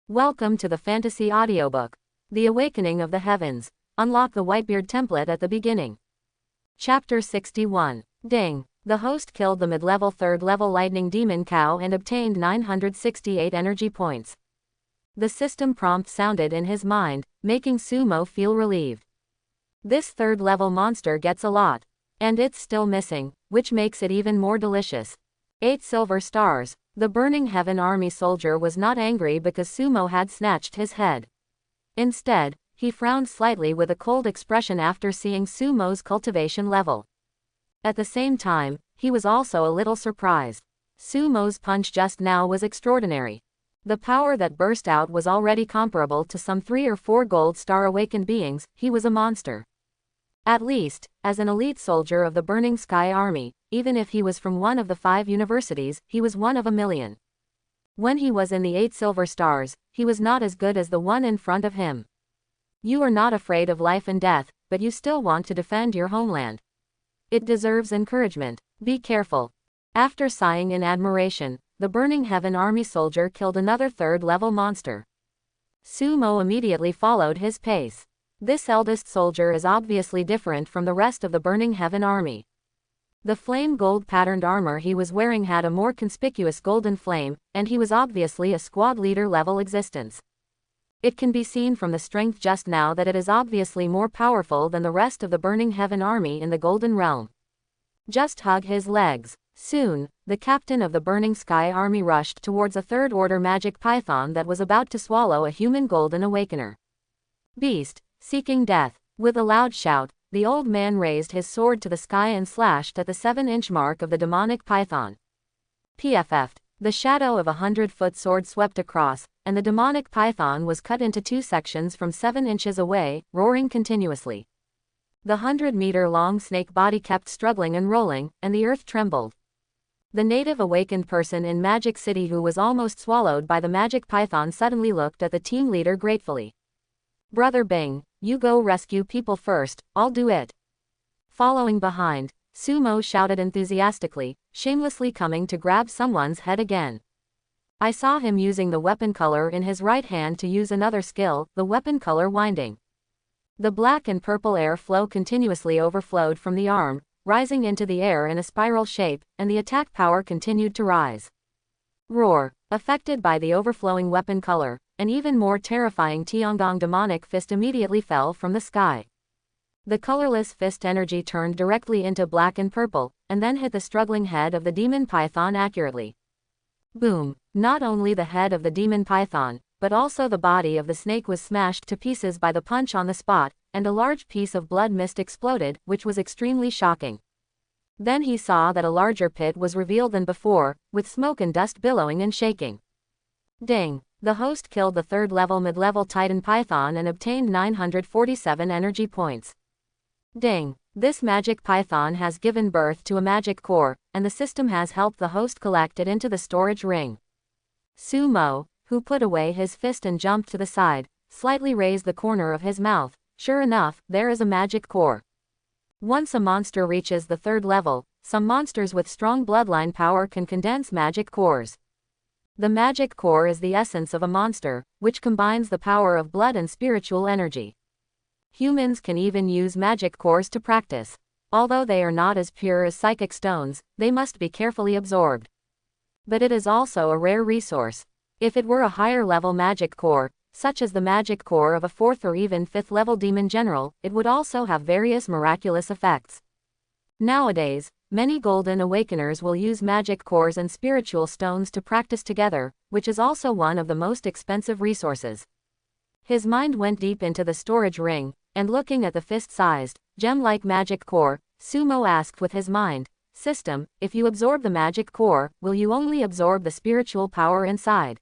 Welcome to the fantasy audiobook, The Awakening of the Heavens. Unlock the Whitebeard template at the beginning. Chapter 61. Ding. The host killed the mid-level 3rd level lightning demon cow and obtained 968 energy points. The system prompt sounded in his mind, making Sumo feel relieved. This 3rd level monster gets a lot. And it's still missing, which makes it even more delicious. 8 silver stars. The Burning Heaven Army soldier was not angry because Sumo had snatched his head. Instead, he frowned slightly with a cold expression after seeing Sumo's cultivation level. At the same time, he was also a little surprised. Sumo's punch just now was extraordinary. The power that burst out was already comparable to some 3 or 4 gold star awakened beings. He was a monster. At least, as an elite soldier of the Burning Sky Army, even if he was from one of the 5 universities, he was one of a million. When he was in the 8 silver stars, he was not as good as the one in front of him. You are not afraid of life and death, but you still want to defend your homeland. It deserves encouragement. Be careful. After sighing in admiration, the Burning Heaven Army soldier killed another 3rd level monster. Sumo immediately followed his pace. This eldest soldier is obviously different from the rest of the Burning Heaven Army. The flame gold patterned armor he was wearing had a more conspicuous golden flame, and he was obviously a squad leader level existence. It can be seen from the strength just now that it is obviously more powerful than the rest of the Burning Heaven Army in the Golden Realm. Just hug his legs. Soon, the captain of the Burning Sky Army rushed towards a 3rd order magic python that was about to swallow a human golden awakener. Beast, seeking death. With a loud shout, the old man raised his sword to the sky and slashed at the 7-inch mark of the demonic python. PFF'd. The shadow of a 100-foot sword swept across, and the demonic python was cut into 2 sections from 7 inches away, roaring continuously. The 100-meter-long snake body kept struggling and rolling, and the earth trembled. The native awakened person in Magic City who was almost swallowed by the magic python suddenly looked at the team leader gratefully. Brother Bing, you go rescue people first, I'll do it. Following behind, Sumo shouted enthusiastically, shamelessly coming to grab someone's head again. I saw him using the weapon color in his right hand to use another skill, the weapon color winding. The black and purple air flow continuously overflowed from the arm, rising into the air in a spiral shape, and the attack power continued to rise. Roar. Affected by the overflowing weapon color, an even more terrifying Tiangong demonic fist immediately fell from the sky. The colorless fist energy turned directly into black and purple, and then hit the struggling head of the demon python accurately. Boom. Not only the head of the demon python, but also the body of the snake was smashed to pieces by the punch on the spot, and a large piece of blood mist exploded, which was extremely shocking. Then he saw that a larger pit was revealed than before, with smoke and dust billowing and shaking. Ding. The host killed the 3rd level mid-level Titan Python and obtained 947 energy points. Ding. This magic python has given birth to a magic core, and the system has helped the host collect it into the storage ring. Sumo, who put away his fist and jumped to the side, slightly raised the corner of his mouth. Sure enough, there is a magic core. Once a monster reaches the 3rd level, some monsters with strong bloodline power can condense magic cores. The magic core is the essence of a monster, which combines the power of blood and spiritual energy. Humans can even use magic cores to practice. Although they are not as pure as psychic stones, they must be carefully absorbed. But it is also a rare resource. If it were a higher level magic core, such as the magic core of a 4th or even 5th level demon general, it would also have various miraculous effects. Nowadays, many golden awakeners will use magic cores and spiritual stones to practice together, which is also one of the most expensive resources. His mind went deep into the storage ring, and looking at the fist-sized, gem-like magic core, Sumo asked with his mind, System, if you absorb the magic core, will you only absorb the spiritual power inside?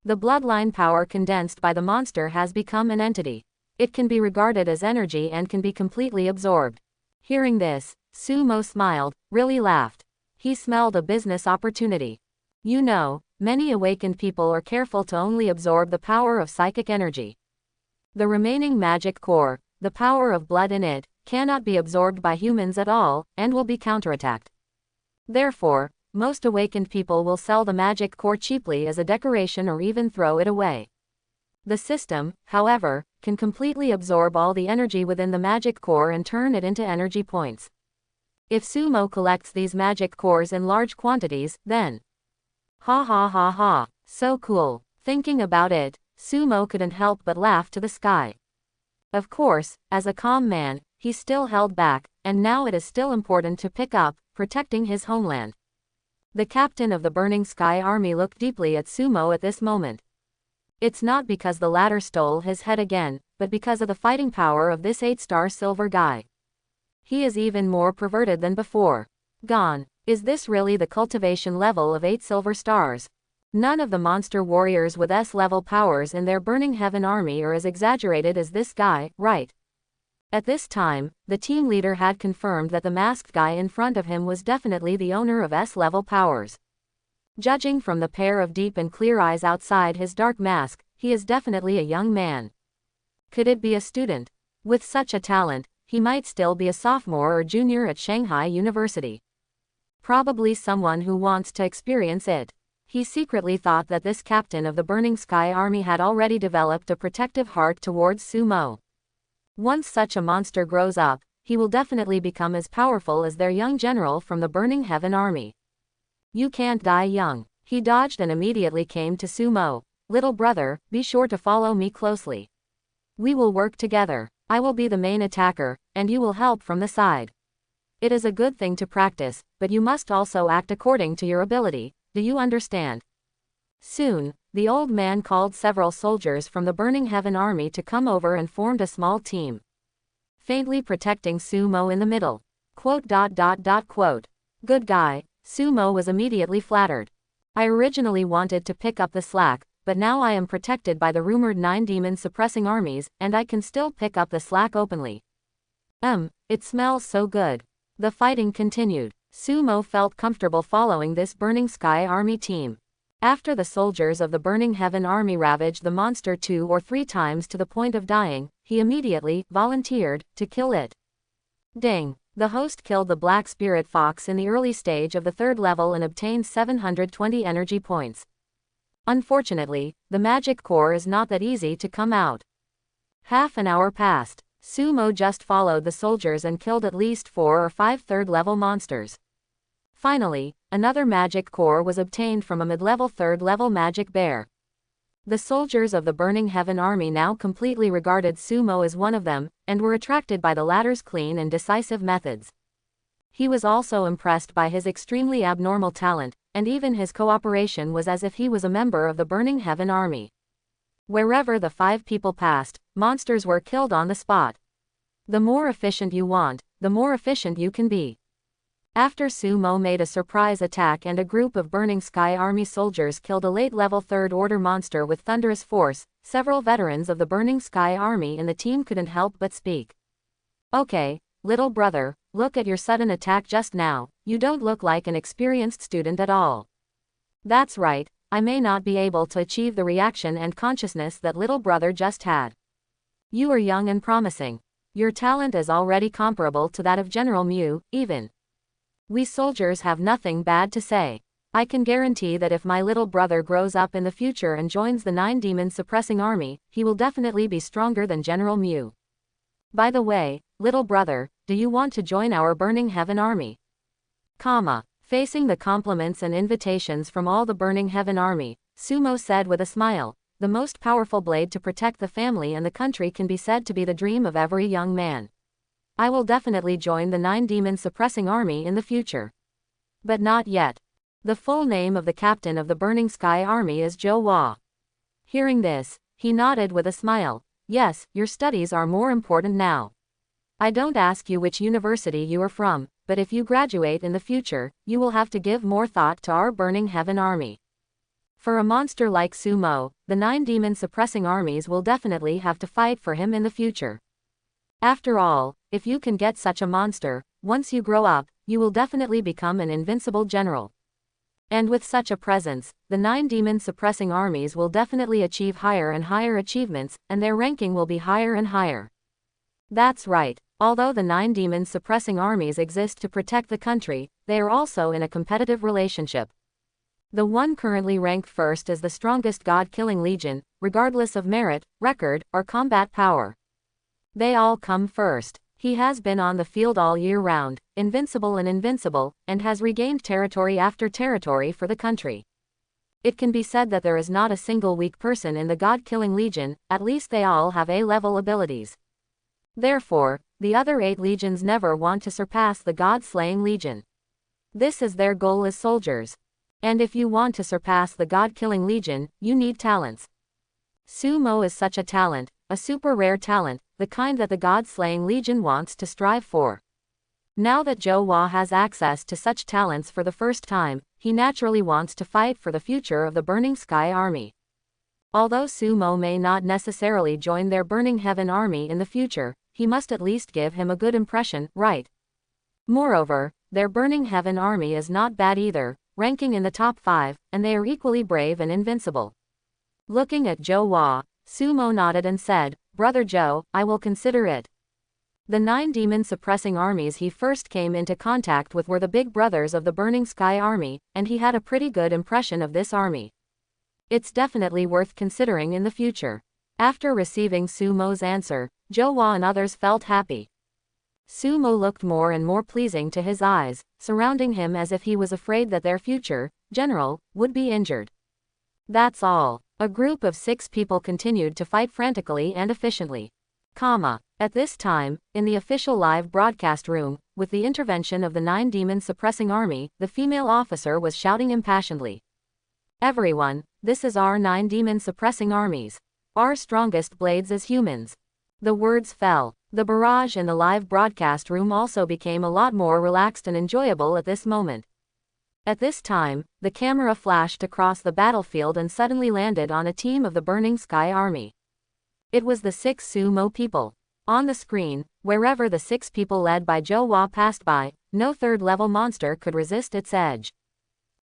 The bloodline power condensed by the monster has become an entity. It can be regarded as energy and can be completely absorbed. Hearing this, Sumo smiled, really laughed. He smelled a business opportunity. You know, many awakened people are careful to only absorb the power of psychic energy. The remaining magic core, the power of blood in it, cannot be absorbed by humans at all, and will be counterattacked. Therefore, most awakened people will sell the magic core cheaply as a decoration or even throw it away. The system, however, can completely absorb all the energy within the magic core and turn it into energy points. If Sumo collects these magic cores in large quantities, then… Ha ha ha ha, so cool. Thinking about it, Sumo couldn't help but laugh to the sky. Of course, as a calm man, he still held back, and now it is still important to pick up, protecting his homeland. The captain of the Burning Sky Army looked deeply at Sumo at this moment. It's not because the latter stole his head again, but because of the fighting power of this 8-star silver guy. He is even more perverted than before. Gone. Is this really the cultivation level of 8 silver stars? None of the monster warriors with S-level powers in their Burning Heaven army are as exaggerated as this guy, right? At this time, the team leader had confirmed that the masked guy in front of him was definitely the owner of S-level powers. Judging from the pair of deep and clear eyes outside his dark mask, he is definitely a young man. Could it be a student? With such a talent, he might still be a sophomore or junior at Shanghai University. Probably someone who wants to experience it. He secretly thought that this captain of the Burning Sky Army had already developed a protective heart towards Sumo. Once such a monster grows up, he will definitely become as powerful as their young general from the Burning Heaven Army. You can't die young. He dodged and immediately came to Sumo. Little brother, be sure to follow me closely. We will work together. I will be the main attacker, and you will help from the side. It is a good thing to practice, but you must also act according to your ability. Do you understand? Soon, the old man called several soldiers from the Burning Heaven Army to come over and formed a small team. Faintly protecting Sumo in the middle. Quote. Good guy. Sumo was immediately flattered. I originally wanted to pick up the slack, but now I am protected by the rumored 9 demon suppressing armies, and I can still pick up the slack openly. It smells so good. The fighting continued. Sumo felt comfortable following this Burning Sky Army team. After the soldiers of the Burning Heaven Army ravaged the monster 2 or 3 times to the point of dying, he immediately volunteered to kill it. Ding! The host killed the Black Spirit Fox in the early stage of the 3rd level and obtained 720 energy points. Unfortunately, the magic core is not that easy to come out. Half an hour passed. Sumo just followed the soldiers and killed at least 4 or 5 3rd-level monsters. Finally, another magic core was obtained from a mid-level 3rd-level magic bear. The soldiers of the Burning Heaven Army now completely regarded Sumo as one of them, and were attracted by the latter's clean and decisive methods. He was also impressed by his extremely abnormal talent, and even his cooperation was as if he was a member of the Burning Heaven Army. Wherever the 5 people passed, monsters were killed on the spot. The more efficient you want, the more efficient you can be. After Sumo made a surprise attack and a group of Burning Sky Army soldiers killed a late-level 3rd-order monster with thunderous force, several veterans of the Burning Sky Army in the team couldn't help but speak. Okay, little brother, look at your sudden attack just now. You don't look like an experienced student at all. That's right, I may not be able to achieve the reaction and consciousness that little brother just had. You are young and promising. Your talent is already comparable to that of General Mew, even. We soldiers have nothing bad to say. I can guarantee that if my little brother grows up in the future and joins the 9 demon suppressing army, he will definitely be stronger than General Mew. By the way, little brother, do you want to join our Burning Heaven Army? Facing the compliments and invitations from all the Burning Heaven Army, Sumo said with a smile, the most powerful blade to protect the family and the country can be said to be the dream of every young man. I will definitely join the 9 demon suppressing army in the future. But not yet. The full name of the captain of the Burning Sky Army is Zhou Hua. Hearing this, he nodded with a smile. Yes, your studies are more important now. I don't ask you which university you are from, but if you graduate in the future, you will have to give more thought to our Burning Heaven Army. For a monster like Sumo, the 9 demon suppressing armies will definitely have to fight for him in the future. After all, if you can get such a monster, once you grow up, you will definitely become an invincible general. And with such a presence, the 9 demon suppressing armies will definitely achieve higher and higher achievements, and their ranking will be higher and higher. That's right, although the 9 demon suppressing armies exist to protect the country, they are also in a competitive relationship. The one currently ranked first is the strongest god-killing legion, regardless of merit, record, or combat power. They all come first. He has been on the field all year round, invincible, and has regained territory after territory for the country. It can be said that there is not a single weak person in the god-killing legion, at least they all have A-level abilities. Therefore, the other 8 legions never want to surpass the god-slaying legion. This is their goal as soldiers. And if you want to surpass the god-killing legion, you need talents. Sumo is such a talent, a super rare talent, the kind that the god-slaying legion wants to strive for. Now that Zhou Hua has access to such talents for the first time, he naturally wants to fight for the future of the Burning Sky Army. Although Sumo may not necessarily join their Burning Heaven Army in the future, he must at least give him a good impression, right? Moreover, their Burning Heaven Army is not bad either, ranking in the top 5, and they are equally brave and invincible. Looking at Zhou Hua, Sumo nodded and said, "Brother Zhou, I will consider it." The 9 demon-suppressing armies he first came into contact with were the big brothers of the Burning Sky Army, and he had a pretty good impression of this army. It's definitely worth considering in the future. After receiving Sumo's answer, Zhou Hua and others felt happy. Sumo looked more and more pleasing to his eyes, surrounding him as if he was afraid that their future general would be injured. That's all. A group of 6 people continued to fight frantically and efficiently. At this time, in the official live broadcast room, with the intervention of the 9 demon-suppressing army, the female officer was shouting impassionedly. "Everyone, this is our 9 demon-suppressing armies. Our strongest blades as humans." The words fell. The barrage in the live broadcast room also became a lot more relaxed and enjoyable at this moment. At this time, the camera flashed across the battlefield and suddenly landed on a team of the Burning Sky Army. It was the 6 Sumo people. On the screen, wherever the 6 people led by Zhou Hua passed by, no third-level monster could resist its edge.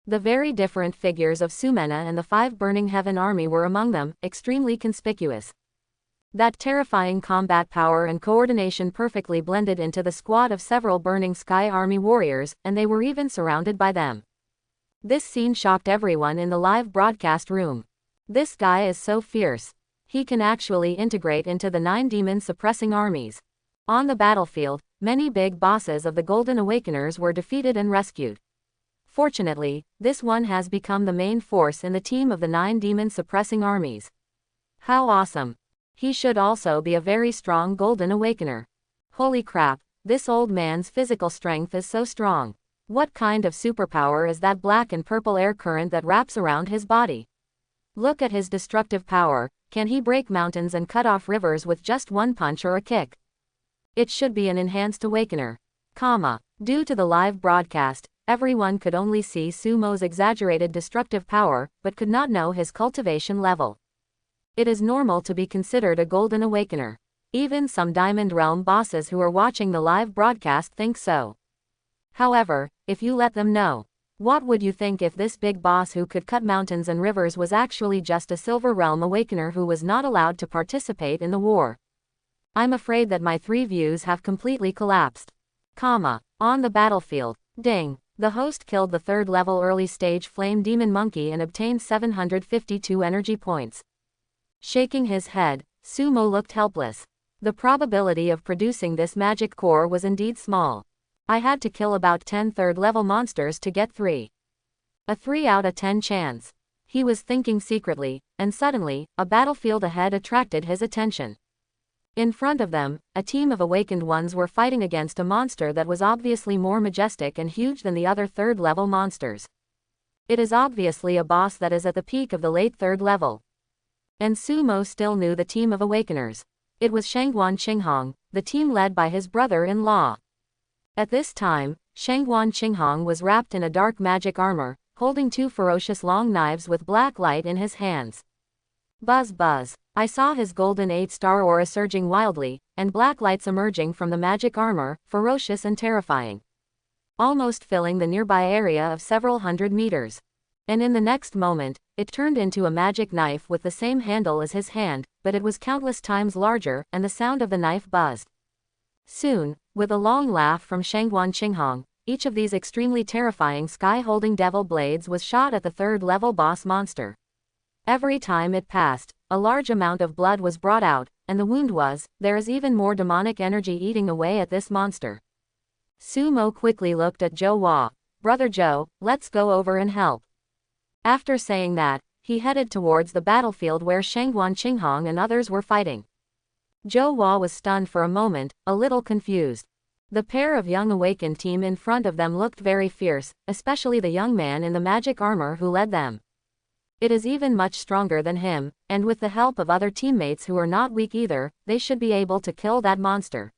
The very different figures of Sumena and the 5 Burning Heaven Army were among them, extremely conspicuous. That terrifying combat power and coordination perfectly blended into the squad of several Burning Sky Army warriors, and they were even surrounded by them. This scene shocked everyone in the live broadcast room. This guy is so fierce. He can actually integrate into the 9 demon-suppressing armies. On the battlefield, many big bosses of the Golden Awakeners were defeated and rescued. Fortunately, this one has become the main force in the team of the 9 demon-suppressing armies. How awesome! He should also be a very strong Golden Awakener. Holy crap, this old man's physical strength is so strong. What kind of superpower is that black and purple air current that wraps around his body? Look at his destructive power. Can he break mountains and cut off rivers with just one punch or a kick? It should be an enhanced Awakener. Due to the live broadcast, everyone could only see Sumo's exaggerated destructive power, but could not know his cultivation level. It is normal to be considered a Golden Awakener. Even some Diamond Realm bosses who are watching the live broadcast think so. However, if you let them know, what would you think if this big boss who could cut mountains and rivers was actually just a Silver Realm Awakener who was not allowed to participate in the war? I'm afraid that my 3 views have completely collapsed. On the battlefield, ding, the host killed the 3rd level early stage Flame Demon Monkey and obtained 752 energy points. Shaking his head, Sumo looked helpless. The probability of producing this magic core was indeed small. I had to kill about 10 third-level monsters to get 3. A 3 out of 10 chance. He was thinking secretly, and suddenly, a battlefield ahead attracted his attention. In front of them, a team of awakened ones were fighting against a monster that was obviously more majestic and huge than the other third-level monsters. It is obviously a boss that is at the peak of the late 3rd level. And Sumo still knew the team of awakeners. It was Shangguan Qinghong, the team led by his brother-in-law. At this time, Shangguan Qinghong was wrapped in a dark magic armor, holding 2 ferocious long knives with black light in his hands. Buzz buzz. I saw his golden 8-star aura surging wildly, and black lights emerging from the magic armor, ferocious and terrifying, almost filling the nearby area of several hundred meters. And in the next moment, it turned into a magic knife with the same handle as his hand, but it was countless times larger, and the sound of the knife buzzed. Soon, with a long laugh from Shangguan Qinghong, each of these extremely terrifying sky-holding devil blades was shot at the third-level boss monster. Every time it passed, a large amount of blood was brought out, and the wound was, there is even more demonic energy eating away at this monster. Sumo quickly looked at Zhou Hua. Brother Zhou, let's go over and help. After saying that, he headed towards the battlefield where Shangguan Qinghong and others were fighting. Zhou Hua was stunned for a moment, a little confused. The pair of young awakened team in front of them looked very fierce, especially the young man in the magic armor who led them. It is even much stronger than him, and with the help of other teammates who are not weak either, they should be able to kill that monster.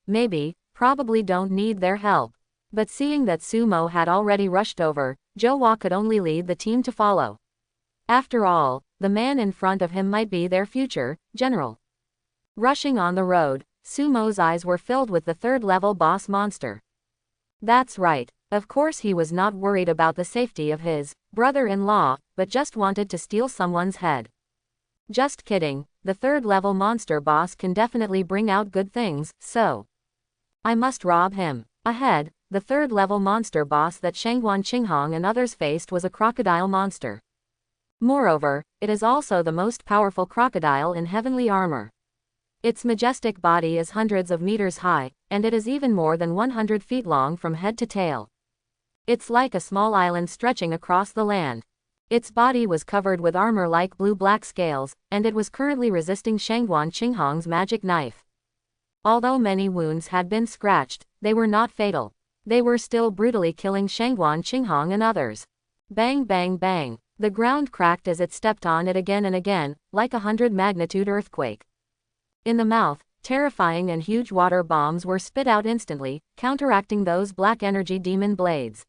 Maybe, probably don't need their help. But seeing that Sumo had already rushed over, Zhou Hua could only lead the team to follow. After all, the man in front of him might be their future general. Rushing on the road, Sumo's eyes were filled with the third-level boss monster. That's right, of course he was not worried about the safety of his brother-in-law, but just wanted to steal someone's head. Just kidding, the third-level monster boss can definitely bring out good things, so I must rob him. Ahead, the third-level monster boss that Shangguan Qinghong and others faced was a crocodile monster. Moreover, it is also the most powerful crocodile in heavenly armor. Its majestic body is hundreds of meters high, and it is even more than 100 feet long from head to tail. It's like a small island stretching across the land. Its body was covered with armor like blue-black scales, and it was currently resisting Shangguan Qinghong's magic knife. Although many wounds had been scratched, they were not fatal. They were still brutally killing Shangguan Qinghong and others. Bang bang bang. The ground cracked as it stepped on it again and again, like a 100-magnitude earthquake. In the mouth, terrifying and huge water bombs were spit out instantly, counteracting those black energy demon blades.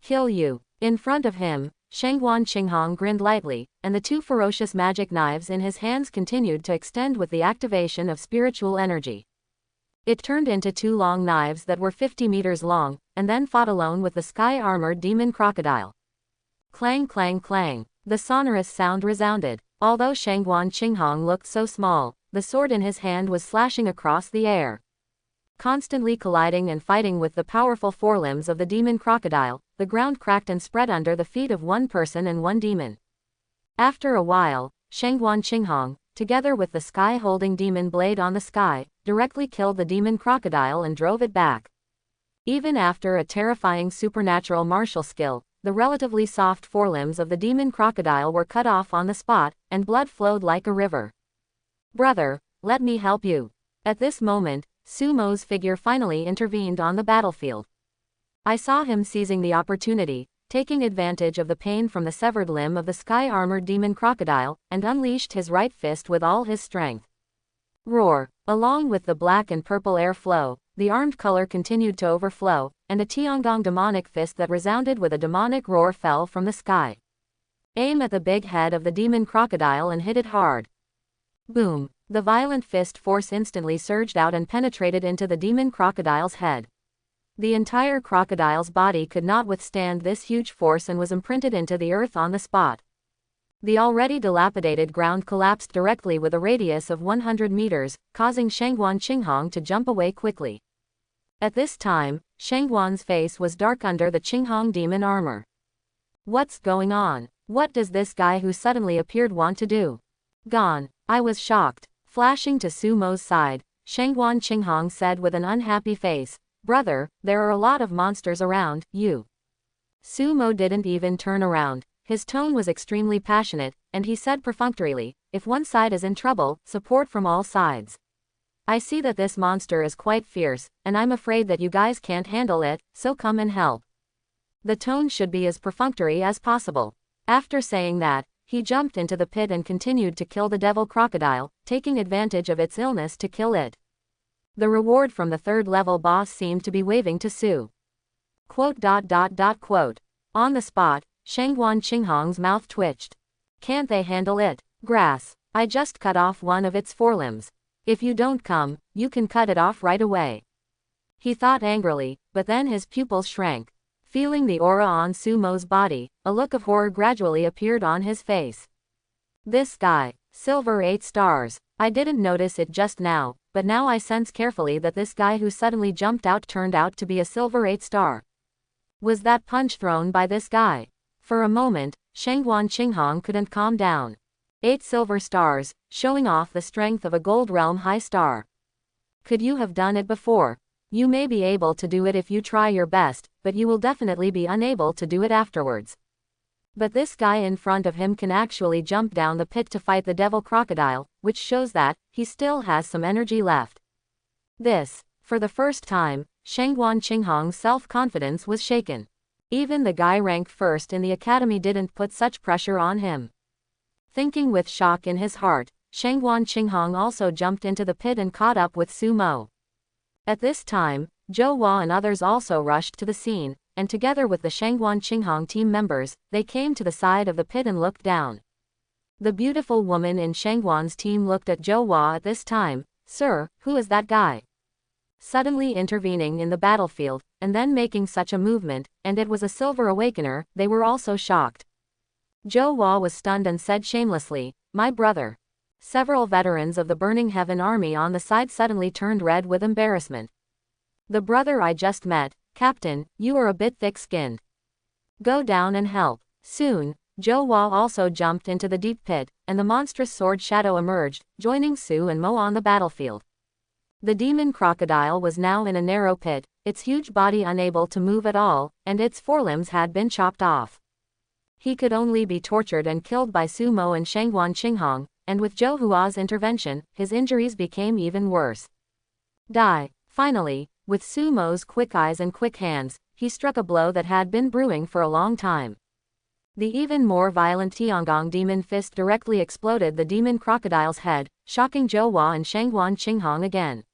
Kill you. In front of him, Shangguan Qinghong grinned lightly, and the two ferocious magic knives in his hands continued to extend with the activation of spiritual energy. It turned into two long knives that were 50 meters long, and then fought alone with the sky-armored demon crocodile. Clang clang clang. The sonorous sound resounded. Although Shangguan Qinghong looked so small, the sword in his hand was slashing across the air. Constantly colliding and fighting with the powerful forelimbs of the demon crocodile, the ground cracked and spread under the feet of one person and one demon. After a while, Shangguan Qinghong, together with the sky-holding demon blade on the sky, directly killed the demon crocodile and drove it back. Even after a terrifying supernatural martial skill, the relatively soft forelimbs of the demon crocodile were cut off on the spot, and blood flowed like a river. Brother, let me help you. At this moment, Sumo's figure finally intervened on the battlefield. I saw him seizing the opportunity, taking advantage of the pain from the severed limb of the sky-armored demon crocodile, and unleashed his right fist with all his strength. Roar! Along with the black and purple air flow, the armed color continued to overflow, and a Tiangong demonic fist that resounded with a demonic roar fell from the sky. Aim at the big head of the demon crocodile and hit it hard. Boom! The violent fist force instantly surged out and penetrated into the demon crocodile's head. The entire crocodile's body could not withstand this huge force and was imprinted into the earth on the spot. The already dilapidated ground collapsed directly with a radius of 100 meters, causing Shangguan Qinghong to jump away quickly. At this time, Shangguan's face was dark under the Qinghong demon armor. What's going on? What does this guy who suddenly appeared want to do? Gone. I was shocked. Flashing to Sumo's side, Shangguan Qinghong said with an unhappy face, "Brother, there are a lot of monsters around you." Sumo didn't even turn around. His tone was extremely passionate, and he said perfunctorily, "If one side is in trouble, support from all sides. I see that this monster is quite fierce, and I'm afraid that you guys can't handle it, so come and help." The tone should be as perfunctory as possible. After saying that, he jumped into the pit and continued to kill the devil crocodile, taking advantage of its illness to kill it. The reward from the third-level boss seemed to be waving to Su. On the spot, Shangguan Qinghong's mouth twitched. Can't they handle it? Grass. I just cut off one of its forelimbs. If you don't come, you can cut it off right away. He thought angrily, but then his pupils shrank. Feeling the aura on Sumo's body, a look of horror gradually appeared on his face. This guy. Silver 8 stars. I didn't notice it just now, but now I sense carefully that this guy who suddenly jumped out turned out to be a silver 8-star. Was that punch thrown by this guy? For a moment, Shangguan Qinghong couldn't calm down. 8 silver stars, showing off the strength of a gold realm high star. Could you have done it before? You may be able to do it if you try your best, but you will definitely be unable to do it afterwards. But this guy in front of him can actually jump down the pit to fight the devil crocodile, which shows that he still has some energy left. This, for the first time, Shangguan Qinghong's self-confidence was shaken. Even the guy ranked first in the academy didn't put such pressure on him. Thinking with shock in his heart, Shangguan Qinghong also jumped into the pit and caught up with Su Mo. At this time, Zhou Hua and others also rushed to the scene, and together with the Shangguan Qinghong team members, they came to the side of the pit and looked down. The beautiful woman in Shangguan's team looked at Zhou Hua at this time. "Sir, who is that guy?" Suddenly intervening in the battlefield, and then making such a movement, and it was a silver awakener. They were also shocked. Zhou Hua was stunned and said shamelessly, "My brother." Several veterans of the Burning Heaven army on the side suddenly turned red with embarrassment. "The brother I just met, Captain, you are a bit thick-skinned. Go down and help." Soon, Zhou Hua also jumped into the deep pit, and the monstrous sword shadow emerged, joining Su and Mo on the battlefield. The demon crocodile was now in a narrow pit, its huge body unable to move at all, and its forelimbs had been chopped off. He could only be tortured and killed by Su Mo and Shangguan Qinghong, and with Zhou Hua's intervention, his injuries became even worse. Die. Finally, with Su Mo's quick eyes and quick hands, he struck a blow that had been brewing for a long time. The even more violent Tiangong demon fist directly exploded the demon crocodile's head, shocking Zhou Hua and Shangguan Qinghong again.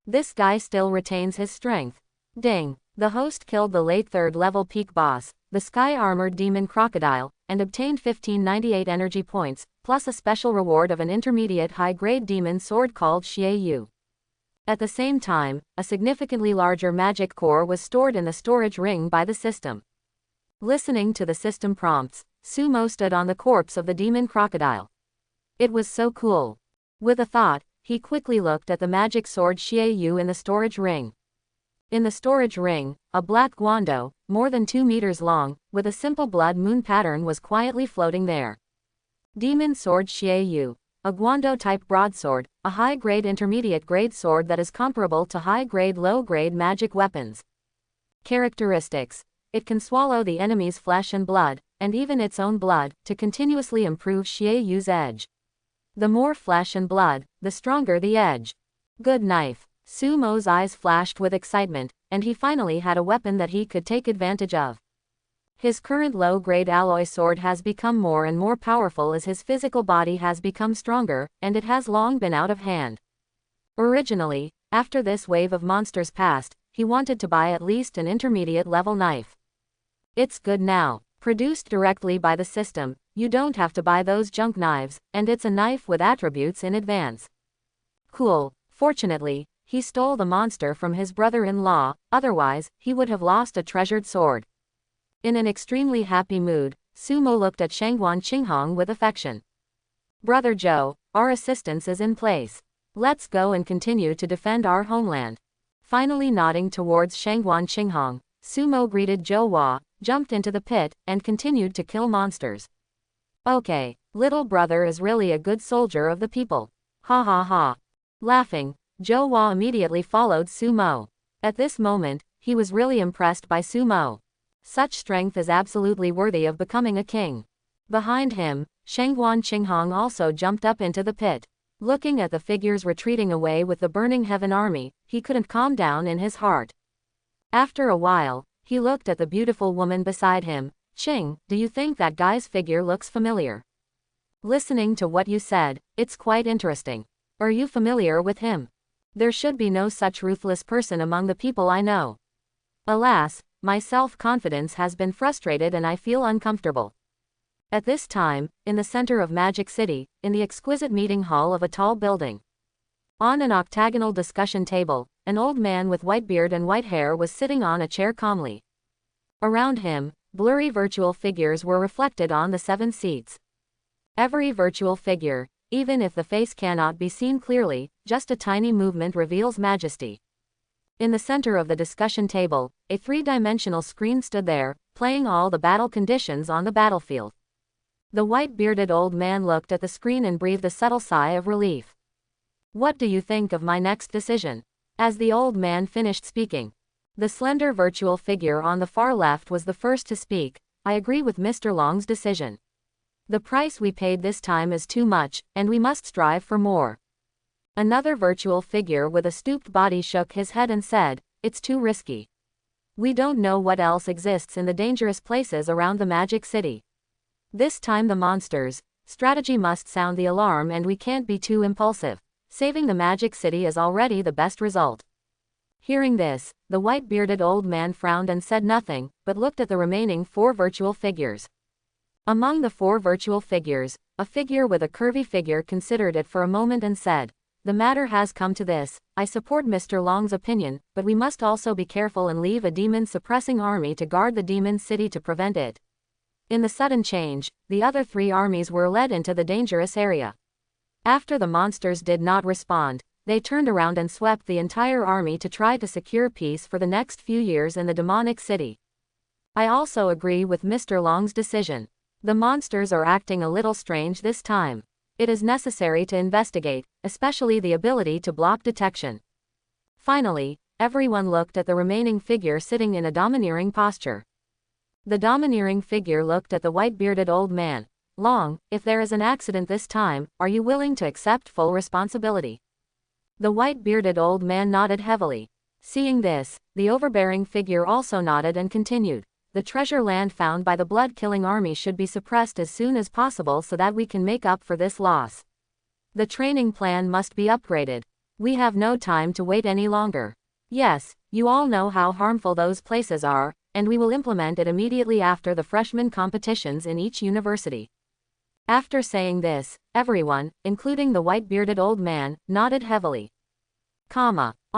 This guy still retains his strength. Ding! The host killed the late 3rd level peak boss, the sky-armored demon crocodile, and obtained 1598 energy points, plus a special reward of an intermediate high-grade demon sword called Xie Yu. At the same time, a significantly larger magic core was stored in the storage ring by the system. Listening to the system prompts, Su Mo stood on the corpse of the demon crocodile. It was so cool. With a thought, he quickly looked at the magic sword Xie Yu in the storage ring. In the storage ring, a black guando, more than 2 meters long, with a simple blood moon pattern was quietly floating there. Demon sword Xie Yu. A guando-type broadsword, a high-grade intermediate-grade sword that is comparable to high-grade low-grade magic weapons. Characteristics. It can swallow the enemy's flesh and blood, and even its own blood, to continuously improve Xie Yu's edge. The more flesh and blood, the stronger the edge. Good knife. Su Mo's eyes flashed with excitement, and he finally had a weapon that he could take advantage of. His current low-grade alloy sword has become more and more powerful as his physical body has become stronger, and it has long been out of hand. Originally, after this wave of monsters passed, he wanted to buy at least an intermediate-level knife. It's good now. Produced directly by the system, you don't have to buy those junk knives, and it's a knife with attributes in advance. Cool. Fortunately, he stole the monster from his brother-in-law, otherwise, he would have lost a treasured sword. In an extremely happy mood, Su Mo looked at Shangguan Qinghong with affection. "Brother Zhou, our assistance is in place. Let's go and continue to defend our homeland." Finally nodding towards Shangguan Qinghong, Su Mo greeted Zhou Hua, jumped into the pit, and continued to kill monsters. "Okay, little brother is really a good soldier of the people. Ha ha ha." Laughing, Zhou Hua immediately followed Su Mo. At this moment, he was really impressed by Su Mo. Such strength is absolutely worthy of becoming a king. Behind him, Shangguan Qinghong also jumped up into the pit. Looking at the figures retreating away with the Burning Heaven army, he couldn't calm down in his heart. After a while, he looked at the beautiful woman beside him. "Qing, do you think that guy's figure looks familiar?" "Listening to what you said, it's quite interesting. Are you familiar with him? There should be no such ruthless person among the people I know. Alas, my self-confidence has been frustrated and I feel uncomfortable." At this time, in the center of Magic City, in the exquisite meeting hall of a tall building. On an octagonal discussion table, an old man with white beard and white hair was sitting on a chair calmly. Around him, blurry virtual figures were reflected on the 7 seats. Every virtual figure, Even if the face cannot be seen clearly, just a tiny movement reveals majesty. In the center of the discussion table, a three-dimensional screen stood there, playing all the battle conditions on the battlefield. The white-bearded old man looked at the screen and breathed a subtle sigh of relief. "What do you think of my next decision?" As the old man finished speaking, the slender virtual figure on the far left was the first to speak. "I agree with Mr. Long's decision. The price we paid this time is too much, and we must strive for more." Another virtual figure with a stooped body shook his head and said, "It's too risky. We don't know what else exists in the dangerous places around the Magic City. This time the monsters, strategy must sound the alarm and we can't be too impulsive. Saving the Magic City is already the best result." Hearing this, the white-bearded old man frowned and said nothing, but looked at the remaining 4 virtual figures. Among the 4 virtual figures, a figure with a curvy figure considered it for a moment and said, "The matter has come to this. I support Mr. Long's opinion, but we must also be careful and leave a demon-suppressing army to guard the demon city to prevent it." In the sudden change, the other 3 armies were led into the dangerous area. After the monsters did not respond, they turned around and swept the entire army to try to secure peace for the next few years in the demonic city. "I also agree with Mr. Long's decision. The monsters are acting a little strange this time. It is necessary to investigate, especially the ability to block detection." Finally, everyone looked at the remaining figure sitting in a domineering posture. The domineering figure looked at the white-bearded old man. "Long, if there is an accident this time, are you willing to accept full responsibility?" The white-bearded old man nodded heavily. Seeing this, the overbearing figure also nodded and continued, "The treasure land found by the blood-killing army should be suppressed as soon as possible so that we can make up for this loss. The training plan must be upgraded. We have no time to wait any longer. Yes, you all know how harmful those places are, and we will implement it immediately after the freshman competitions in each university." After saying this, everyone, including the white-bearded old man, nodded heavily.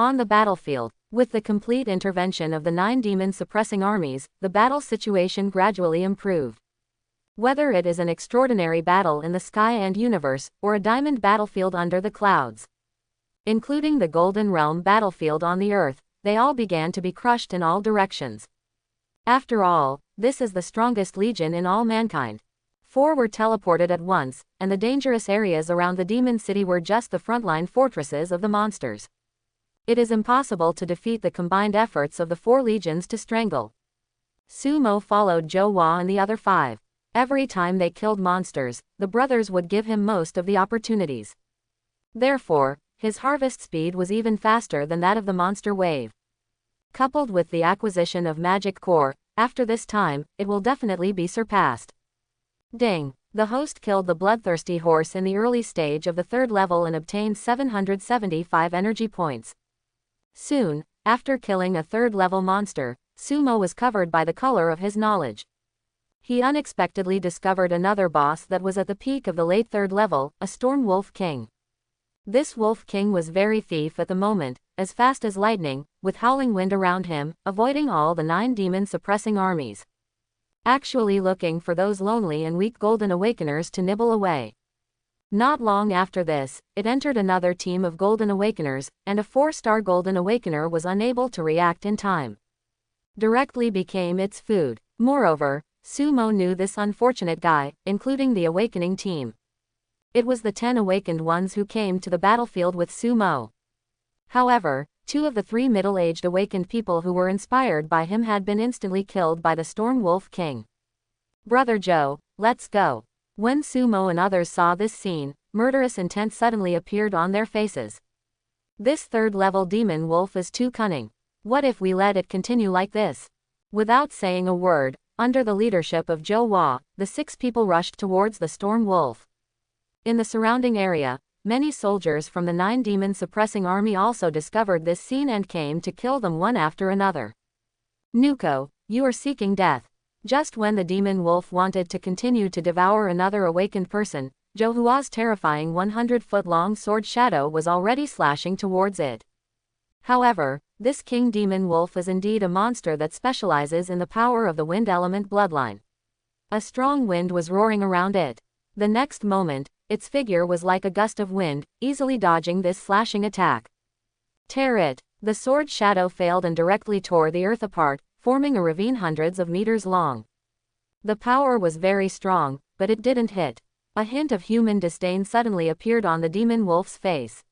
On the battlefield, with the complete intervention of the 9 demon-suppressing armies, the battle situation gradually improved. Whether it is an extraordinary battle in the sky and universe, or a diamond battlefield under the clouds, including the Golden Realm battlefield on the Earth, they all began to be crushed in all directions. After all, this is the strongest legion in all mankind. 4 were teleported at once, and the dangerous areas around the demon city were just the frontline fortresses of the monsters. It is impossible to defeat the combined efforts of the 4 legions to strangle. Sumo followed Zhou Hua and the other 5. Every time they killed monsters, the brothers would give him most of the opportunities. Therefore, his harvest speed was even faster than that of the monster wave. Coupled with the acquisition of magic core, after this time, it will definitely be surpassed. Ding! The host killed the bloodthirsty horse in the early stage of the 3rd level and obtained 775 energy points. Soon, after killing a 3rd level monster, Sumo was covered by the color of his knowledge. He unexpectedly discovered another boss that was at the peak of the late 3rd level, a Storm Wolf King. This Wolf King was very thief at the moment, as fast as lightning, with howling wind around him, avoiding all the 9 demon-suppressing armies. Actually looking for those lonely and weak Golden Awakeners to nibble away. Not long after this, it entered another team of Golden Awakeners, and a 4-star Golden Awakener was unable to react in time. Directly became its food. Moreover, Sumo knew this unfortunate guy, including the awakening team. It was the 10 awakened ones who came to the battlefield with Sumo. However, 2 of the 3 middle-aged awakened people who were inspired by him had been instantly killed by the Storm Wolf King. "Brother Joe, let's go." When Sumo and others saw this scene, murderous intent suddenly appeared on their faces. "This 3rd-level demon wolf is too cunning. What if we let it continue like this?" Without saying a word, under the leadership of Zhou Hua, the 6 people rushed towards the Storm Wolf. In the surrounding area, many soldiers from the 9 demon-suppressing army also discovered this scene and came to kill them one after another. "Nuko, you are seeking death." Just when the demon wolf wanted to continue to devour another awakened person, Zhou Hua's terrifying 100-foot-long sword shadow was already slashing towards it. However, this king demon wolf is indeed a monster that specializes in the power of the wind element bloodline. A strong wind was roaring around it. The next moment, its figure was like a gust of wind, easily dodging this slashing attack. Tear it! The sword shadow failed and directly tore the earth apart, forming a ravine hundreds of meters long. The power was very strong, but it didn't hit. A hint of human disdain suddenly appeared on the demon wolf's face.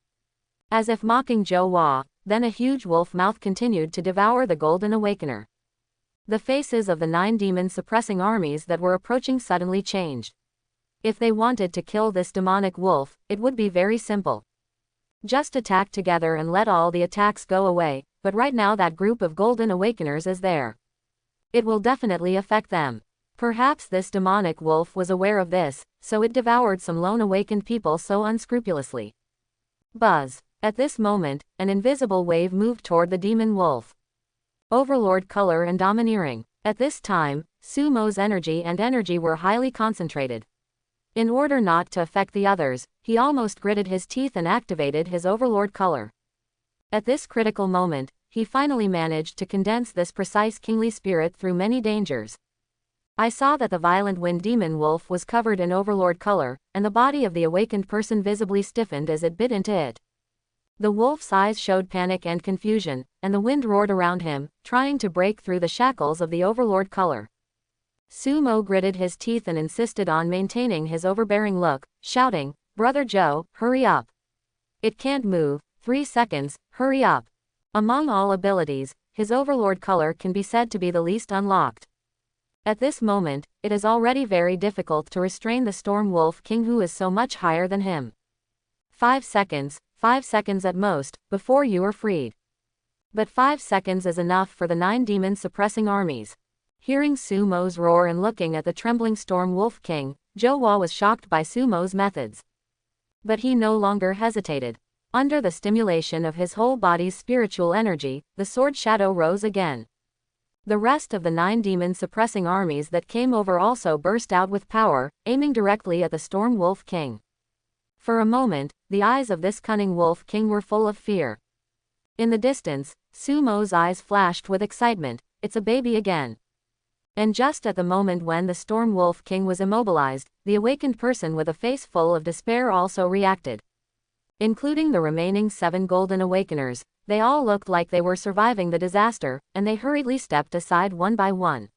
As if mocking Zhou Hua, then a huge wolf mouth continued to devour the Golden Awakener. The faces of the 9 demon-suppressing armies that were approaching suddenly changed. If they wanted to kill this demonic wolf, it would be very simple. Just attack together and let all the attacks go away, but right now that group of Golden Awakeners is there. It will definitely affect them. Perhaps this demonic wolf was aware of this, so it devoured some lone awakened people so unscrupulously. Buzz. At this moment, an invisible wave moved toward the demon wolf. Overlord color and domineering. At this time, Sumo's energy were highly concentrated. In order not to affect the others, he almost gritted his teeth and activated his overlord color. At this critical moment, he finally managed to condense this precise kingly spirit through many dangers. I saw that the violent wind demon wolf was covered in overlord color, and the body of the awakened person visibly stiffened as it bit into it. The wolf's eyes showed panic and confusion, and the wind roared around him, trying to break through the shackles of the overlord color. Sumo gritted his teeth and insisted on maintaining his overbearing look, shouting, "Brother Joe, hurry up. It can't move, 3 seconds, hurry up." Among all abilities, his overlord color can be said to be the least unlocked. At this moment, it is already very difficult to restrain the Storm Wolf King who is so much higher than him. 5 seconds at most, before you are freed. But 5 seconds is enough for the 9 demon-suppressing armies. Hearing Sumo's roar and looking at the trembling Storm Wolf King, Zhou Hua was shocked by Sumo's methods. But he no longer hesitated. Under the stimulation of his whole body's spiritual energy, the sword shadow rose again. The rest of the 9 demon-suppressing armies that came over also burst out with power, aiming directly at the Storm Wolf King. For a moment, the eyes of this cunning Wolf King were full of fear. In the distance, Sumo's eyes flashed with excitement. It's a baby again. And just at the moment when the Storm Wolf King was immobilized, the awakened person with a face full of despair also reacted. Including the remaining 7 Golden Awakeners, they all looked like they were surviving the disaster, and they hurriedly stepped aside one by one.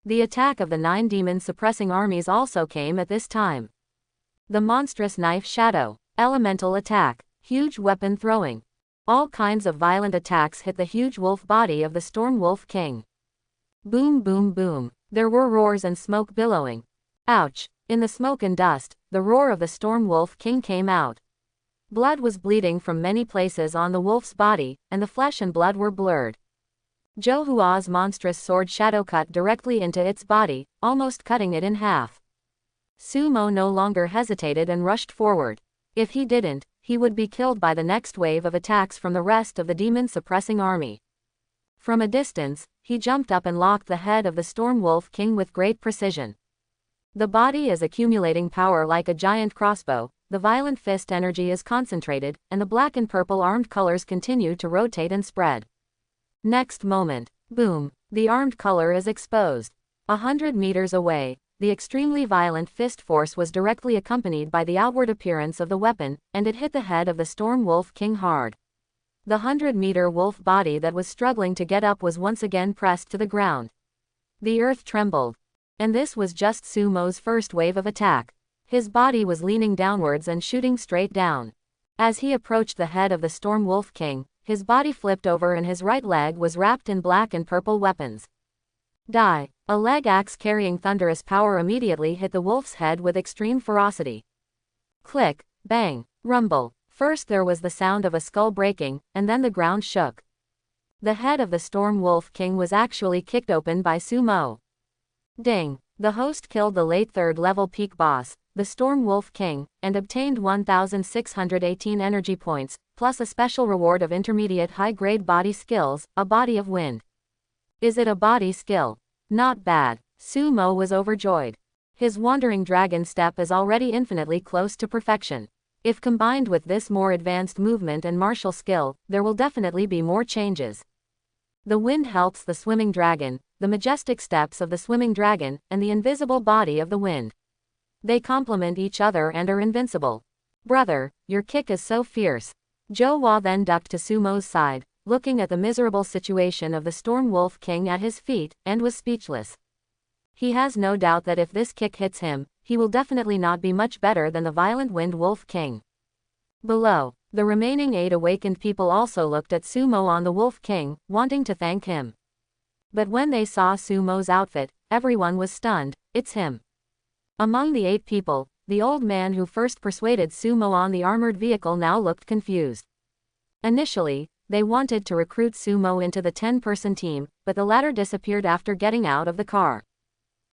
The attack of the 9 demon-suppressing armies also came at this time. The monstrous knife shadow, elemental attack, huge weapon throwing. All kinds of violent attacks hit the huge wolf body of the Storm Wolf King. Boom boom boom. There were roars and smoke billowing. Ouch! In the smoke and dust, the roar of the Storm Wolf King came out. Blood was bleeding from many places on the wolf's body, and the flesh and blood were blurred. Zhou Hua's monstrous sword shadow cut directly into its body, almost cutting it in half. Sumo no longer hesitated and rushed forward. If he didn't, he would be killed by the next wave of attacks from the rest of the demon-suppressing army. From a distance, he jumped up and locked the head of the Storm Wolf King with great precision. The body is accumulating power like a giant crossbow, the violent fist energy is concentrated, and the black and purple armed colors continue to rotate and spread. Next moment, boom, the armed color is exposed. 100 meters away, the extremely violent fist force was directly accompanied by the outward appearance of the weapon, and it hit the head of the Storm Wolf King hard. The 100-meter wolf body that was struggling to get up was once again pressed to the ground. The earth trembled. And this was just Sumo's first wave of attack. His body was leaning downwards and shooting straight down. As he approached the head of the Storm Wolf King, his body flipped over and his right leg was wrapped in black and purple weapons. Die! A leg axe carrying thunderous power immediately hit the wolf's head with extreme ferocity. Click, bang, rumble. First there was the sound of a skull breaking, and then the ground shook. The head of the Storm Wolf King was actually kicked open by Sumo. Ding! The host killed the late 3rd level peak boss, the Storm Wolf King, and obtained 1,618 energy points, plus a special reward of intermediate high-grade body skills, a body of wind. Is it a body skill? Not bad. Sumo was overjoyed. His wandering dragon step is already infinitely close to perfection. If combined with this more advanced movement and martial skill, there will definitely be more changes. The wind helps the swimming dragon, the majestic steps of the swimming dragon, and the invisible body of the wind. They complement each other and are invincible. Brother, your kick is so fierce. Zhou Hua then ducked to Sumo's side, looking at the miserable situation of the Storm Wolf King at his feet, and was speechless. He has no doubt that if this kick hits him, he will definitely not be much better than the violent Wind Wolf King. Below, the remaining 8 awakened people also looked at Sumo on the Wolf King, wanting to thank him. But when they saw Sumo's outfit, everyone was stunned. It's him. Among the 8 people, the old man who first persuaded Sumo on the armored vehicle now looked confused. Initially, they wanted to recruit Sumo into the 10-person team, but the latter disappeared after getting out of the car.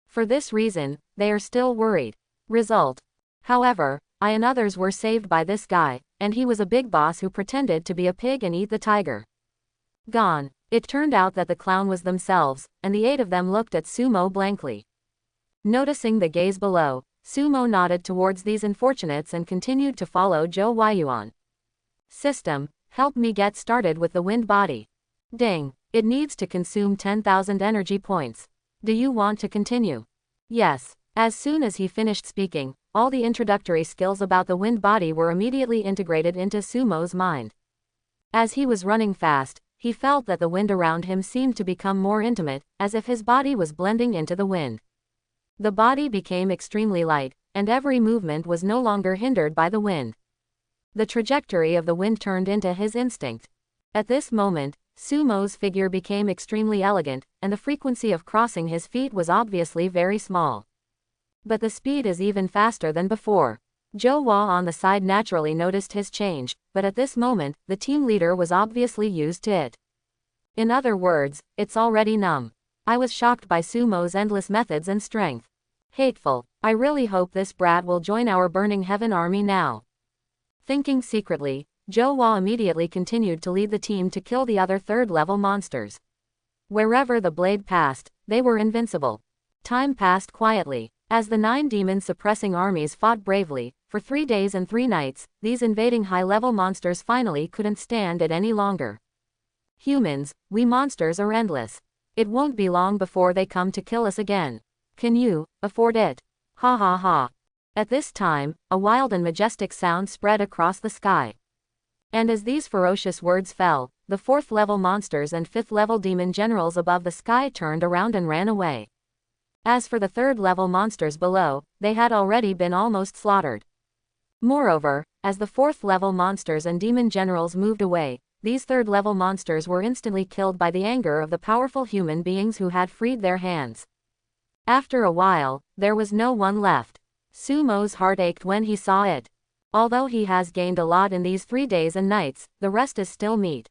For this reason, they are still worried. Result. However, I and others were saved by this guy, and he was a big boss who pretended to be a pig and eat the tiger. Gone. It turned out that the clown was themselves, and the 8 of them looked at Sumo blankly. Noticing the gaze below, Sumo nodded towards these unfortunates and continued to follow Zhou Huayuan. System, help me get started with the wind body. Ding. It needs to consume 10,000 energy points. Do you want to continue? Yes. As soon as he finished speaking, all the introductory skills about the wind body were immediately integrated into Sumo's mind. As he was running fast, he felt that the wind around him seemed to become more intimate, as if his body was blending into the wind. The body became extremely light, and every movement was no longer hindered by the wind. The trajectory of the wind turned into his instinct. At this moment, Sumo's figure became extremely elegant, and the frequency of crossing his feet was obviously very small. But the speed is even faster than before. Zhou Hua on the side naturally noticed his change, but at this moment, the team leader was obviously used to it. In other words, it's already numb. I was shocked by Sumo's endless methods and strength. Hateful. I really hope this brat will join our burning heaven army now. Thinking secretly, Zhou Hua immediately continued to lead the team to kill the other 3rd-level monsters. Wherever the blade passed, they were invincible. Time passed quietly. As the 9 demon-suppressing armies fought bravely, for 3 days and 3 nights, these invading high-level monsters finally couldn't stand it any longer. Humans, we monsters are endless. It won't be long before they come to kill us again. Can you afford it? Ha ha ha. At this time, a wild and majestic sound spread across the sky. And as these ferocious words fell, the 4th-level monsters and 5th-level demon generals above the sky turned around and ran away. As for the 3rd-level monsters below, they had already been almost slaughtered. Moreover, as the 4th-level monsters and demon generals moved away, these 3rd-level monsters were instantly killed by the anger of the powerful human beings who had freed their hands. After a while, there was no one left. Sumo's heart ached when he saw it. Although he has gained a lot in these 3 days and nights, the rest is still meat.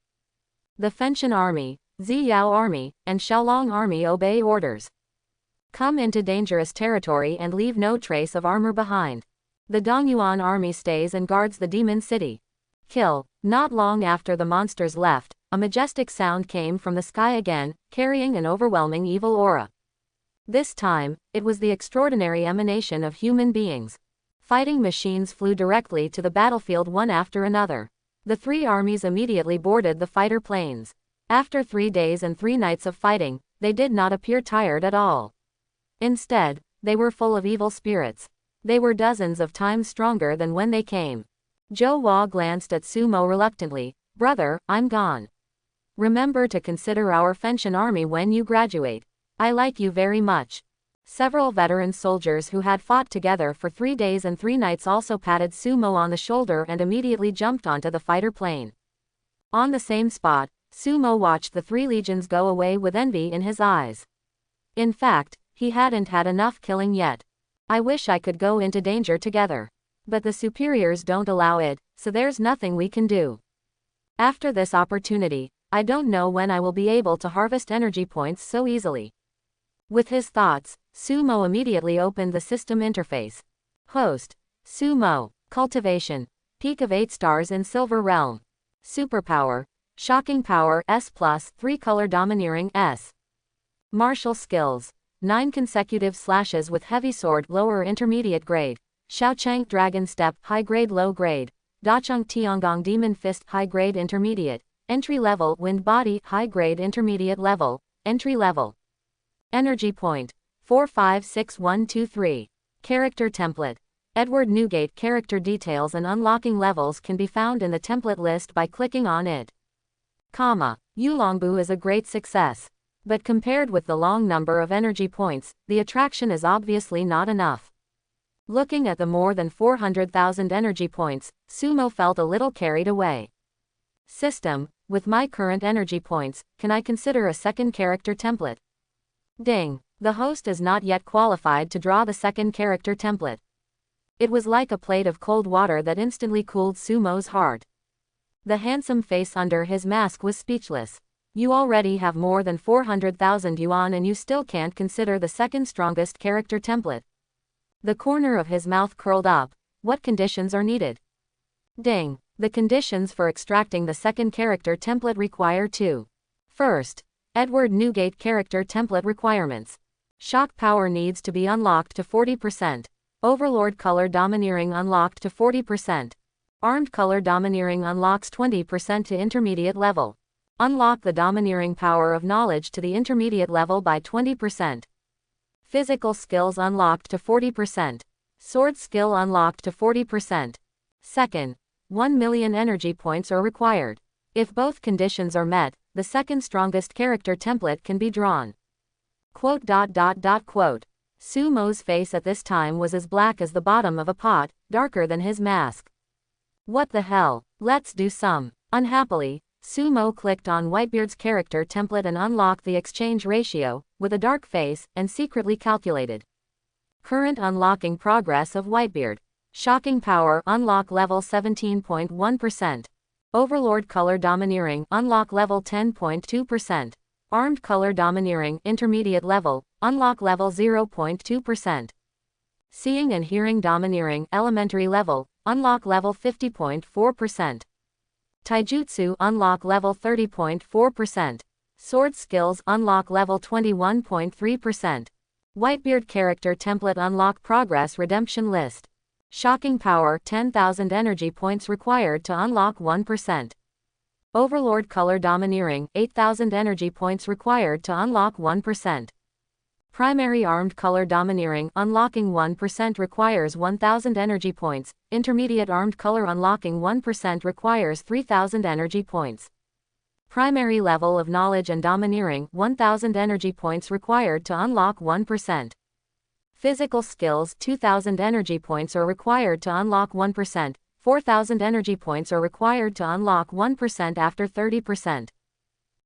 The Fenshin army, Ziyao army, and Xiaolong army obey orders. Come into dangerous territory and leave no trace of armor behind. The Dongyuan army stays and guards the demon city. Kill. Not long after the monsters left, a majestic sound came from the sky again, carrying an overwhelming evil aura. This time, it was the extraordinary emanation of human beings. Fighting machines flew directly to the battlefield one after another. The 3 armies immediately boarded the fighter planes. After 3 days and 3 nights of fighting, they did not appear tired at all. Instead, they were full of evil spirits. They were dozens of times stronger than when they came. Zhou Hua glanced at Sumo reluctantly. Brother, I'm gone. Remember to consider our Fenshin army when you graduate. I like you very much. Several veteran soldiers who had fought together for 3 days and 3 nights also patted Sumo on the shoulder and immediately jumped onto the fighter plane. On the same spot, Sumo watched the 3 legions go away with envy in his eyes. In fact, he hadn't had enough killing yet. I wish I could go into danger together. But the superiors don't allow it, so there's nothing we can do. After this opportunity, I don't know when I will be able to harvest energy points so easily. With his thoughts, Sumo immediately opened the system interface. Host. Sumo. Cultivation. Peak of 8 stars in Silver Realm. Superpower. Shocking Power S+, 3-color Domineering S. Martial Skills. 9 consecutive slashes with heavy sword lower intermediate grade. Xiaochang Dragon Step high grade low grade. Dacheng Tiangong Demon Fist high grade intermediate. Entry level Wind Body high grade intermediate level. Entry level. Energy point. 456123. Character template. Edward Newgate character details and unlocking levels can be found in the template list by clicking on it. Yulongbu is a great success. But compared with the long number of energy points, the attraction is obviously not enough. Looking at the more than 400,000 energy points, Sumo felt a little carried away. System, with my current energy points, can I consider a second character template? Ding. The host is not yet qualified to draw the second character template. It was like a plate of cold water that instantly cooled Sumo's heart. The handsome face under his mask was speechless. You already have more than 400,000 yuan and you still can't consider the second strongest character template. The corner of his mouth curled up. What conditions are needed? Ding. The conditions for extracting the second character template require two. First, Edward Newgate character template requirements. Shock power needs to be unlocked to 40%. Overlord color domineering unlocked to 40%. Armed color domineering unlocks 20% to intermediate level. Unlock the domineering power of knowledge to the intermediate level by 20%. Physical skills unlocked to 40%. Sword skill unlocked to 40%. Second, 1 million energy points are required. If both conditions are met, the second strongest character template can be drawn. Sumo's face at this time was as black as the bottom of a pot, darker than his mask. What the hell? Let's do some. Unhappily, Sumo clicked on Whitebeard's character template and unlocked the exchange ratio, with a dark face, and secretly calculated. Current unlocking progress of Whitebeard. Shocking power unlock level 17.1%. Overlord color domineering unlock level 10.2%. Armed color domineering intermediate level unlock level 0.2%. Seeing and hearing domineering elementary level unlock level 50.4%. Taijutsu unlock level 30.4%. Sword skills unlock level 21.3%. Whitebeard character template unlock progress redemption list. Shocking power 10,000 energy points required to unlock 1%. Overlord color domineering 8,000 energy points required to unlock 1%. Primary armed color domineering unlocking 1% requires 1,000 energy points. Intermediate armed color unlocking 1% requires 3,000 energy points. Primary level of knowledge and domineering 1,000 energy points required to unlock 1%. Physical skills 2,000 energy points are required to unlock 1%. 4,000 energy points are required to unlock 1% after 30%.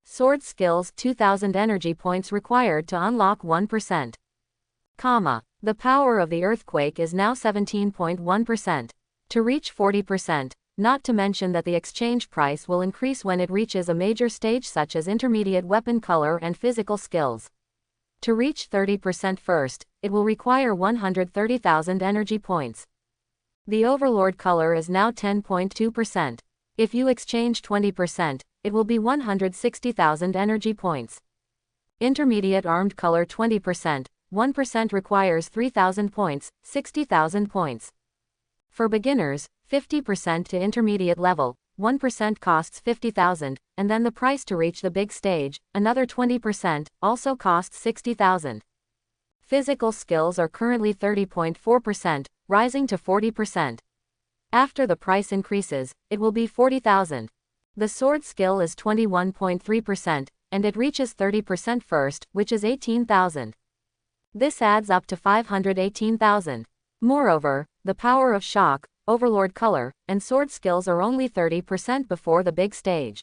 Sword skills 2,000 energy points required to unlock 1%. The power of the earthquake is now 17.1%. To reach 40%, not to mention that the exchange price will increase when it reaches a major stage such as intermediate weapon color and physical skills. To reach 30% first, it will require 130,000 energy points. The Overlord color is now 10.2%. If you exchange 20%, it will be 160,000 energy points. Intermediate armed color 20%, 1% requires 3,000 points, 60,000 points. For beginners, 50% to intermediate level, 1% costs 50,000, and then the price to reach the big stage, another 20%, also costs 60,000. Physical skills are currently 30.4%, rising to 40%. After the price increases, it will be 40,000. The sword skill is 21.3%, and it reaches 30% first, which is 18,000. This adds up to 518,000. Moreover, the power of shock, overlord color, and sword skills are only 30% before the big stage.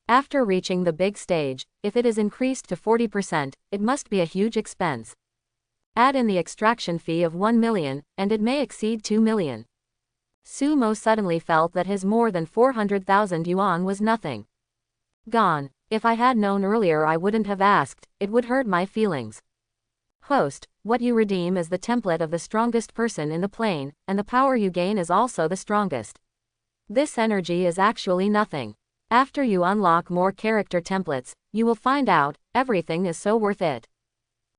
After reaching the big stage, if it is increased to 40%, it must be a huge expense. Add in the extraction fee of 1 million, and it may exceed 2 million. Sumo suddenly felt that his more than 400,000 yuan was nothing. Gone. If I had known earlier I wouldn't have asked, it would hurt my feelings. Host, what you redeem is the template of the strongest person in the plane, and the power you gain is also the strongest. This energy is actually nothing. After you unlock more character templates, you will find out, everything is so worth it.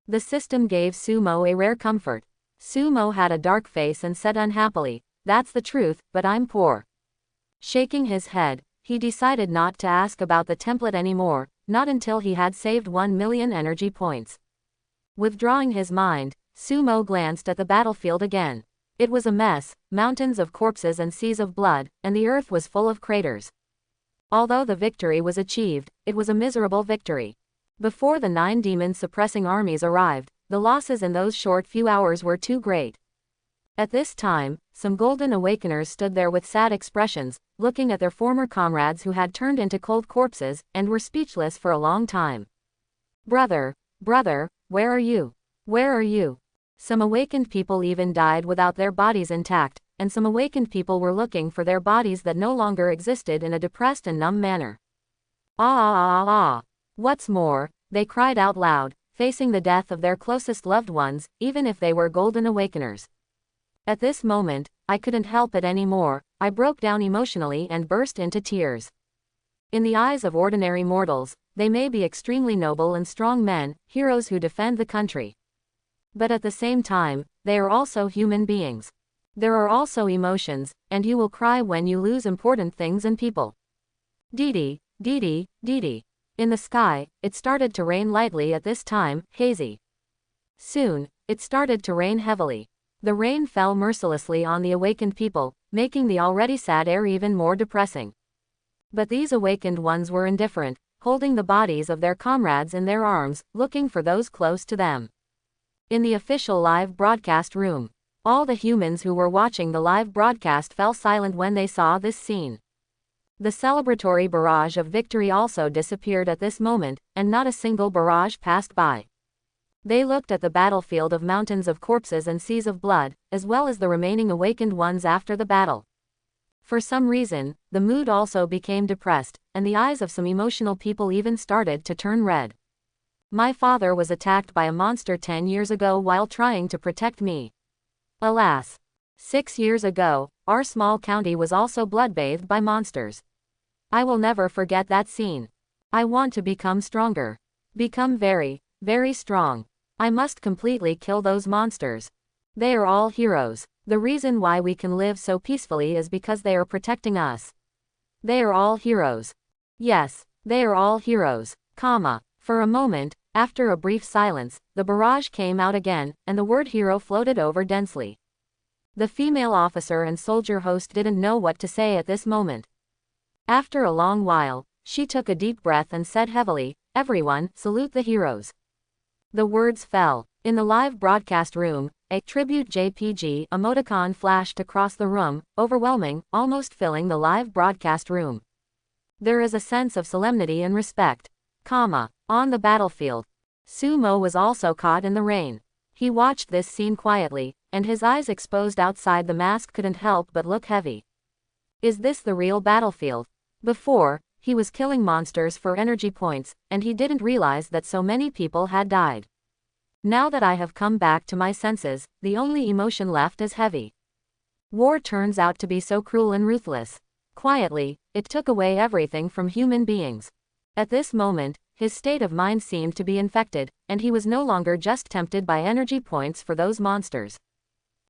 The system gave Sumo a rare comfort. Sumo had a dark face and said unhappily, "That's the truth, but I'm poor." Shaking his head, he decided not to ask about the template anymore, not until he had saved 1 million energy points. Withdrawing his mind, Sumo glanced at the battlefield again. It was a mess, mountains of corpses and seas of blood, and the earth was full of craters. Although the victory was achieved, it was a miserable victory. Before the 9 demon-suppressing armies arrived, the losses in those short few hours were too great. At this time, some golden awakeners stood there with sad expressions, looking at their former comrades who had turned into cold corpses, and were speechless for a long time. Brother, brother, where are you? Where are you? Some awakened people even died without their bodies intact, and some awakened people were looking for their bodies that no longer existed in a depressed and numb manner. Ah. What's more, they cried out loud, facing the death of their closest loved ones, even if they were golden awakeners. At this moment, I couldn't help it anymore. I broke down emotionally and burst into tears. In the eyes of ordinary mortals, they may be extremely noble and strong men, heroes who defend the country. But at the same time, they are also human beings. There are also emotions, and you will cry when you lose important things and people. Dee. In the sky, it started to rain lightly at this time, hazy. Soon, it started to rain heavily. The rain fell mercilessly on the awakened people, making the already sad air even more depressing. But these awakened ones were indifferent, holding the bodies of their comrades in their arms, looking for those close to them. In the official live broadcast room, all the humans who were watching the live broadcast fell silent when they saw this scene. The celebratory barrage of victory also disappeared at this moment, and not a single barrage passed by. They looked at the battlefield of mountains of corpses and seas of blood, as well as the remaining awakened ones after the battle. For some reason, the mood also became depressed, and the eyes of some emotional people even started to turn red. My father was attacked by a monster 10 years ago while trying to protect me. Alas! 6 years ago, our small county was also blood-bathed by monsters. I will never forget that scene. I want to become stronger. Become very, very strong. I must completely kill those monsters. They are all heroes. The reason why we can live so peacefully is because they are protecting us. They are all heroes. Yes, they are all heroes, For a moment, after a brief silence, the barrage came out again, and the word hero floated over densely. The female officer and soldier host didn't know what to say at this moment. After a long while, she took a deep breath and said heavily, "Everyone, salute the heroes." The words fell. In the live broadcast room, a tribute JPG emoticon flashed across the room, overwhelming, almost filling the live broadcast room. There is a sense of solemnity and respect. On the battlefield. Sumo was also caught in the rain. He watched this scene quietly, and his eyes exposed outside the mask couldn't help but look heavy. Is this the real battlefield? Before, he was killing monsters for energy points, and he didn't realize that so many people had died. Now that I have come back to my senses, the only emotion left is heavy. War turns out to be so cruel and ruthless. Quietly, it took away everything from human beings. At this moment, his state of mind seemed to be infected, and he was no longer just tempted by energy points for those monsters.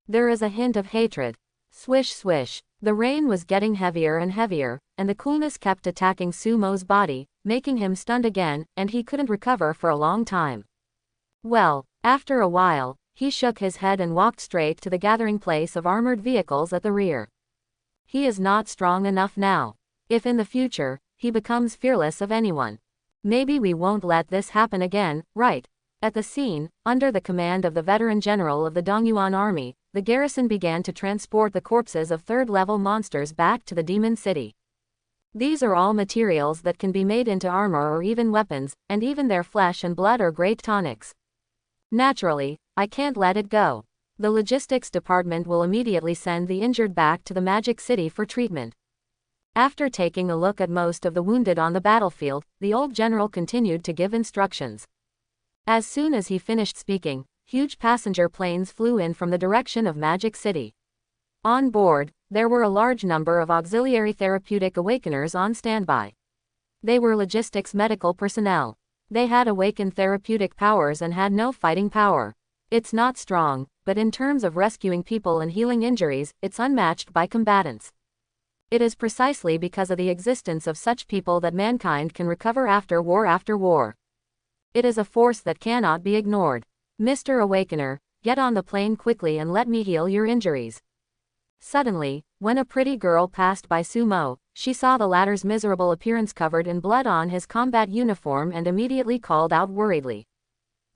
There is a hint of hatred. Swish swish. The rain was getting heavier and heavier, and the coolness kept attacking Sumo's body, making him stunned again, and he couldn't recover for a long time. Well, after a while, he shook his head and walked straight to the gathering place of armored vehicles at the rear. He is not strong enough now. If in the future, he becomes fearless of anyone. Maybe we won't let this happen again, right? At the scene, under the command of the veteran general of the Dongyuan army, the garrison began to transport the corpses of third-level monsters back to the demon city. These are all materials that can be made into armor or even weapons, and even their flesh and blood are great tonics. Naturally, I can't let it go. The logistics department will immediately send the injured back to the Magic City for treatment. After taking a look at most of the wounded on the battlefield, the old general continued to give instructions. As soon as he finished speaking, huge passenger planes flew in from the direction of Magic City. On board, there were a large number of auxiliary therapeutic awakeners on standby. They were logistics medical personnel. They had awakened therapeutic powers and had no fighting power. It's not strong, but in terms of rescuing people and healing injuries, it's unmatched by combatants. It is precisely because of the existence of such people that mankind can recover after war after war. It is a force that cannot be ignored. Mr. Awakener, get on the plane quickly and let me heal your injuries. Suddenly, when a pretty girl passed by Sumo, she saw the latter's miserable appearance covered in blood on his combat uniform and immediately called out worriedly.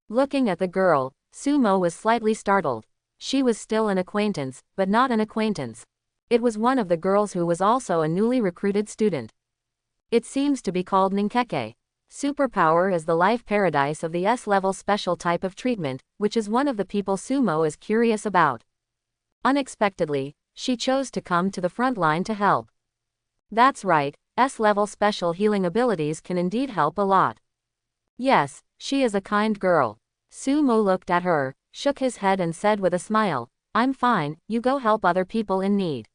Looking at the girl, Sumo was slightly startled. She was still an acquaintance, but not an acquaintance. It was one of the girls who was also a newly recruited student. It seems to be called Ninkeke. Superpower is the life paradise of the S-level special type of treatment, which is one of the people Sumo is curious about. Unexpectedly, she chose to come to the front line to help. That's right, S-level special healing abilities can indeed help a lot. Yes, she is a kind girl. Sumo looked at her, shook his head and said with a smile, I'm fine, you go help other people in need.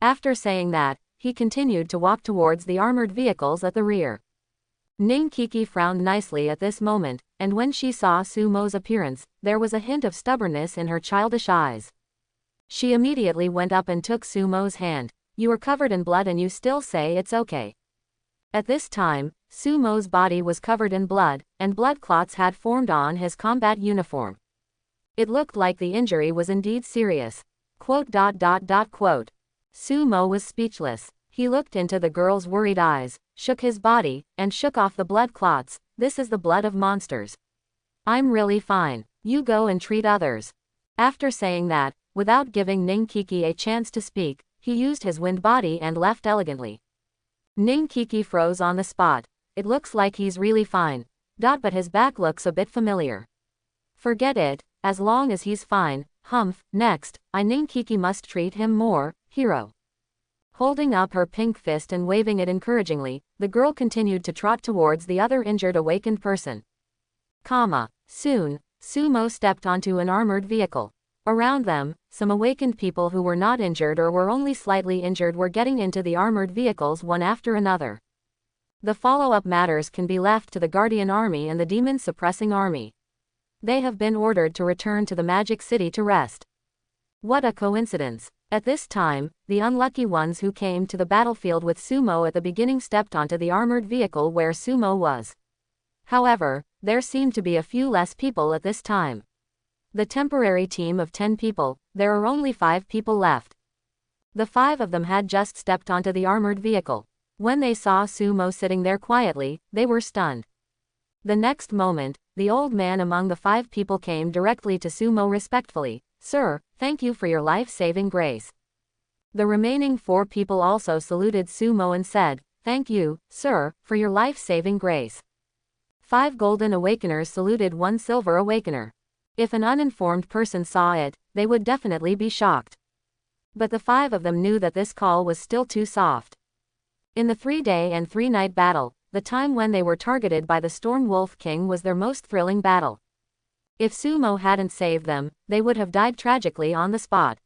After saying that, he continued to walk towards the armored vehicles at the rear. Ninkiki frowned nicely at this moment, and when she saw Sumo's appearance, there was a hint of stubbornness in her childish eyes. She immediately went up and took Sumo's hand. You are covered in blood and you still say it's okay. At this time, Sumo's body was covered in blood, and blood clots had formed on his combat uniform. It looked like the injury was indeed serious. Sumo was speechless. He looked into the girl's worried eyes, shook his body, and shook off the blood clots. This is the blood of monsters. I'm really fine. You go and treat others. After saying that, without giving Ninkiki a chance to speak, he used his wind body and left elegantly. Ninkiki froze on the spot. It looks like he's really fine. But his back looks a bit familiar. Forget it, as long as he's fine. Humph, next, Ninkiki must treat him more, hero. Holding up her pink fist and waving it encouragingly, the girl continued to trot towards the other injured awakened person. Soon, Sumo stepped onto an armored vehicle. Around them, some awakened people who were not injured or were only slightly injured were getting into the armored vehicles one after another. The follow-up matters can be left to the Guardian Army and the Demon Suppressing Army. They have been ordered to return to the Magic City to rest. What a coincidence. At this time, the unlucky ones who came to the battlefield with Sumo at the beginning stepped onto the armored vehicle where Sumo was. However, there seemed to be a few less people at this time. The temporary team of 10 people, there are only 5 people left. The 5 of them had just stepped onto the armored vehicle. When they saw Sumo sitting there quietly, they were stunned. The next moment, the old man among the 5 people came directly to Sumo respectfully. Sir, thank you for your life-saving grace. The remaining 4 people also saluted Sumo and said, thank you, sir, for your life-saving grace. 5 golden awakeners saluted 1 silver awakener. If an uninformed person saw it, they would definitely be shocked. But the 5 of them knew that this call was still too soft. In the 3-day and 3-night battle, the time when they were targeted by the Storm Wolf King was their most thrilling battle. If Sumo hadn't saved them, they would have died tragically on the spot.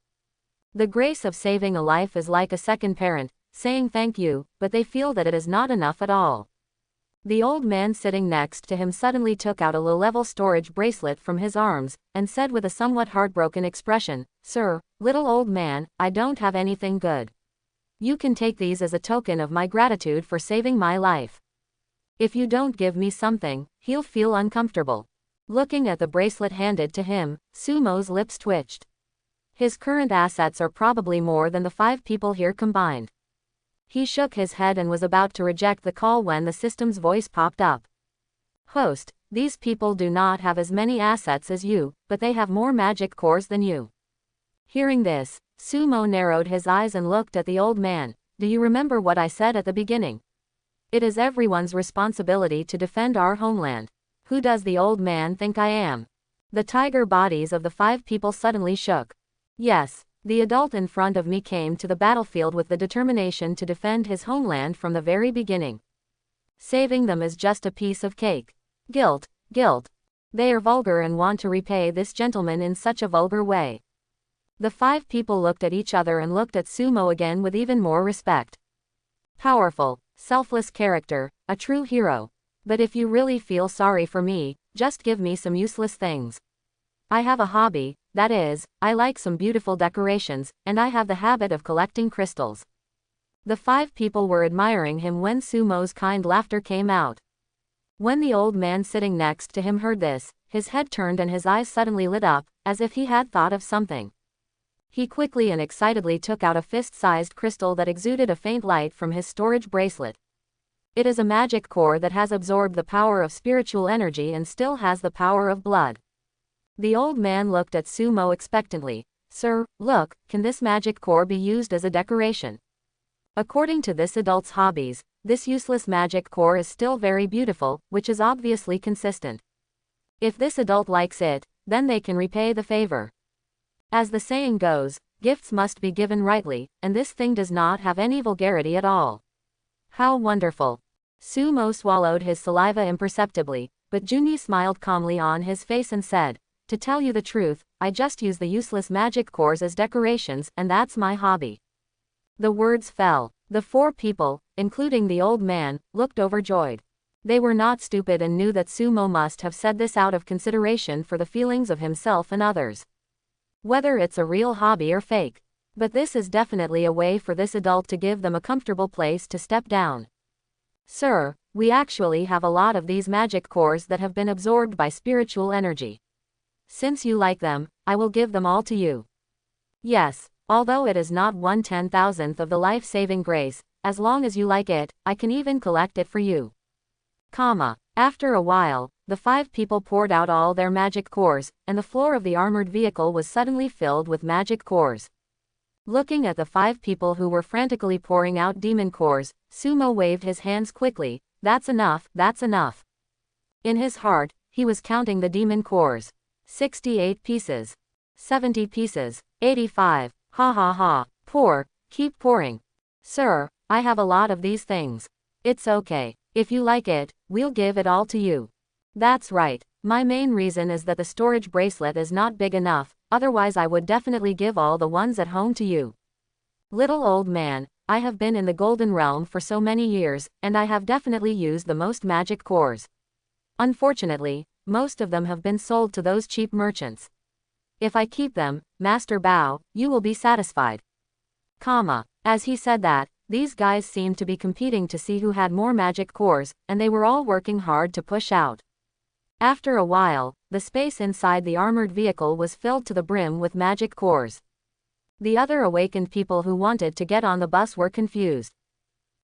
The grace of saving a life is like a second parent, saying thank you, but they feel that it is not enough at all. The old man sitting next to him suddenly took out a low-level storage bracelet from his arms, and said with a somewhat heartbroken expression, Sir, little old man, I don't have anything good. You can take these as a token of my gratitude for saving my life. If you don't give me something, he'll feel uncomfortable. Looking at the bracelet handed to him, Sumo's lips twitched. His current assets are probably more than the 5 people here combined. He shook his head and was about to reject the call when the system's voice popped up. Host, these people do not have as many assets as you, but they have more magic cores than you. Hearing this, Sumo narrowed his eyes and looked at the old man. Do you remember what I said at the beginning? It is everyone's responsibility to defend our homeland. Who does the old man think I am? The tiger bodies of the 5 people suddenly shook. Yes, the adult in front of me came to the battlefield with the determination to defend his homeland from the very beginning. Saving them is just a piece of cake. Guilt. They are vulgar and want to repay this gentleman in such a vulgar way. The 5 people looked at each other and looked at Sumo again with even more respect. Powerful, selfless character, a true hero. But if you really feel sorry for me, just give me some useless things. I have a hobby, that is, I like some beautiful decorations, and I have the habit of collecting crystals. The 5 people were admiring him when Sumo's kind laughter came out. When the old man sitting next to him heard this, his head turned and his eyes suddenly lit up, as if he had thought of something. He quickly and excitedly took out a fist-sized crystal that exuded a faint light from his storage bracelet. It is a magic core that has absorbed the power of spiritual energy and still has the power of blood. The old man looked at Sumo expectantly. Sir, look, can this magic core be used as a decoration? According to this adult's hobbies, this useless magic core is still very beautiful, which is obviously consistent. If this adult likes it, then they can repay the favor. As the saying goes, gifts must be given rightly, and this thing does not have any vulgarity at all. How wonderful! Sumo swallowed his saliva imperceptibly, but Junyi smiled calmly on his face and said, to tell you the truth, I just use the useless magic cores as decorations, and that's my hobby. The words fell. The four people, including the old man, looked overjoyed. They were not stupid and knew that Sumo must have said this out of consideration for the feelings of himself and others. Whether it's a real hobby or fake. But this is definitely a way for this adult to give them a comfortable place to step down. Sir, we actually have a lot of these magic cores that have been absorbed by spiritual energy. Since you like them, I will give them all to you. Yes, although it is not 1/10,000th of the life-saving grace, as long as you like it, I can even collect it for you. After a while, the 5 people poured out all their magic cores, and the floor of the armored vehicle was suddenly filled with magic cores. Looking at the 5 people who were frantically pouring out demon cores, Sumo waved his hands quickly. That's enough, that's enough. In his heart, he was counting the demon cores. 68 pieces. 70 pieces. 85. Ha ha ha. Pour, keep pouring. Sir, I have a lot of these things. It's okay. If you like it, we'll give it all to you. That's right. My main reason is that the storage bracelet is not big enough, otherwise I would definitely give all the ones at home to you. Little old man, I have been in the Golden Realm for so many years, and I have definitely used the most magic cores. Unfortunately, most of them have been sold to those cheap merchants. If I keep them, Master Bao, you will be satisfied. As he said that, these guys seemed to be competing to see who had more magic cores, and they were all working hard to push out. After a while, the space inside the armored vehicle was filled to the brim with magic cores. The other awakened people who wanted to get on the bus were confused.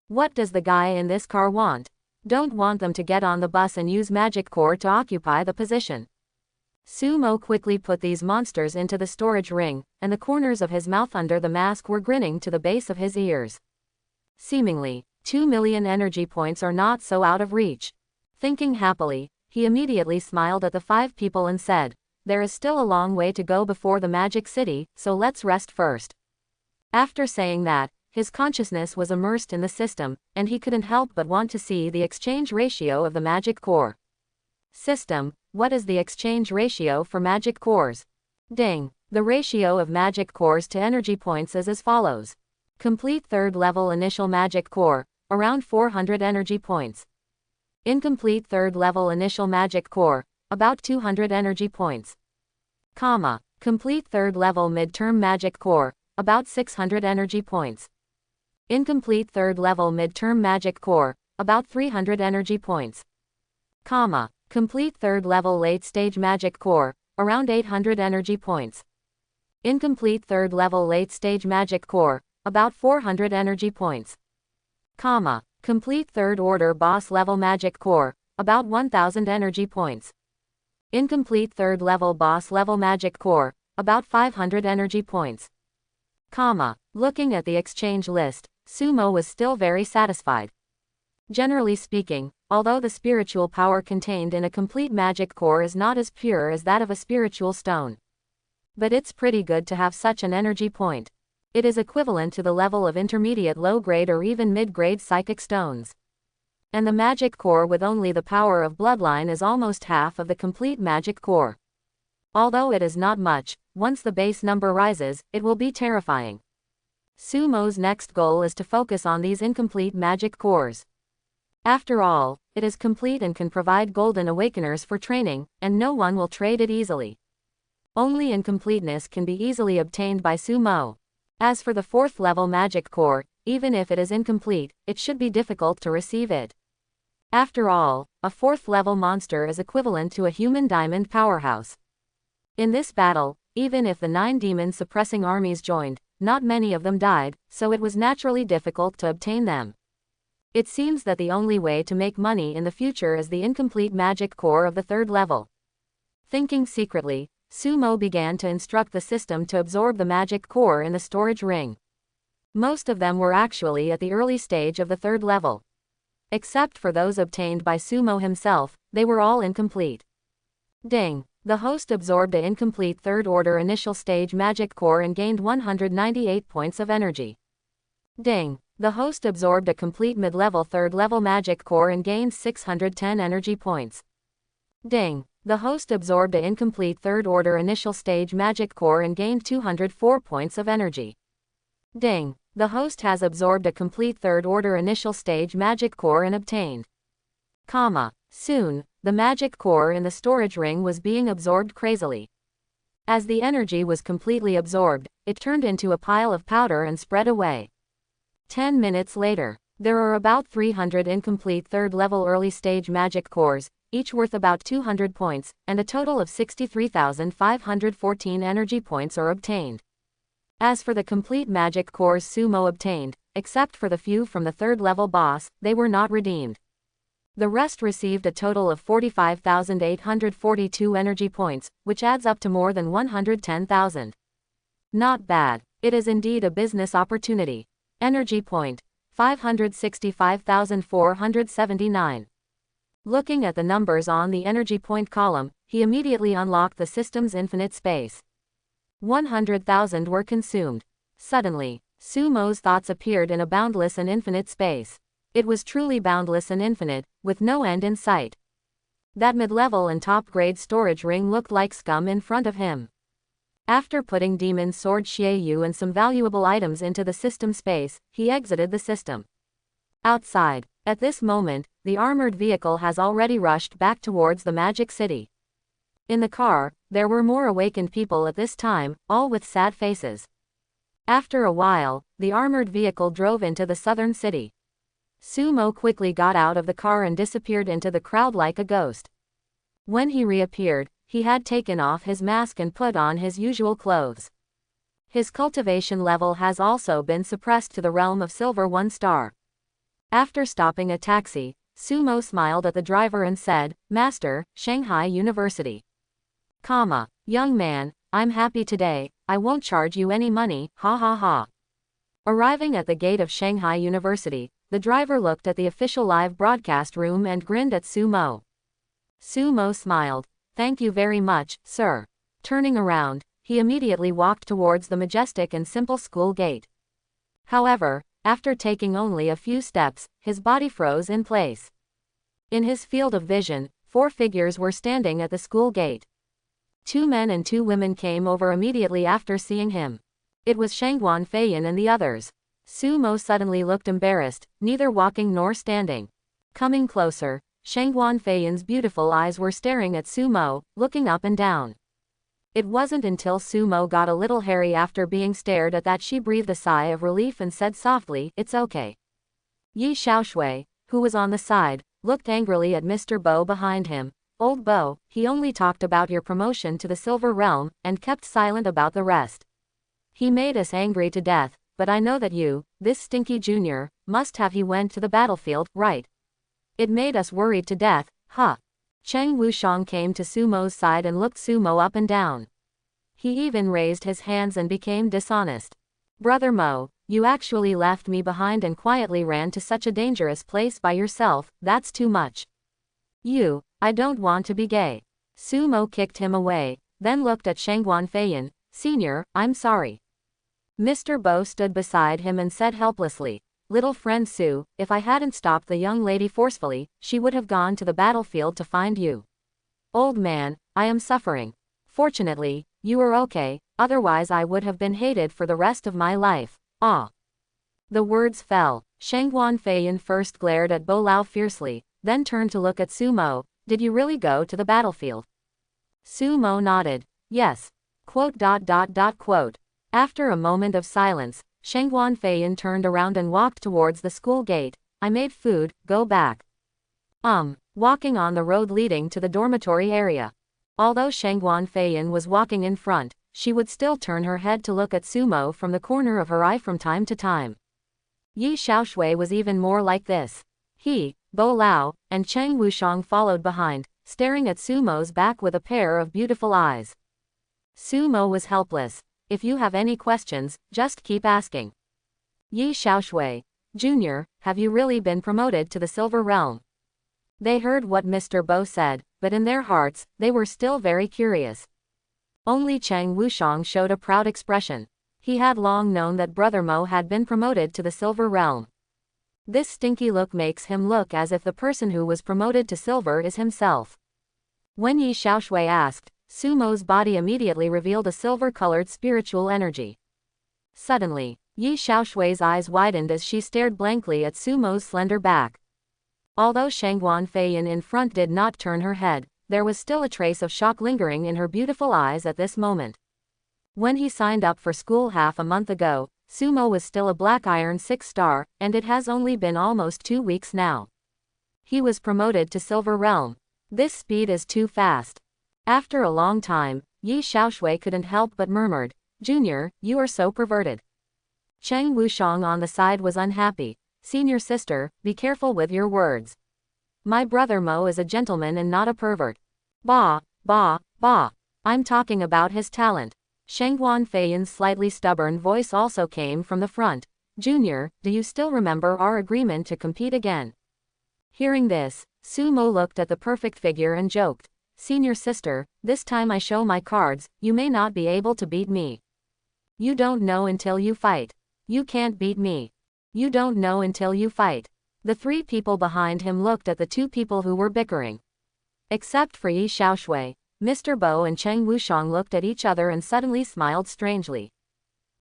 What does the guy in this car want? Don't want them to get on the bus and use magic core to occupy the position. Sumo quickly put these monsters into the storage ring, and the corners of his mouth under the mask were grinning to the base of his ears. Seemingly, 2 million energy points are not so out of reach. Thinking happily, he immediately smiled at the 5 people and said, there is still a long way to go before the magic city, so let's rest first. After saying that, his consciousness was immersed in the system, and he couldn't help but want to see the exchange ratio of the magic core. System, what is the exchange ratio for magic cores? Ding. The ratio of magic cores to energy points is as follows. Complete 3rd level initial magic core, around 400 energy points. Incomplete 3rd level initial magic core, about 200 energy points. Complete 3rd level midterm magic core, about 600 energy points. Incomplete 3rd level midterm magic core, about 300 energy points. Complete 3rd level late stage magic core, around 800 energy points. Incomplete 3rd level late stage magic core, about 400 energy points. Complete 3rd order boss level magic core, about 1000 energy points. Incomplete 3rd level boss level magic core, about 500 energy points. Looking at the exchange list, Sumo was still very satisfied. Generally speaking, although the spiritual power contained in a complete magic core is not as pure as that of a spiritual stone. But it's pretty good to have such an energy point. It is equivalent to the level of intermediate low-grade or even mid-grade psychic stones. And the magic core with only the power of bloodline is almost half of the complete magic core. Although it is not much, once the base number rises, it will be terrifying. Sumo's next goal is to focus on these incomplete magic cores. After all, it is complete and can provide golden awakeners for training, and no one will trade it easily. Only incompleteness can be easily obtained by Sumo. As for the 4th level magic core, even if it is incomplete, it should be difficult to receive it. After all, a 4th-level monster is equivalent to a human diamond powerhouse. In this battle, even if the 9 demons suppressing armies joined, not many of them died, so it was naturally difficult to obtain them. It seems that the only way to make money in the future is the incomplete magic core of the 3rd level. Thinking secretly, Sumo began to instruct the system to absorb the magic core in the storage ring. Most of them were actually at the early stage of the 3rd level. Except for those obtained by Sumo himself, they were all incomplete. Ding! The host absorbed an incomplete 3rd order initial stage magic core and gained 198 points of energy. Ding! The host absorbed a complete mid-level 3rd level magic core and gained 610 energy points. Ding! The host absorbed an incomplete 3rd order initial stage magic core and gained 204 points of energy. Ding! The host has absorbed a complete 3rd order initial stage magic core and obtained. Soon, the magic core in the storage ring was being absorbed crazily. As the energy was completely absorbed, it turned into a pile of powder and spread away. 10 minutes later, there are about 300 incomplete 3rd level early stage magic cores, each worth about 200 points, and a total of 63,514 energy points are obtained. As for the complete magic cores Sumo obtained, except for the few from the 3rd level boss, they were not redeemed. The rest received a total of 45,842 energy points, which adds up to more than 110,000. Not bad. It is indeed a business opportunity. Energy point: 565,479. Looking at the numbers on the energy point column, he immediately unlocked the system's infinite space. 100,000 were consumed. Suddenly, Sumo's thoughts appeared in a boundless and infinite space. It was truly boundless and infinite, with no end in sight. That mid-level and top-grade storage ring looked like scum in front of him. After putting Demon Sword Xiaoyu and some valuable items into the system space, he exited the system. Outside, at this moment, the armored vehicle has already rushed back towards the Magic City. In the car, there were more awakened people at this time, all with sad faces. After a while, the armored vehicle drove into the southern city. Sumo quickly got out of the car and disappeared into the crowd like a ghost. When he reappeared, he had taken off his mask and put on his usual clothes. His cultivation level has also been suppressed to the realm of Silver 1 star. After stopping a taxi, Sumo smiled at the driver and said, "Master, Shanghai University." Young man, I'm happy today, I won't charge you any money, ha ha ha. Arriving at the gate of Shanghai University, the driver looked at the official live broadcast room and grinned at Sumo. Sumo smiled. "Thank you very much, sir." Turning around, he immediately walked towards the majestic and simple school gate. However, after taking only a few steps, his body froze in place. In his field of vision, 4 figures were standing at the school gate. 2 men and 2 women came over immediately after seeing him. It was Shangguan Feiyan and the others. Sumo suddenly looked embarrassed, neither walking nor standing. Coming closer, Shangguan Feiyan's beautiful eyes were staring at Sumo, looking up and down. It wasn't until Sumo got a little hairy after being stared at that she breathed a sigh of relief and said softly, "It's okay." Yi Xiaoshui, who was on the side, looked angrily at Mr. Bo behind him. "Old Bo, he only talked about your promotion to the Silver Realm, and kept silent about the rest. He made us angry to death, but I know that you, this stinky junior, must have he went to the battlefield, right? It made us worried to death, huh?" Cheng Wushang came to Sumo's side and looked Sumo up and down. He even raised his hands and became dishonest. "Brother Mo, you actually left me behind and quietly ran to such a dangerous place by yourself, that's too much. I don't want to be gay." Sumo kicked him away, then looked at Shangguan Feiyan. "Senior, I'm sorry." Mr. Bo stood beside him and said helplessly, "Little friend Su, if I hadn't stopped the young lady forcefully, she would have gone to the battlefield to find you. Old man, I am suffering. Fortunately, you are okay, otherwise I would have been hated for the rest of my life. Ah." The words fell. Shangguan Feiyan first glared at Bo Lao fiercely, then turned to look at Sumo. "Did you really go to the battlefield?" Sumo nodded. "Yes. Quote. After a moment of silence, Shangguan Feiyan turned around and walked towards the school gate. "I made food, go back." Walking on the road leading to the dormitory area. Although Shangguan Feiyin was walking in front, she would still turn her head to look at Sumo from the corner of her eye from time to time. Yi Xiaoshui was even more like this. He, Bo Lao, and Cheng Wushang followed behind, staring at Sumo's back with a pair of beautiful eyes. Sumo was helpless. If you have any questions, just keep asking. Yi Xiaoshui, Jr., have you really been promoted to the Silver Realm? They heard what Mr. Bo said, but in their hearts, they were still very curious. Only Cheng Wushang showed a proud expression. He had long known that Brother Mo had been promoted to the Silver Realm. This stinky look makes him look as if the person who was promoted to silver is himself. When Yi Xiaoshui asked, Sumo's body immediately revealed a silver-colored spiritual energy. Suddenly, Yi Xiaoshui's eyes widened as she stared blankly at Sumo's slender back. Although Shangguan Feiyin in front did not turn her head, there was still a trace of shock lingering in her beautiful eyes at this moment. When he signed up for school half a month ago, Sumo was still a Black Iron 6-star, and it has only been almost 2 weeks now. He was promoted to Silver Realm. This speed is too fast. After a long time, Yi Xiaoshui couldn't help but murmured, Junior, you are so perverted. Cheng Wushang on the side was unhappy. Senior sister, be careful with your words. My brother Mo is a gentleman and not a pervert. Bah, bah, bah. I'm talking about his talent. Shangguan Feiyin's slightly stubborn voice also came from the front. Junior, do you still remember our agreement to compete again? Hearing this, Sumo looked at the perfect figure and joked. Senior sister, this time I show my cards, you may not be able to beat me. You don't know until you fight. You can't beat me. You don't know until you fight. The 3 people behind him looked at the 2 people who were bickering. Except for Yi Xiaoshui, Mr. Bo and Cheng Wushang looked at each other and suddenly smiled strangely.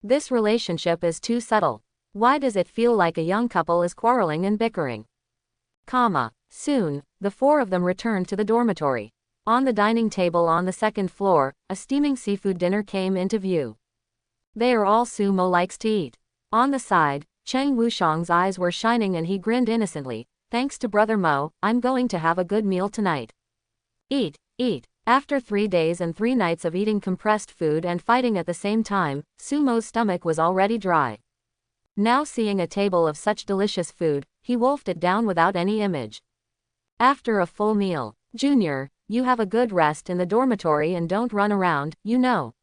This relationship is too subtle. Why does it feel like a young couple is quarreling and bickering? Soon, the 4 of them returned to the dormitory. On the dining table on the 2nd floor, a steaming seafood dinner came into view. They are all Sumo likes to eat. On the side, Cheng Wushang's eyes were shining and he grinned innocently. Thanks to Brother Mo, I'm going to have a good meal tonight. Eat, eat. After 3 days and 3 nights of eating compressed food and fighting at the same time, Sumo's stomach was already dry. Now seeing a table of such delicious food, he wolfed it down without any image. After a full meal, Junior, you have a good rest in the dormitory and don't run around, you know.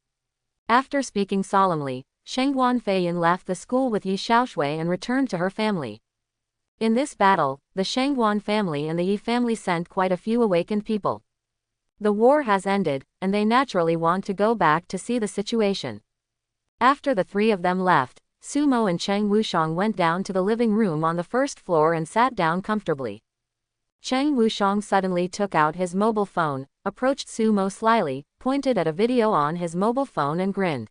After speaking solemnly, Shangguan Feiyin left the school with Yi Xiaoshui and returned to her family. In this battle, the Shangguan family and the Yi family sent quite a few awakened people. The war has ended, and they naturally want to go back to see the situation. After the 3 of them left, Sumo and Cheng Wushang went down to the living room on the 1st floor and sat down comfortably. Cheng Wushang suddenly took out his mobile phone, approached Sumo slyly, pointed at a video on his mobile phone and grinned.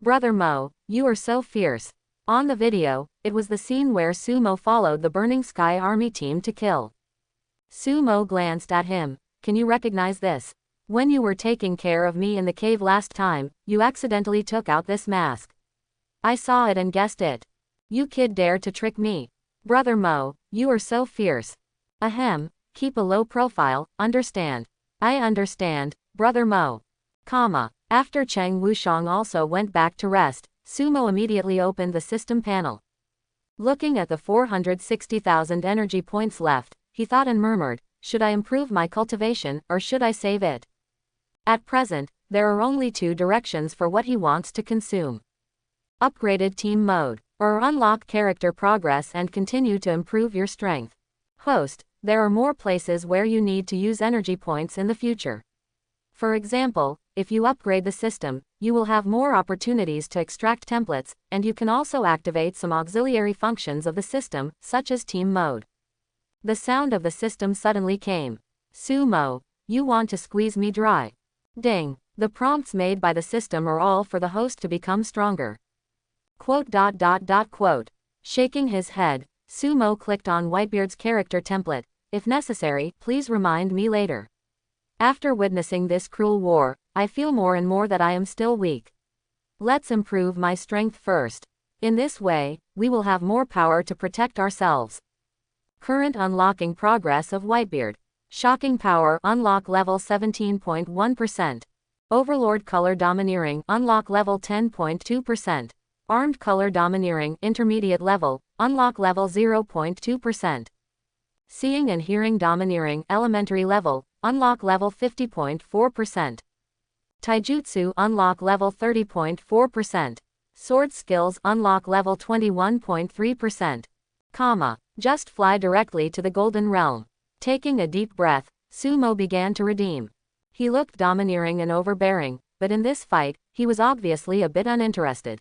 Brother Mo, you are so fierce. On the video, it was the scene where Sumo followed the Burning Sky Army team to kill. Sumo glanced at him. Can you recognize this? When you were taking care of me in the cave last time, you accidentally took out this mask. I saw it and guessed it. You kid dare to trick me. Brother Mo, you are so fierce. Ahem, keep a low profile, understand? I understand, Brother Mo. After Cheng Wushang also went back to rest, Sumo immediately opened the system panel. Looking at the 460,000 energy points left, he thought and murmured, should I improve my cultivation or should I save it? At present, there are only 2 directions for what he wants to consume. Upgraded team mode, or unlock character progress and continue to improve your strength. Host, there are more places where you need to use energy points in the future. For example, if you upgrade the system, you will have more opportunities to extract templates, and you can also activate some auxiliary functions of the system, such as team mode. The sound of the system suddenly came. Sumo, you want to squeeze me dry. Ding. The prompts made by the system are all for the host to become stronger. Quote. Shaking his head, Sumo clicked on Whitebeard's character template. If necessary, please remind me later. After witnessing this cruel war, I feel more and more that I am still weak. Let's improve my strength first. In this way, we will have more power to protect ourselves. Current unlocking progress of Whitebeard. Shocking power, unlock level 17.1%. Overlord color domineering, unlock level 10.2%. Armed color domineering, intermediate level, unlock level 0.2%. Seeing and hearing domineering, elementary level, unlock level 50.4%. Taijutsu, unlock level 30.4%. Sword skills, unlock level 21.3%. Just fly directly to the Golden Realm. Taking a deep breath, Sumo began to redeem. He looked domineering and overbearing, but in this fight, he was obviously a bit uninterested.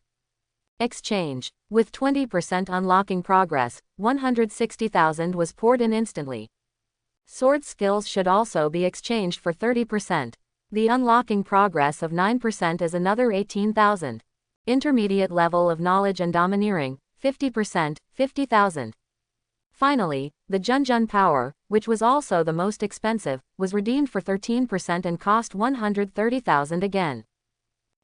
Exchange. With 20% unlocking progress, 160,000 was poured in instantly. Sword skills should also be exchanged for 30%. The unlocking progress of 9% is another 18,000. Intermediate level of knowledge and domineering, 50%, 50,000. Finally, the Junjun power, which was also the most expensive, was redeemed for 13% and cost 130,000 again.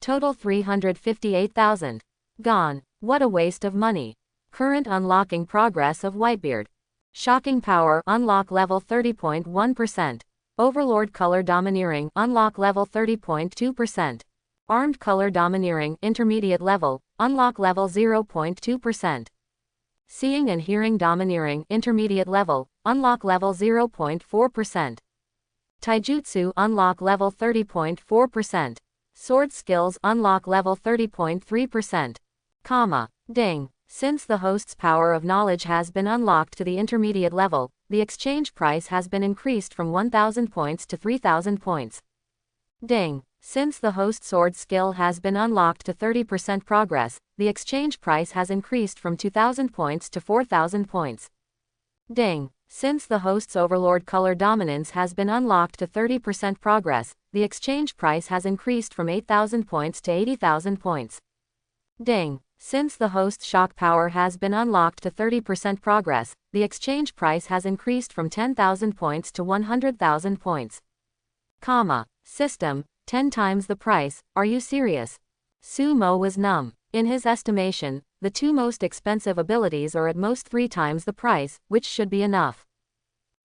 Total 358,000. Gone. What a waste of money. Current unlocking progress of Whitebeard. Shocking power, unlock level 30.1%. Overlord color domineering, unlock level 30.2%. Armed color domineering, intermediate level, unlock level 0.2%. Seeing and hearing domineering, intermediate level, unlock level 0.4%. Taijutsu, unlock level 30.4%. Sword skills, unlock level 30.3%. Ding. Since the host's power of knowledge has been unlocked to the intermediate level, the exchange price has been increased from 1,000 points to 3,000 points. Ding. Since the host sword skill has been unlocked to 30% progress, the exchange price has increased from 2,000 points to 4,000 points. Ding. Since the host's overlord color dominance has been unlocked to 30% progress, the exchange price has increased from 8,000 points to 80,000 points. Ding. Since the host's shock power has been unlocked to 30% progress, the exchange price has increased from 10,000 points to 100,000 points. System. 10 times the price, are you serious? Sumo was numb. In his estimation, the two most expensive abilities are at most 3 times the price, which should be enough.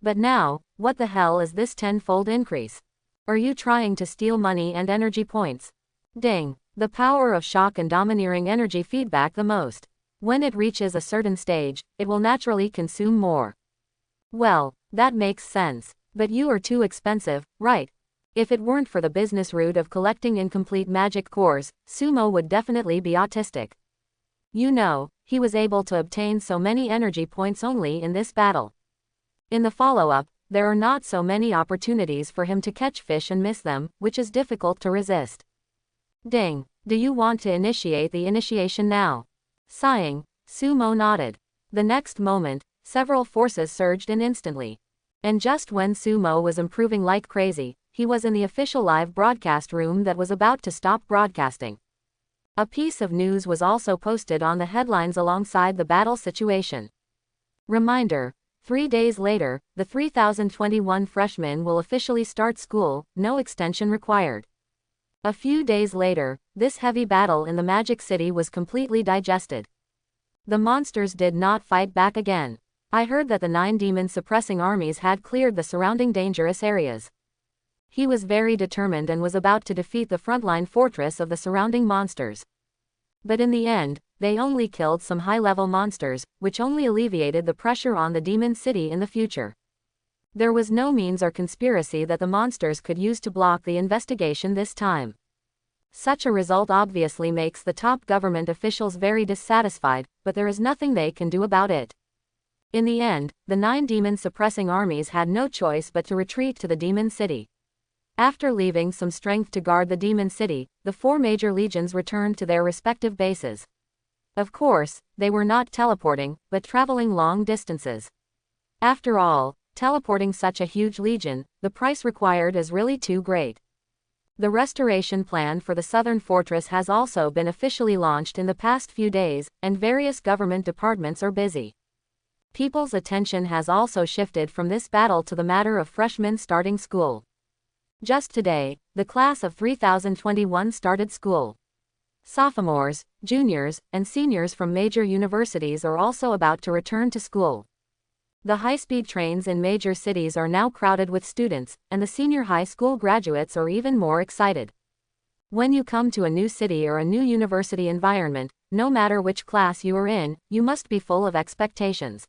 But now, what the hell is this 10-fold increase? Are you trying to steal money and energy points? Ding. The power of shock and domineering energy feedback the most. When it reaches a certain stage, it will naturally consume more. Well, that makes sense. But you are too expensive, right? If it weren't for the business route of collecting incomplete magic cores, Sumo would definitely be autistic. You know, he was able to obtain so many energy points only in this battle. In the follow-up, there are not so many opportunities for him to catch fish and miss them, which is difficult to resist. Ding. Do you want to initiate the initiation now? Sighing, Sumo nodded. The next moment, several forces surged in instantly. And just when Sumo was improving like crazy, he was in the official live broadcast room that was about to stop broadcasting. A piece of news was also posted on the headlines alongside the battle situation. Reminder: 3 days later, the 3021 freshmen will officially start school, no extension required. A few days later, this heavy battle in the Magic City was completely digested. The monsters did not fight back again. I heard that the 9 demon suppressing armies had cleared the surrounding dangerous areas. He was very determined and was about to defeat the frontline fortress of the surrounding monsters. But in the end, they only killed some high-level monsters, which only alleviated the pressure on the demon city in the future. There was no means or conspiracy that the monsters could use to block the investigation this time. Such a result obviously makes the top government officials very dissatisfied, but there is nothing they can do about it. In the end, the 9 demon suppressing armies had no choice but to retreat to the demon city. After leaving some strength to guard the demon city, the 4 major legions returned to their respective bases. Of course, they were not teleporting, but traveling long distances. After all, teleporting such a huge legion, the price required is really too great. The restoration plan for the southern fortress has also been officially launched in the past few days, and various government departments are busy. People's attention has also shifted from this battle to the matter of freshmen starting school. Just today, the class of 3021 started school. Sophomores, juniors, and seniors from major universities are also about to return to school. The high-speed trains in major cities are now crowded with students, and the senior high school graduates are even more excited. When you come to a new city or a new university environment, no matter which class you are in, you must be full of expectations.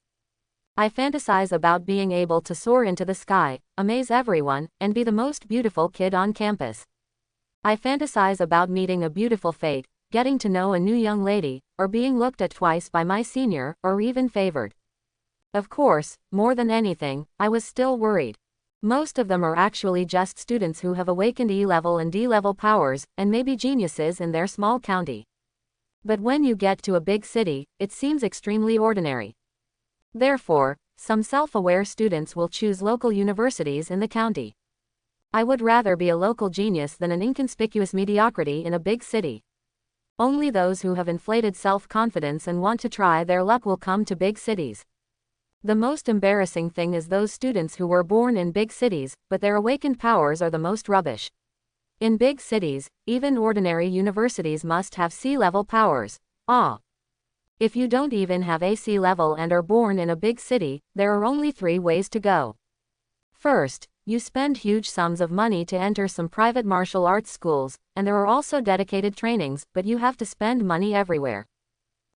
I fantasize about being able to soar into the sky, amaze everyone, and be the most beautiful kid on campus. I fantasize about meeting a beautiful fate, getting to know a new young lady, or being looked at twice by my senior, or even favored. Of course, more than anything, I was still worried. Most of them are actually just students who have awakened E-level and D-level powers, and maybe geniuses in their small county. But when you get to a big city, it seems extremely ordinary. Therefore, some self-aware students will choose local universities in the county. I would rather be a local genius than an inconspicuous mediocrity in a big city. Only those who have inflated self-confidence and want to try their luck will come to big cities. The most embarrassing thing is those students who were born in big cities, but their awakened powers are the most rubbish. In big cities, even ordinary universities must have C-level powers. If you don't even have a C-level and are born in a big city, there are only 3 ways to go. First, you spend huge sums of money to enter some private martial arts schools, and there are also dedicated trainings, but you have to spend money everywhere.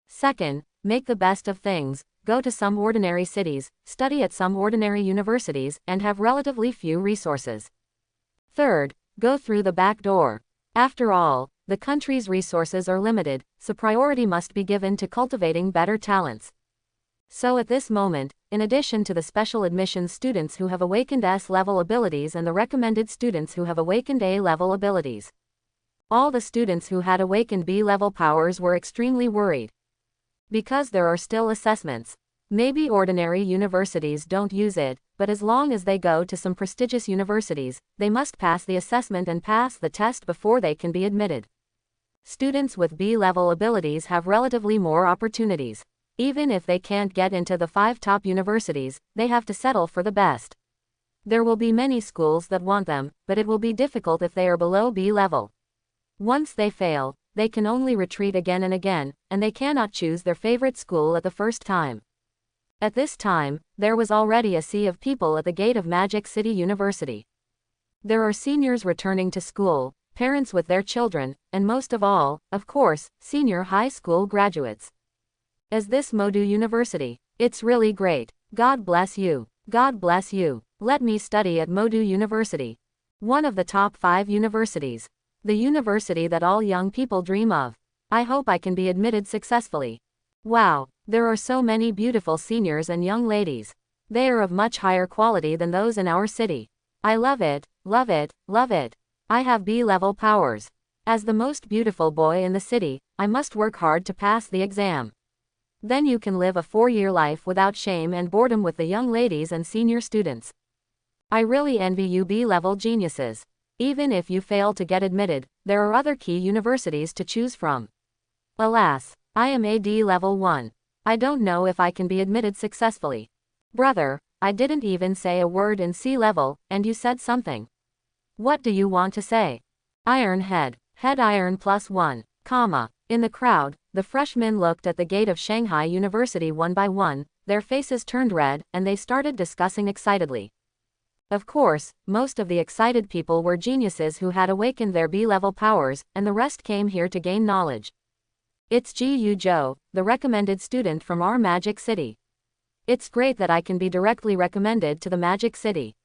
Second, make the best of things. Go to some ordinary cities, study at some ordinary universities, and have relatively few resources. Third, go through the back door. After all, the country's resources are limited, so priority must be given to cultivating better talents. So at this moment, in addition to the special admissions students who have awakened S-level abilities and the recommended students who have awakened A-level abilities, all the students who had awakened B-level powers were extremely worried. Because there are still assessments. Maybe ordinary universities don't use it, but as long as they go to some prestigious universities, they must pass the assessment and pass the test before they can be admitted. Students with B-level abilities have relatively more opportunities. Even if they can't get into the 5 top universities, they have to settle for the best. There will be many schools that want them, but it will be difficult if they are below B-level. Once they fail, they can only retreat again and again, and they cannot choose their favorite school at the first time. At this time, there was already a sea of people at the gate of Magic City University. There are seniors returning to school, parents with their children, and most of all, of course, senior high school graduates. Is this Modu University? It's really great. God bless you. God bless you. Let me study at Modu University. One of the top 5 universities. The university that all young people dream of. I hope I can be admitted successfully. Wow, there are so many beautiful seniors and young ladies. They are of much higher quality than those in our city. I love it, love it, love it. I have B-level powers. As the most beautiful boy in the city, I must work hard to pass the exam. Then you can live a 4-year life without shame and boredom with the young ladies and senior students. I really envy you B-level geniuses. Even if you fail to get admitted, there are other key universities to choose from. Alas, I am a D-level 1. I don't know if I can be admitted successfully. Brother, I didn't even say a word in C-level, and you said something. What do you want to say? Iron head iron +1, comma. In the crowd, the freshmen looked at the gate of Shanghai University one by one, their faces turned red, and they started discussing excitedly. Of course, most of the excited people were geniuses who had awakened their B-level powers, and the rest came here to gain knowledge. It's Gu Zhou, the recommended student from our Magic City. It's great that I can be directly recommended to the Magic City.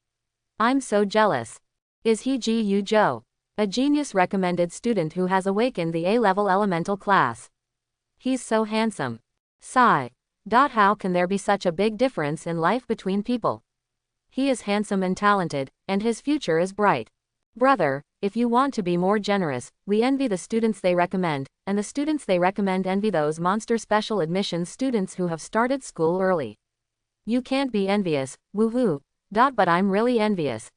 I'm so jealous. Is he Gu Zhou? A genius recommended student who has awakened the A-level elemental class. He's so handsome. Sigh. How can there be such a big difference in life between people? He is handsome and talented, and his future is bright. Brother, if you want to be more generous, we envy the students they recommend, and the students they recommend envy those monster special admissions students who have started school early. You can't be envious, woohoo. But I'm really envious.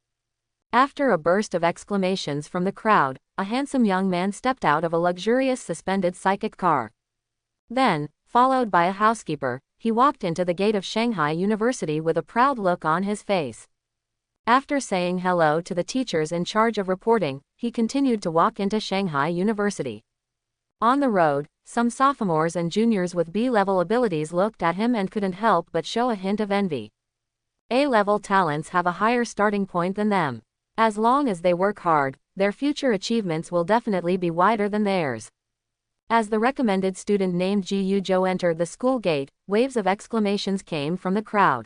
After a burst of exclamations from the crowd, a handsome young man stepped out of a luxurious suspended psychic car. Then, followed by a housekeeper, he walked into the gate of Shanghai University with a proud look on his face. After saying hello to the teachers in charge of reporting, he continued to walk into Shanghai University. On the road, some sophomores and juniors with B-level abilities looked at him and couldn't help but show a hint of envy. A-level talents have a higher starting point than them. As long as they work hard, their future achievements will definitely be wider than theirs. As the recommended student named Ji Jo entered the school gate, waves of exclamations came from the crowd.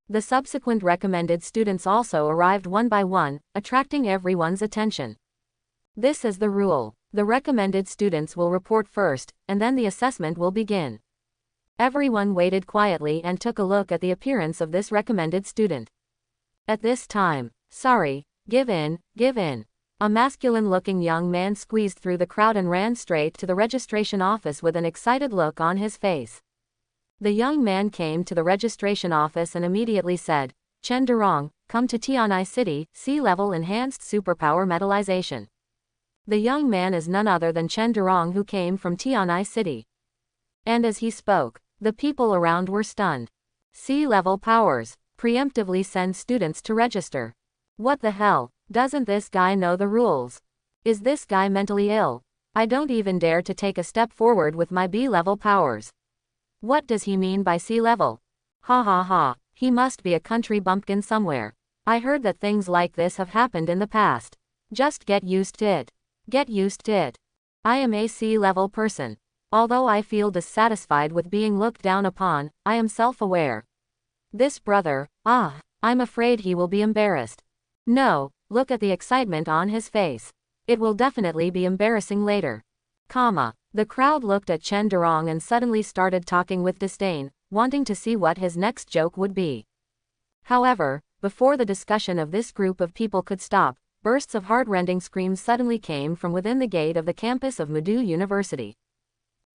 The subsequent recommended students also arrived one by one, attracting everyone's attention. This is the rule. The recommended students will report first, and then the assessment will begin. Everyone waited quietly and took a look at the appearance of this recommended student. At this time, sorry, give in, give in. A masculine-looking young man squeezed through the crowd and ran straight to the registration office with an excited look on his face. The young man came to the registration office and immediately said, "Chen Durong, come to Tianai City, C-level enhanced superpower metallization." The young man is none other than Chen Durong, who came from Tianai City. And as he spoke, the people around were stunned. C-level powers preemptively send students to register. What the hell? Doesn't this guy know the rules? Is this guy mentally ill? I don't even dare to take a step forward with my B-level powers. What does he mean by C-level? Ha ha ha, he must be a country bumpkin somewhere. I heard that things like this have happened in the past. Just get used to it. Get used to it. I am a C-level person. Although I feel dissatisfied with being looked down upon, I am self-aware. This brother, I'm afraid he will be embarrassed. No, look at the excitement on his face. It will definitely be embarrassing later. The crowd looked at Chen Durong and suddenly started talking with disdain, wanting to see what his next joke would be. However, before the discussion of this group of people could stop, bursts of heart-rending screams suddenly came from within the gate of the campus of Mudu University.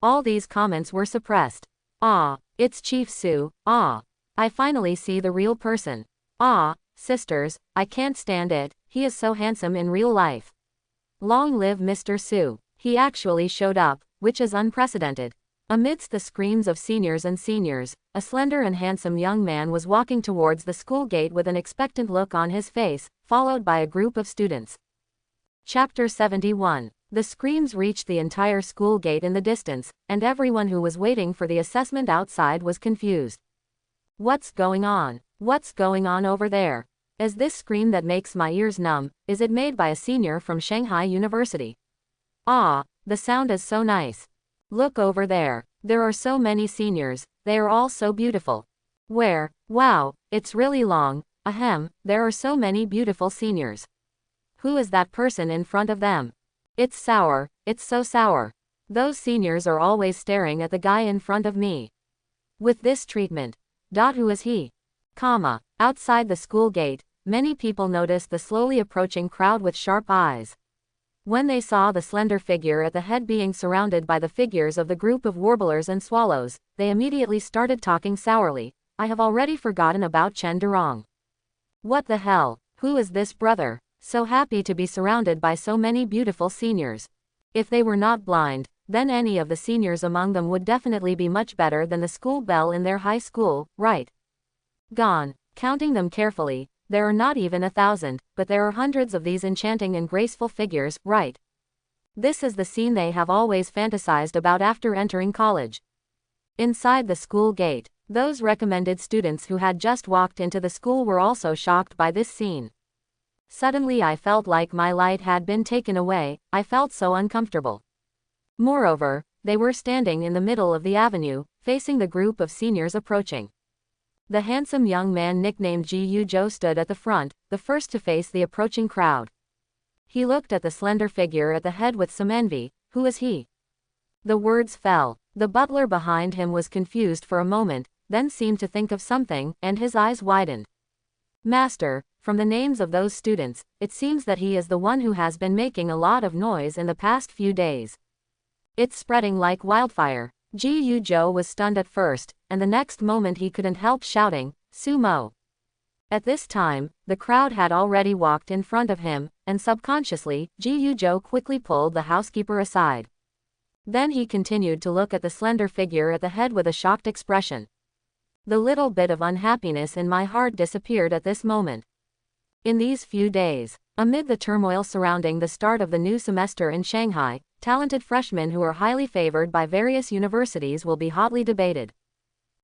All these comments were suppressed. It's Chief Su. I finally see the real person. Sisters, I can't stand it, he is so handsome in real life. Long live Mr. Su. He actually showed up, which is unprecedented. Amidst the screams of seniors and seniors, a slender and handsome young man was walking towards the school gate with an expectant look on his face, followed by a group of students. Chapter 71. The screams reached the entire school gate in the distance, and everyone who was waiting for the assessment outside was confused. What's going on? What's going on over there? Is this scream that makes my ears numb? Is it made by a senior from Shanghai University? The sound is so nice. Look over there. There are so many seniors, they are all so beautiful. Where? Wow, it's really long. There are so many beautiful seniors. Who is that person in front of them? It's sour, it's so sour. Those seniors are always staring at the guy in front of me. With this treatment. Who is he? Outside the school gate, many people noticed the slowly approaching crowd with sharp eyes. When they saw the slender figure at the head being surrounded by the figures of the group of warblers and swallows, they immediately started talking sourly. I have already forgotten about Chen Durong. What the hell? Who is this brother? So happy to be surrounded by so many beautiful seniors. If they were not blind, then any of the seniors among them would definitely be much better than the school belle in their high school, right? Gone. Counting them carefully, there are not even 1,000, but there are hundreds of these enchanting and graceful figures, right? This is the scene they have always fantasized about after entering college. Inside the school gate, those recommended students who had just walked into the school were also shocked by this scene. Suddenly I felt like my light had been taken away, I felt so uncomfortable. Moreover, they were standing in the middle of the avenue, facing the group of seniors approaching. The handsome young man nicknamed Ji Jo stood at the front, the first to face the approaching crowd. He looked at the slender figure at the head with some envy. Who is he? The words fell. The butler behind him was confused for a moment, then seemed to think of something, and his eyes widened. Master, from the names of those students, it seems that he is the one who has been making a lot of noise in the past few days. It's spreading like wildfire. Ji Jo was stunned at first, and the next moment he couldn't help shouting, "Sumo!" At this time, the crowd had already walked in front of him, and subconsciously, Ji Jo quickly pulled the housekeeper aside. Then he continued to look at the slender figure at the head with a shocked expression. The little bit of unhappiness in my heart disappeared at this moment. In these few days, amid the turmoil surrounding the start of the new semester in Shanghai, talented freshmen who are highly favored by various universities will be hotly debated.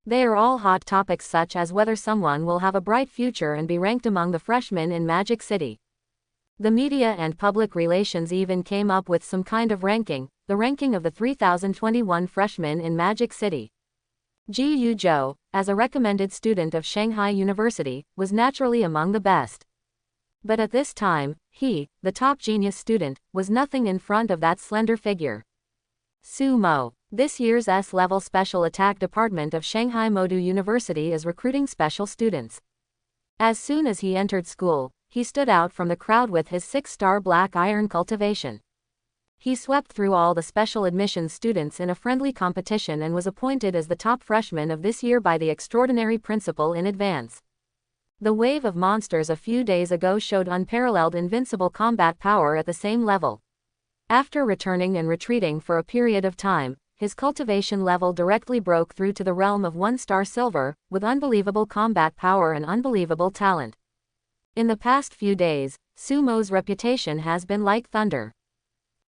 They are all hot topics such as whether someone will have a bright future and be ranked among the freshmen in Magic City. The media and public relations even came up with some kind of ranking, the ranking of the 3021 freshmen in Magic City. Ji Zhou, as a recommended student of Shanghai University, was naturally among the best. But at this time, he, the top genius student, was nothing in front of that slender figure. Su Mo. This year's S-level Special Attack Department of Shanghai Modu University is recruiting special students. As soon as he entered school, he stood out from the crowd with his 6-star black iron cultivation. He swept through all the special admissions students in a friendly competition and was appointed as the top freshman of this year by the extraordinary principal in advance. The wave of monsters a few days ago showed unparalleled invincible combat power at the same level. After returning and retreating for a period of time, his cultivation level directly broke through to the realm of 1-star silver, with unbelievable combat power and unbelievable talent. In the past few days, Su Mo's reputation has been like thunder.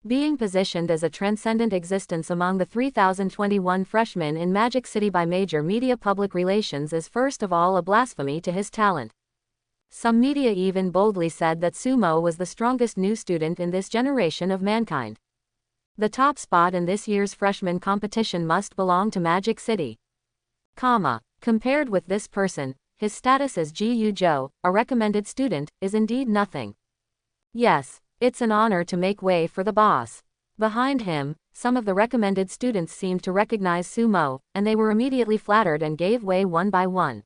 Being positioned as a transcendent existence among the 3021 freshmen in Magic City by major media public relations is first of all a blasphemy to his talent. Some media even boldly said that Su Mo was the strongest new student in this generation of mankind. The top spot in this year's freshman competition must belong to Magic City. Compared with this person, his status as Ji Zhou, a recommended student, is indeed nothing. Yes, it's an honor to make way for the boss. Behind him, some of the recommended students seemed to recognize Su Mo, and they were immediately flattered and gave way one by one.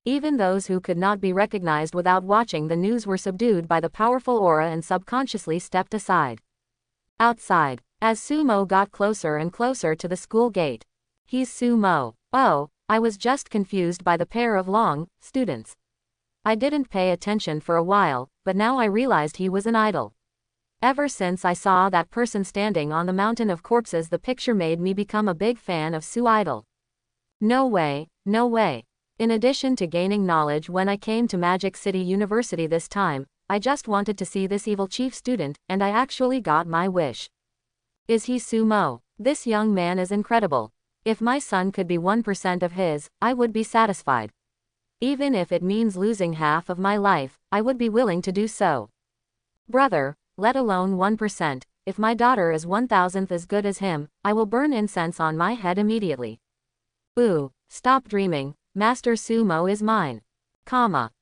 Even those who could not be recognized without watching the news were subdued by the powerful aura and subconsciously stepped aside. Outside, as Su Mo got closer and closer to the school gate. He's Su Mo. Oh, I was just confused by the pair of long students. I didn't pay attention for a while, but now I realized he was an idol. Ever since I saw that person standing on the mountain of corpses, the picture made me become a big fan of Su Idol. No way, no way. In addition to gaining knowledge when I came to Magic City University this time, I just wanted to see this evil chief student, and I actually got my wish. Is he Su Mo? This young man is incredible. If my son could be 1% of his, I would be satisfied. Even if it means losing half of my life, I would be willing to do so. Brother, let alone 1%, if my daughter is 1,000th as good as him, I will burn incense on my head immediately. Ooh, stop dreaming, Master Su Mo is mine.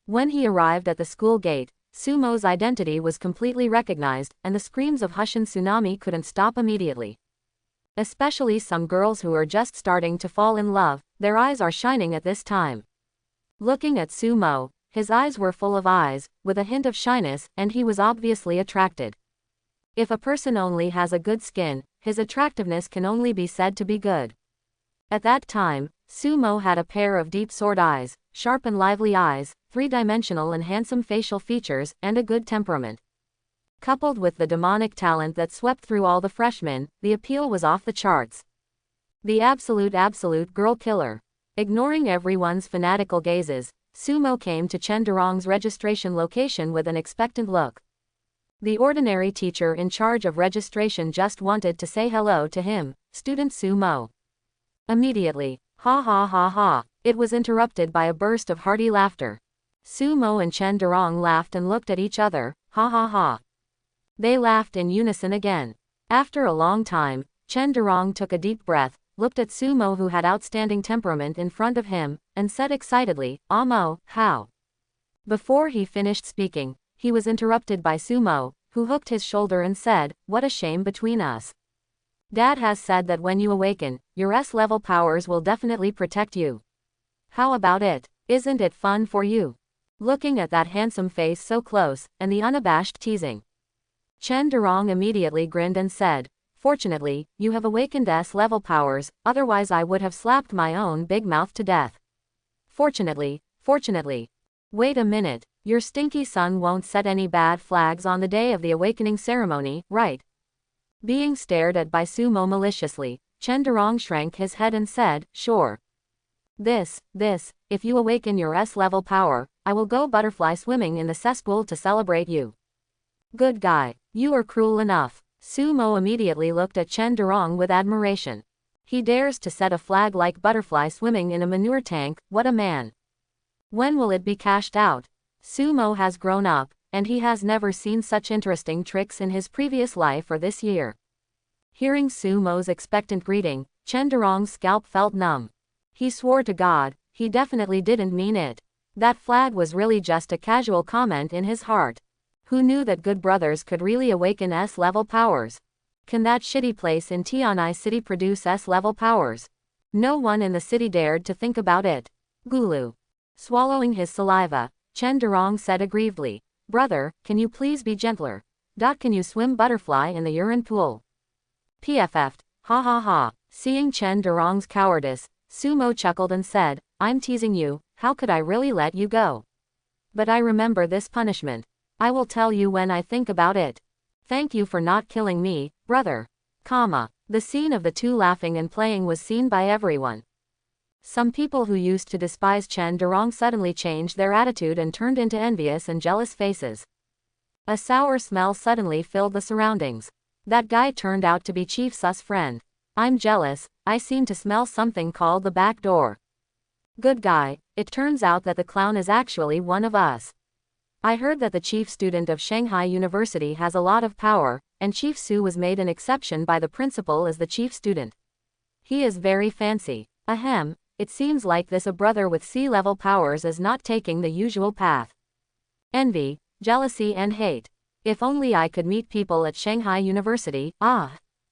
When he arrived at the school gate, Su Mo's identity was completely recognized, and the screams of Hushin Tsunami couldn't stop immediately. Especially some girls who are just starting to fall in love, their eyes are shining at this time. Looking at Su Mo, his eyes were full of eyes, with a hint of shyness, and he was obviously attracted. If a person only has a good skin, his attractiveness can only be said to be good. At that time, Su Mo had a pair of deep sword eyes, sharp and lively eyes, three-dimensional and handsome facial features, and a good temperament. Coupled with the demonic talent that swept through all the freshmen, the appeal was off the charts. The absolute girl killer. Ignoring everyone's fanatical gazes, Su Mo came to Chen Durong's registration location with an expectant look. The ordinary teacher in charge of registration just wanted to say hello to him, student Su Mo. Immediately, ha ha ha ha, it was interrupted by a burst of hearty laughter. Su Mo and Chen Durong laughed and looked at each other, ha ha ha. They laughed in unison again. After a long time, Chen Durong took a deep breath, looked at Su Mo who had outstanding temperament in front of him, and said excitedly, "Ah Mo, how?" Before he finished speaking, he was interrupted by Su Mo, who hooked his shoulder and said, "What a shame between us. Dad has said that when you awaken, your S-level powers will definitely protect you. How about it? Isn't it fun for you?" Looking at that handsome face so close, and the unabashed teasing, Chen Durong immediately grinned and said, "Fortunately, you have awakened S-level powers, otherwise I would have slapped my own big mouth to death. Fortunately. Wait a minute, your stinky son won't set any bad flags on the day of the awakening ceremony, right?" Being stared at by Su Mo maliciously, Chen Durong shrank his head and said, "Sure. If you awaken your S-level power, I will go butterfly swimming in the cesspool to celebrate you." "Good guy, you are cruel enough." Su Mo immediately looked at Chen Durong with admiration. He dares to set a flag like butterfly swimming in a manure tank. What a man. When will it be cashed out? Sumo has grown up, and he has never seen such interesting tricks in his previous life or this year. Hearing Sumo's expectant greeting, Chenderong's scalp felt numb. He swore to God, he definitely didn't mean it. That flag was really just a casual comment in his heart. Who knew that good brothers could really awaken S-level powers? Can that shitty place in Tianai City produce S-level powers? No one in the city dared to think about it. Gulu. Swallowing his saliva, Chenderong said aggrievedly, "Brother, can you please be gentler? Can you swim butterfly in the urine pool?" PFF'd. Ha ha ha. Seeing Chenderong's cowardice, Sumo chuckled and said, "I'm teasing you, how could I really let you go? But I remember this punishment. I will tell you when I think about it. Thank you for not killing me, brother." The scene of the two laughing and playing was seen by everyone. Some people who used to despise Chenderong suddenly changed their attitude and turned into envious and jealous faces. A sour smell suddenly filled the surroundings. That guy turned out to be Chief Sus' friend. I'm jealous, I seem to smell something called the back door. Good guy, it turns out that the clown is actually one of us. I heard that the chief student of Shanghai University has a lot of power, and Chief Su was made an exception by the principal as the chief student. He is very fancy. Ahem, it seems like this a brother with C-level powers is not taking the usual path. Envy, jealousy and hate. If only I could meet people at Shanghai University.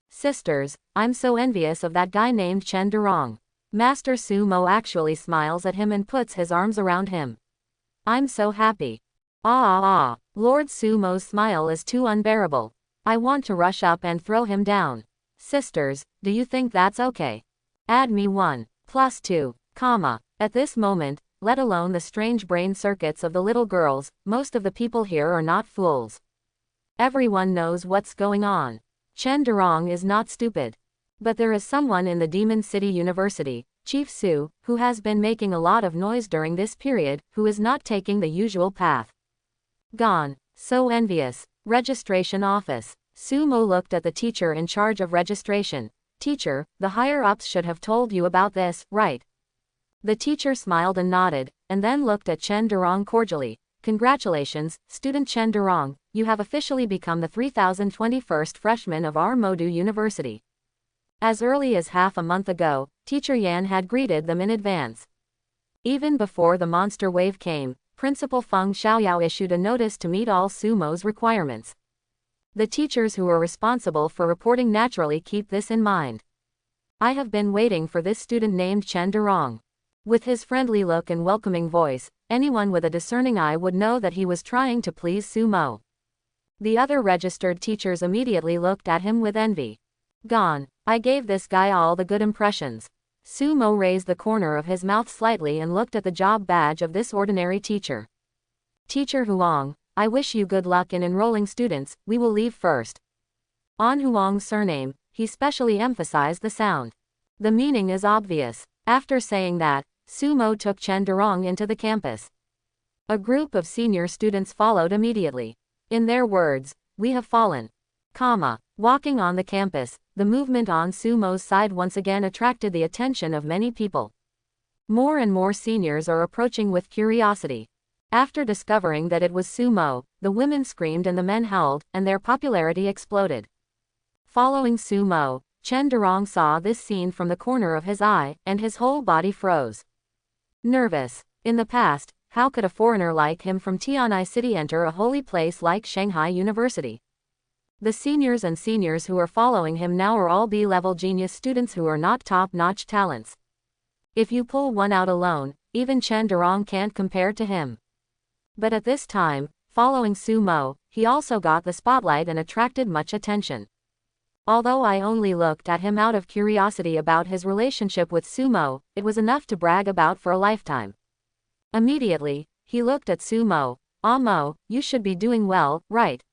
Sisters, I'm so envious of that guy named Chenderong. Master Sumo actually smiles at him and puts his arms around him. I'm so happy. Lord Sumo's smile is too unbearable. I want to rush up and throw him down. Sisters, do you think that's okay? Add me 1 + 2, At this moment, let alone the strange brain circuits of the little girls, most of the people here are not fools. Everyone knows what's going on. Chenderong is not stupid. But there is someone in the Demon City University, Chief Su, who has been making a lot of noise during this period, who is not taking the usual path. Gone. So envious. Registration office. Sumo looked at the teacher in charge of registration. Teacher, the higher-ups should have told you about this, right? The teacher smiled and nodded, and then looked at Chenderong cordially. Congratulations, student Chenderong, you have officially become the 3021st freshman of our Modu University. As early as half a month ago, Teacher Yan had greeted them in advance. Even before the monster wave came, Principal Feng Xiaoyao issued a notice to meet all Sumo's requirements. The teachers who are responsible for reporting naturally keep this in mind. I have been waiting for this student named Chenderong. With his friendly look and welcoming voice, anyone with a discerning eye would know that he was trying to please Sumo. The other registered teachers immediately looked at him with envy. Gone. I gave this guy all the good impressions. Sumo raised the corner of his mouth slightly and looked at the job badge of this ordinary teacher. Teacher Huang, I wish you good luck in enrolling students, we will leave first. On Huang's surname, he specially emphasized the sound. The meaning is obvious. After saying that, Sumo took Chenderong into the campus. A group of senior students followed immediately. In their words, we have fallen. Walking on the campus, the movement on Sumo's side once again attracted the attention of many people. More and more seniors are approaching with curiosity. After discovering that it was Sumo, the women screamed and the men howled, and their popularity exploded. Following Sumo, Chenderong saw this scene from the corner of his eye, and his whole body froze. Nervous. In the past, how could a foreigner like him from Tianai City enter a holy place like Shanghai University? The seniors and seniors who are following him now are all B-level genius students who are not top-notch talents. If you pull one out alone, even Chenderong can't compare to him. But at this time, following Sumo, he also got the spotlight and attracted much attention. Although I only looked at him out of curiosity about his relationship with Sumo, it was enough to brag about for a lifetime. Immediately, he looked at Sumo. Mo, you should be doing well, right?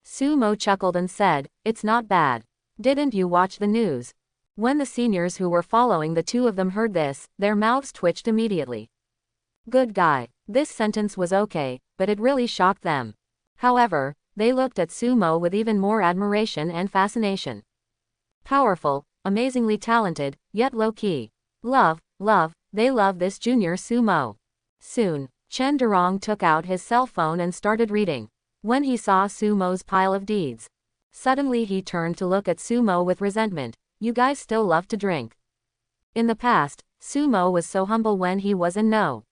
Sumo chuckled and said, it's not bad. Didn't you watch the news? When the seniors who were following the two of them heard this, their mouths twitched immediately. Good guy. This sentence was okay, but it really shocked them. However, they looked at Sumo with even more admiration and fascination. Powerful, amazingly talented, yet low-key. Love, they love this junior Sumo. Soon, Chen Durong took out his cell phone and started reading. When he saw Sumo's pile of deeds, suddenly he turned to look at Sumo with resentment. You guys still love to drink. In the past, Sumo was so humble when he was in No.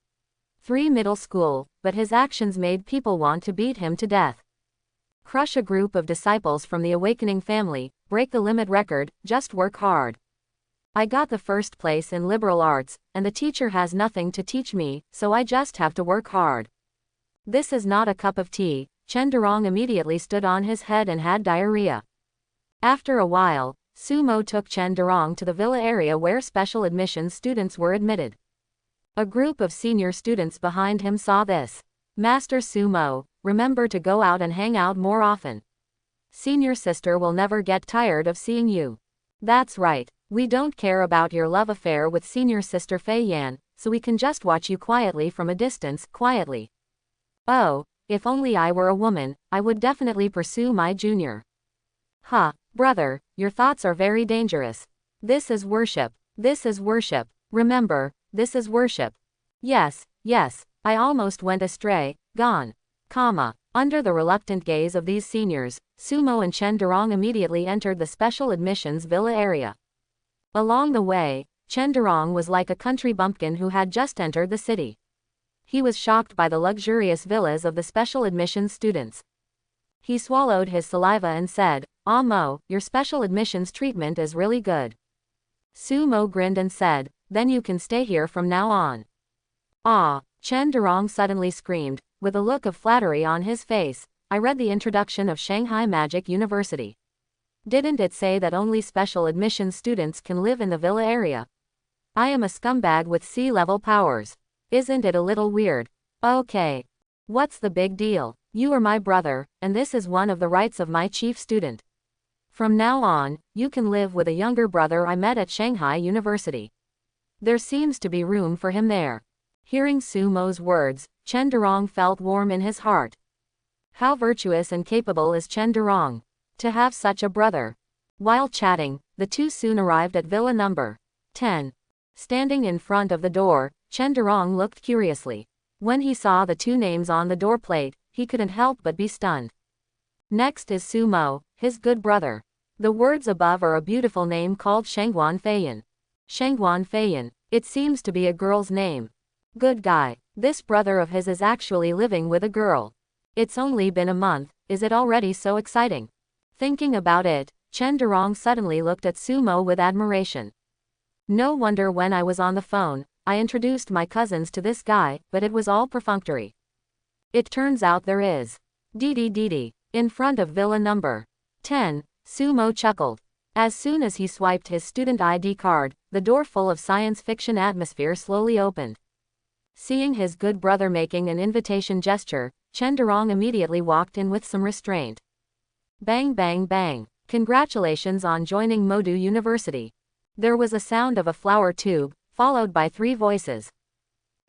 3 middle school, but his actions made people want to beat him to death. Crush a group of disciples from the awakening family, break the limit record, just work hard. I got the first place in liberal arts, and the teacher has nothing to teach me, so I just have to work hard. This is not a cup of tea. Chen Durong immediately stood on his head and had diarrhea. After a while, Sumo took Chen Durong to the villa area where special admissions students were admitted. A group of senior students behind him saw this. Master Sumo, remember to go out and hang out more often. Senior sister will never get tired of seeing you. That's right, we don't care about your love affair with senior sister Fei Yan, so we can just watch you quietly from a distance, quietly. Oh, if only I were a woman, I would definitely pursue my junior. Huh, brother, your thoughts are very dangerous. This is worship. This is worship. Remember, this is worship. Yes, I almost went astray, gone. Under the reluctant gaze of these seniors, Sumo and Chen Durong immediately entered the special admissions villa area. Along the way, Chen Durong was like a country bumpkin who had just entered the city. He was shocked by the luxurious villas of the special admissions students. He swallowed his saliva and said, "Ah Mo, your special admissions treatment is really good." Sumo grinned and said, "Then you can stay here from now on." Ah, Chen Durong suddenly screamed, with a look of flattery on his face, "I read the introduction of Shanghai Magic University. Didn't it say that only special admissions students can live in the villa area? I am a scumbag with sea-level powers. Isn't it a little weird? Okay. What's the big deal? You are my brother, and this is one of the rights of my chief student. From now on, you can live with a younger brother I met at Shanghai University. There seems to be room for him there." Hearing Sumo's words, Chen Durong felt warm in his heart. How virtuous and capable is Chen Durong to have such a brother. While chatting, the two soon arrived at villa number 10. Standing in front of the door, Chen Durong looked curiously. When he saw the two names on the door plate, he couldn't help but be stunned. Next is Sumo, his good brother. The words above are a beautiful name called Shangguan Feiyan. Shangguan Feiyan, it seems to be a girl's name. Good guy. This brother of his is actually living with a girl. It's only been a month, is it already so exciting? Thinking about it, Chen Durong suddenly looked at Sumo with admiration. No wonder when I was on the phone, I introduced my cousins to this guy, but it was all perfunctory. It turns out there is. Dee. In front of villa number 10, Sumo chuckled. As soon as he swiped his student ID card, the door full of science fiction atmosphere slowly opened. Seeing his good brother making an invitation gesture, Chen Durong immediately walked in with some restraint. Bang bang bang. Congratulations on joining Modu University. There was a sound of a flower tube, followed by 3 voices.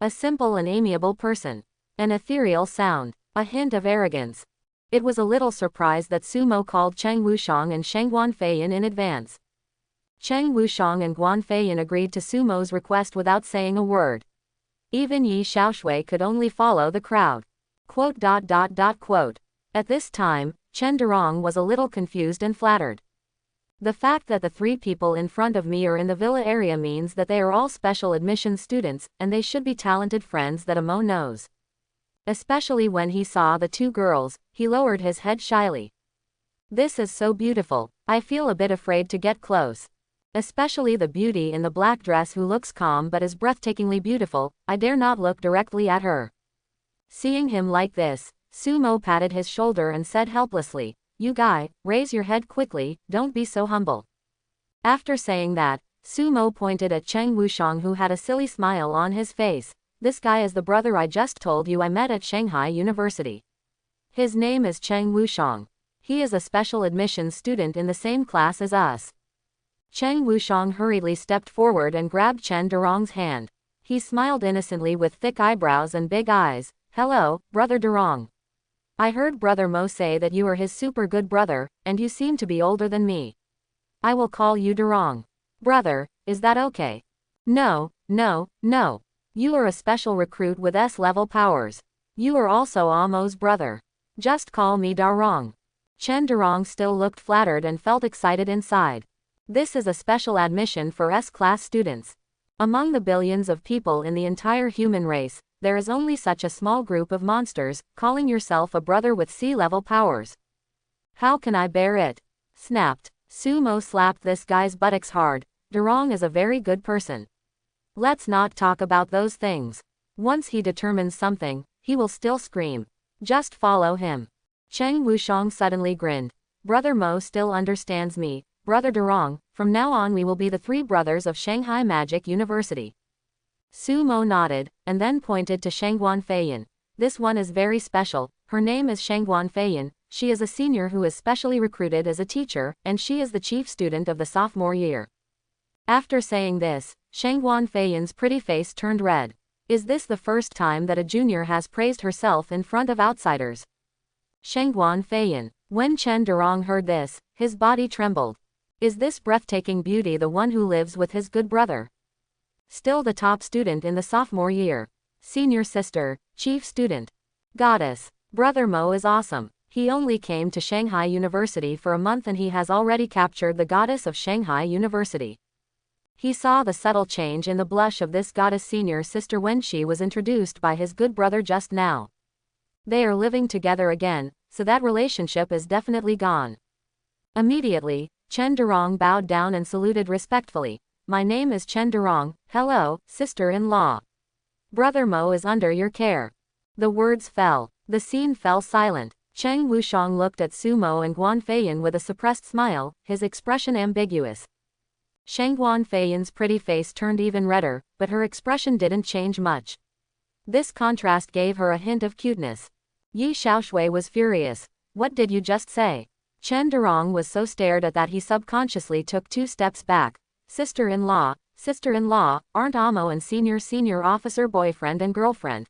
A simple and amiable person. An ethereal sound. A hint of arrogance. It was a little surprised that Sumo called Cheng Wushang and Shangguan Feiyan in advance. Cheng Wushang and Guan Feiyan agreed to Sumo's request without saying a word. Even Yi Xiaoshui could only follow the crowd. Quote. At this time, Chen Durong was a little confused and flattered. The fact that the 3 people in front of me are in the villa area means that they are all special admissions students, and they should be talented friends that Amo knows. Especially when he saw the 2 girls, he lowered his head shyly. This is so beautiful, I feel a bit afraid to get close. Especially the beauty in the black dress who looks calm but is breathtakingly beautiful, I dare not look directly at her. Seeing him like this, Sumo patted his shoulder and said helplessly, "You guy, raise your head quickly, don't be so humble." After saying that, Sumo pointed at Cheng Wushang who had a silly smile on his face. "This guy is the brother I just told you I met at Shanghai University. His name is Cheng Wushang. He is a special admissions student in the same class as us." Cheng Wushang hurriedly stepped forward and grabbed Chen Durong's hand. He smiled innocently with thick eyebrows and big eyes. "Hello, Brother Durong. I heard Brother Mo say that you are his super good brother, and you seem to be older than me. I will call you Durong." Brother, is that okay? No, no, no. You are a special recruit with S-level powers. You are also Amo's brother. Just call me Darong. Chen Darong still looked flattered and felt excited inside. This is a special admission for S-class students. Among the billions of people in the entire human race, there is only such a small group of monsters, calling yourself a brother with C-level powers. How can I bear it? Snapped. Sumo slapped this guy's buttocks hard. Darong is a very good person. Let's not talk about those things. Once he determines something, he will still scream. Just follow him. Cheng Wushang suddenly grinned. Brother Mo still understands me. Brother Darong, from now on we will be the three brothers of Shanghai Magic University. Sumo nodded, and then pointed to Shangguan Feiyan. This one is very special. Her name is Shangguan Feiyan. She is a senior who is specially recruited as a teacher, and she is the chief student of the sophomore year. After saying this, Shangguan Feiyan's pretty face turned red. Is this the first time that a junior has praised herself in front of outsiders? Shangguan Feiyan. When Chen Darong heard this, his body trembled. Is this breathtaking beauty the one who lives with his good brother? Still the top student in the sophomore year. Senior sister, chief student. Goddess. Brother Mo is awesome. He only came to Shanghai University for a month and he has already captured the goddess of Shanghai University. He saw the subtle change in the blush of this goddess senior sister when she was introduced by his good brother just now. They are living together again, so that relationship is definitely gone. Immediately, Chen Darong bowed down and saluted respectfully. My name is Chen Darong. Hello, sister-in-law. Brother Mo is under your care. The words fell. The scene fell silent. Cheng Wushang looked at Sumo and Guan Feiyan with a suppressed smile, his expression ambiguous. Shangguan Feiyan's pretty face turned even redder, but her expression didn't change much. This contrast gave her a hint of cuteness. Yi Xiaoshui was furious. What did you just say? Chen Darong was so stared at that he subconsciously took 2 steps back. Sister-in-law, aren't Amo and senior officer boyfriend and girlfriend?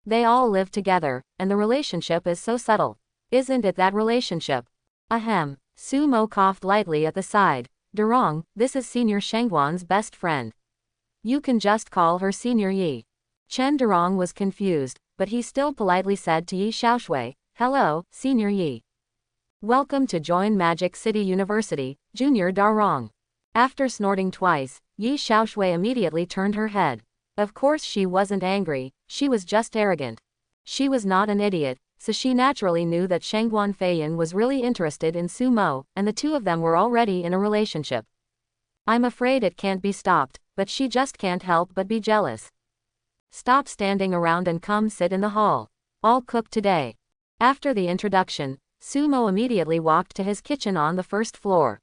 They all live together, and the relationship is so subtle. Isn't it that relationship? Ahem. Sumo coughed lightly at the side. Darong, this is Senior Shangguan's best friend. You can just call her Senior Yi. Chen Darong was confused, but he still politely said to Yi Xiaoshui, Hello, Senior Yi. Welcome to join Magic City University, Junior Darong. After snorting twice, Yi Xiaoshui immediately turned her head. Of course she wasn't angry, she was just arrogant. She was not an idiot, so she naturally knew that Shangguan Feiyan was really interested in Sumo, and the two of them were already in a relationship. I'm afraid it can't be stopped, but she just can't help but be jealous. Stop standing around and come sit in the hall. I'll cook today. After the introduction, Sumo immediately walked to his kitchen on the first floor.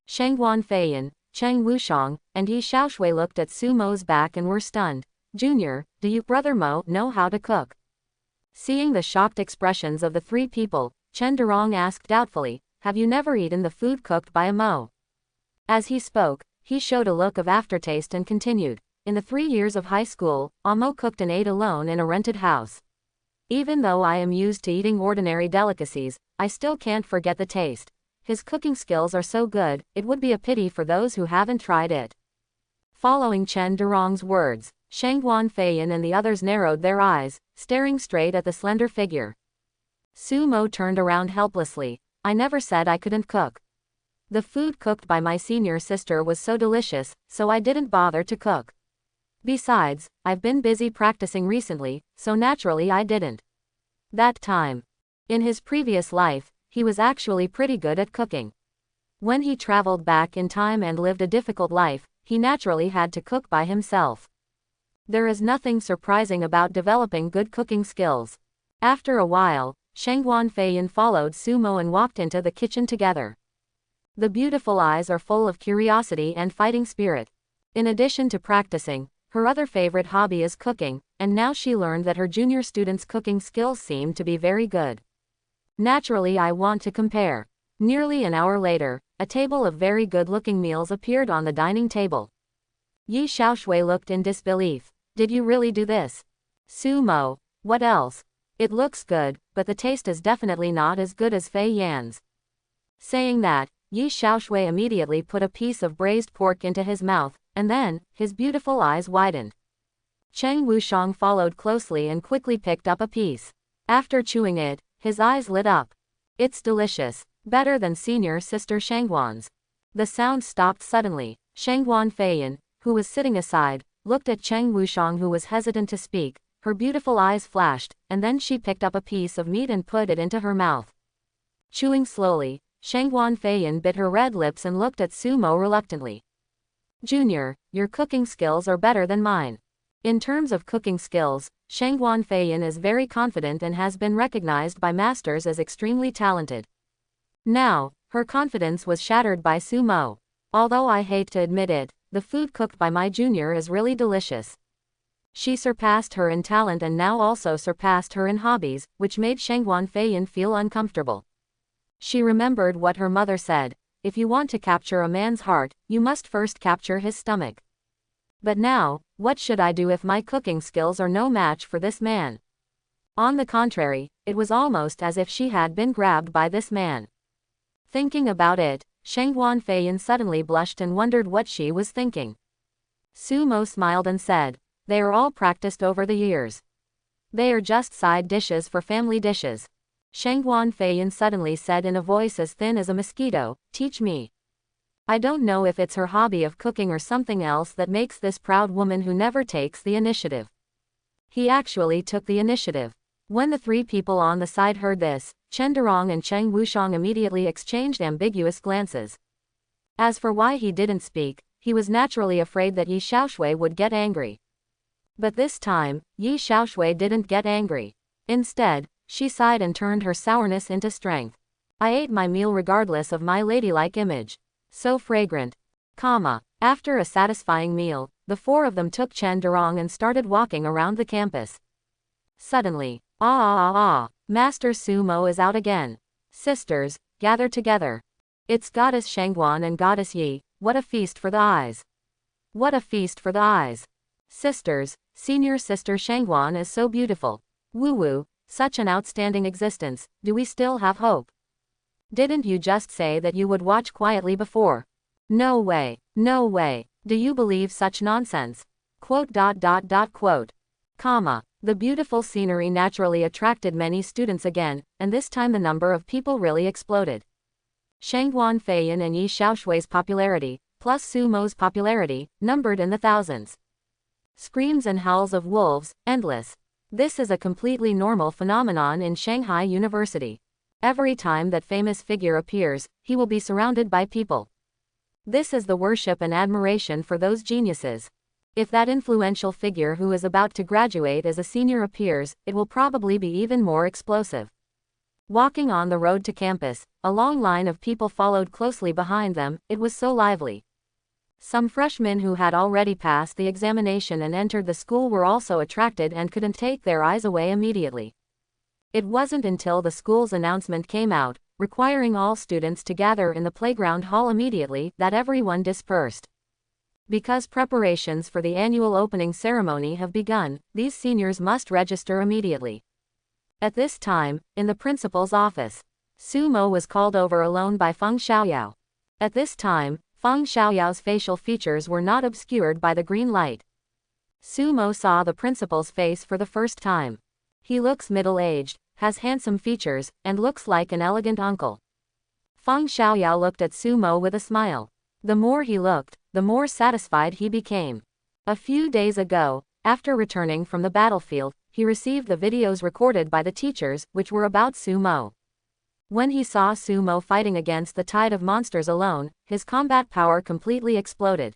Shangguan Feiyan, Cheng Wushang, and Yi Xiaoshui looked at Sumo's back and were stunned. Junior, do you, Brother Mo, know how to cook? Seeing the shocked expressions of the 3 people, Chen Darong asked doubtfully, have you never eaten the food cooked by a Mo? As he spoke, he showed a look of aftertaste and continued, in the 3 years of high school, Amo cooked and ate alone in a rented house. Even though I am used to eating ordinary delicacies, I still can't forget the taste. His cooking skills are so good, it would be a pity for those who haven't tried it. Following Chen Darong's words, Shangguan Feiyan and the others narrowed their eyes, staring straight at the slender figure. Sumo turned around helplessly. I never said I couldn't cook. The food cooked by my senior sister was so delicious, so I didn't bother to cook. Besides, I've been busy practicing recently, so naturally I didn't. That time. In his previous life, he was actually pretty good at cooking. When he traveled back in time and lived a difficult life, he naturally had to cook by himself. There is nothing surprising about developing good cooking skills. After a while, Shangguan Feiyan followed Sumo and walked into the kitchen together. The beautiful eyes are full of curiosity and fighting spirit. In addition to practicing, her other favorite hobby is cooking, and now she learned that her junior students' cooking skills seem to be very good. Naturally, I want to compare. Nearly an hour later, a table of very good-looking meals appeared on the dining table. Yi Xiaoshui looked in disbelief. Did you really do this? Sumo, what else? It looks good, but the taste is definitely not as good as Fei Yan's. Saying that, Yi Xiaoshui immediately put a piece of braised pork into his mouth, and then, his beautiful eyes widened. Cheng Wushang followed closely and quickly picked up a piece. After chewing it, his eyes lit up. It's delicious. Better than senior sister Shangguan's. The sound stopped suddenly. Shangguan Feiyan, who was sitting aside, looked at Cheng Wushang, who was hesitant to speak. Her beautiful eyes flashed, and then she picked up a piece of meat and put it into her mouth. Chewing slowly, Shangguan Feiyan bit her red lips and looked at Sumo reluctantly. Junior, your cooking skills are better than mine. In terms of cooking skills, Shangguan Feiyan is very confident and has been recognized by masters as extremely talented. Now, her confidence was shattered by Sumo. Although I hate to admit it, the food cooked by my junior is really delicious. She surpassed her in talent and now also surpassed her in hobbies, which made Shangguan Feiyan feel uncomfortable. She remembered what her mother said, if you want to capture a man's heart, you must first capture his stomach. But now, what should I do if my cooking skills are no match for this man? On the contrary, it was almost as if she had been grabbed by this man. Thinking about it, Shangguan Feiyan suddenly blushed and wondered what she was thinking. Sumo smiled and said, they are all practiced over the years. They are just side dishes for family dishes. Shangguan Feiyan suddenly said in a voice as thin as a mosquito, teach me. I don't know if it's her hobby of cooking or something else that makes this proud woman who never takes the initiative. He actually took the initiative. When the three people on the side heard this, Chen Durong and Cheng Wushang immediately exchanged ambiguous glances. As for why he didn't speak, he was naturally afraid that Yi Xiaoshui would get angry. But this time, Yi Xiaoshui didn't get angry. Instead, she sighed and turned her sourness into strength. I ate my meal regardless of my ladylike image. So fragrant. After a satisfying meal, the four of them took Chen Durong and started walking around the campus. Suddenly, Master Sumo is out again. Sisters, gather together. It's Goddess Shangguan and Goddess Yi, what a feast for the eyes. What a feast for the eyes. Sisters, senior sister Shangguan is so beautiful. Woo-woo, such an outstanding existence, do we still have hope? Didn't you just say that you would watch quietly before? No way, no way, do you believe such nonsense? The beautiful scenery naturally attracted many students again, and this time the number of people really exploded. Shangguan Feiyan and Yi Xiaoshui's popularity, plus Sumo's popularity, numbered in the thousands. Screams and howls of wolves, endless. This is a completely normal phenomenon in Shanghai University. Every time that famous figure appears, he will be surrounded by people. This is the worship and admiration for those geniuses. If that influential figure who is about to graduate as a senior appears, it will probably be even more explosive. Walking on the road to campus, a long line of people followed closely behind them, it was so lively. Some freshmen who had already passed the examination and entered the school were also attracted and couldn't take their eyes away immediately. It wasn't until the school's announcement came out, requiring all students to gather in the playground hall immediately, that everyone dispersed. Because preparations for the annual opening ceremony have begun, these seniors must register immediately. At this time, in the principal's office, Sumo was called over alone by Feng Xiaoyao. At this time, Feng Xiaoyao's facial features were not obscured by the green light. Sumo saw the principal's face for the first time. He looks middle-aged, has handsome features, and looks like an elegant uncle. Feng Xiaoyao looked at Sumo with a smile. The more he looked, the more satisfied he became. A few days ago, after returning from the battlefield, he received the videos recorded by the teachers, which were about Sumo. When he saw Sumo fighting against the tide of monsters alone, his combat power completely exploded.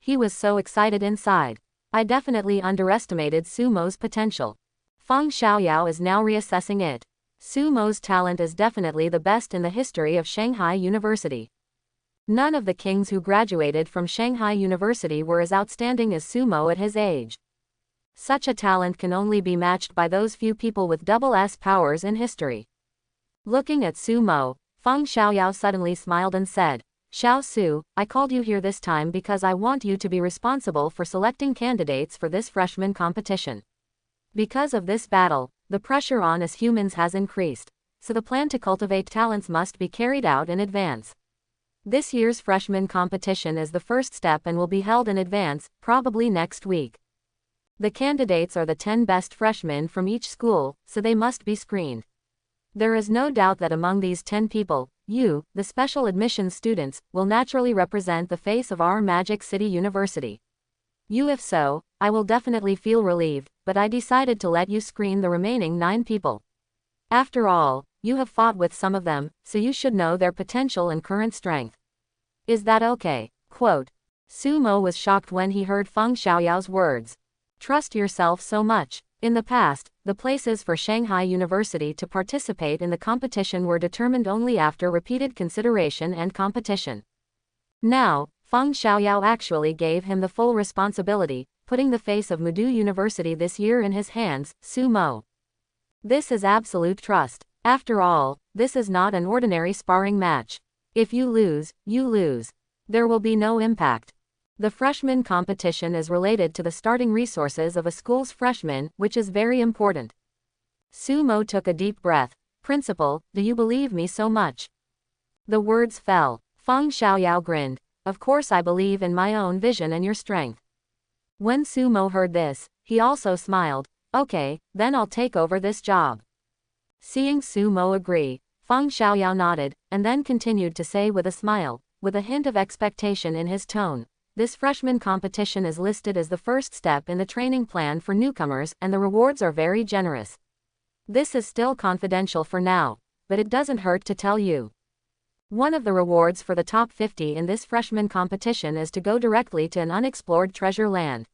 He was so excited inside. I definitely underestimated Sumo's potential. Feng Xiaoyao is now reassessing it. Sumo's talent is definitely the best in the history of Shanghai University. None of the kings who graduated from Shanghai University were as outstanding as Sumo at his age. Such a talent can only be matched by those few people with double S powers in history. Looking at Sumo, Feng Xiaoyao suddenly smiled and said, Xiao Su, I called you here this time because I want you to be responsible for selecting candidates for this freshman competition. Because of this battle, the pressure on us humans has increased, so the plan to cultivate talents must be carried out in advance. This year's freshman competition is the first step and will be held in advance, probably next week. The candidates are the 10 best freshmen from each school, so they must be screened. There is no doubt that among these 10 people, you, the special admissions students, will naturally represent the face of our Magic City University. If so, I will definitely feel relieved, but I decided to let you screen the remaining 9 people. After all, you have fought with some of them, so you should know their potential and current strength. Is that okay? Quote. Sumo was shocked when he heard Feng Xiaoyao's words. Trust yourself so much. In the past, the places for Shanghai University to participate in the competition were determined only after repeated consideration and competition. Now, Feng Xiaoyao actually gave him the full responsibility, putting the face of Mudu University this year in his hands, Sumo. This is absolute trust. After all, this is not an ordinary sparring match. If you lose, you lose. There will be no impact. The freshman competition is related to the starting resources of a school's freshmen, which is very important. Sumo took a deep breath. Principal, do you believe me so much? The words fell. Feng Xiaoyao grinned. Of course I believe in my own vision and your strength. When Sumo heard this, he also smiled. Okay, then I'll take over this job. Seeing Sumo agree, Feng Xiaoyao nodded, and then continued to say with a smile, with a hint of expectation in his tone, this freshman competition is listed as the first step in the training plan for newcomers and the rewards are very generous. This is still confidential for now, but it doesn't hurt to tell you. One of the rewards for the top 50 in this freshman competition is to go directly to an unexplored treasure land.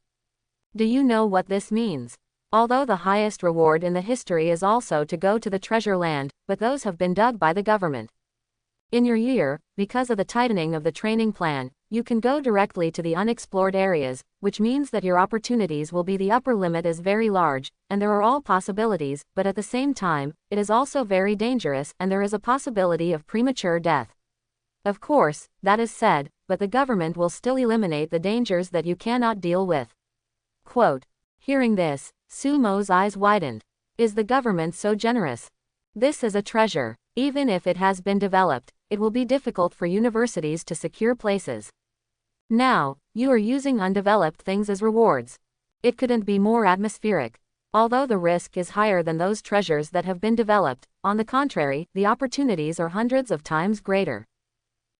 Do you know what this means? Although the highest reward in the history is also to go to the treasure land, but those have been dug by the government. In your year, because of the tightening of the training plan, you can go directly to the unexplored areas, which means that your opportunities will be the upper limit is very large, and there are all possibilities, but at the same time, it is also very dangerous and there is a possibility of premature death. Of course, that is said, but the government will still eliminate the dangers that you cannot deal with. Quote. Hearing this, Sumo's eyes widened. Is the government so generous? This is a treasure. Even if it has been developed, it will be difficult for universities to secure places. Now, you are using undeveloped things as rewards. It couldn't be more atmospheric. Although the risk is higher than those treasures that have been developed, on the contrary, the opportunities are hundreds of times greater.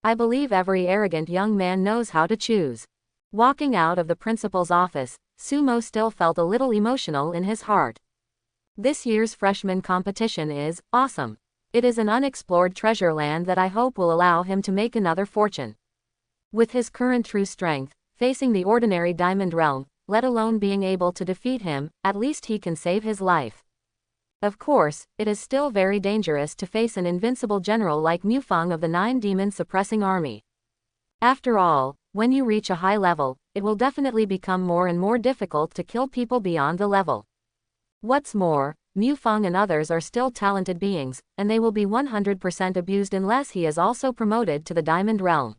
I believe every arrogant young man knows how to choose. Walking out of the principal's office, Sumo still felt a little emotional in his heart. This year's freshman competition is awesome. It is an unexplored treasure land that I hope will allow him to make another fortune. With his current true strength, facing the ordinary Diamond Realm, let alone being able to defeat him, at least he can save his life. Of course, it is still very dangerous to face an invincible general like Mufeng of the 9 Demon Suppressing Army. After all, when you reach a high level, it will definitely become more and more difficult to kill people beyond the level. What's more, Mufeng and others are still talented beings, and they will be 100% abused unless he is also promoted to the Diamond Realm.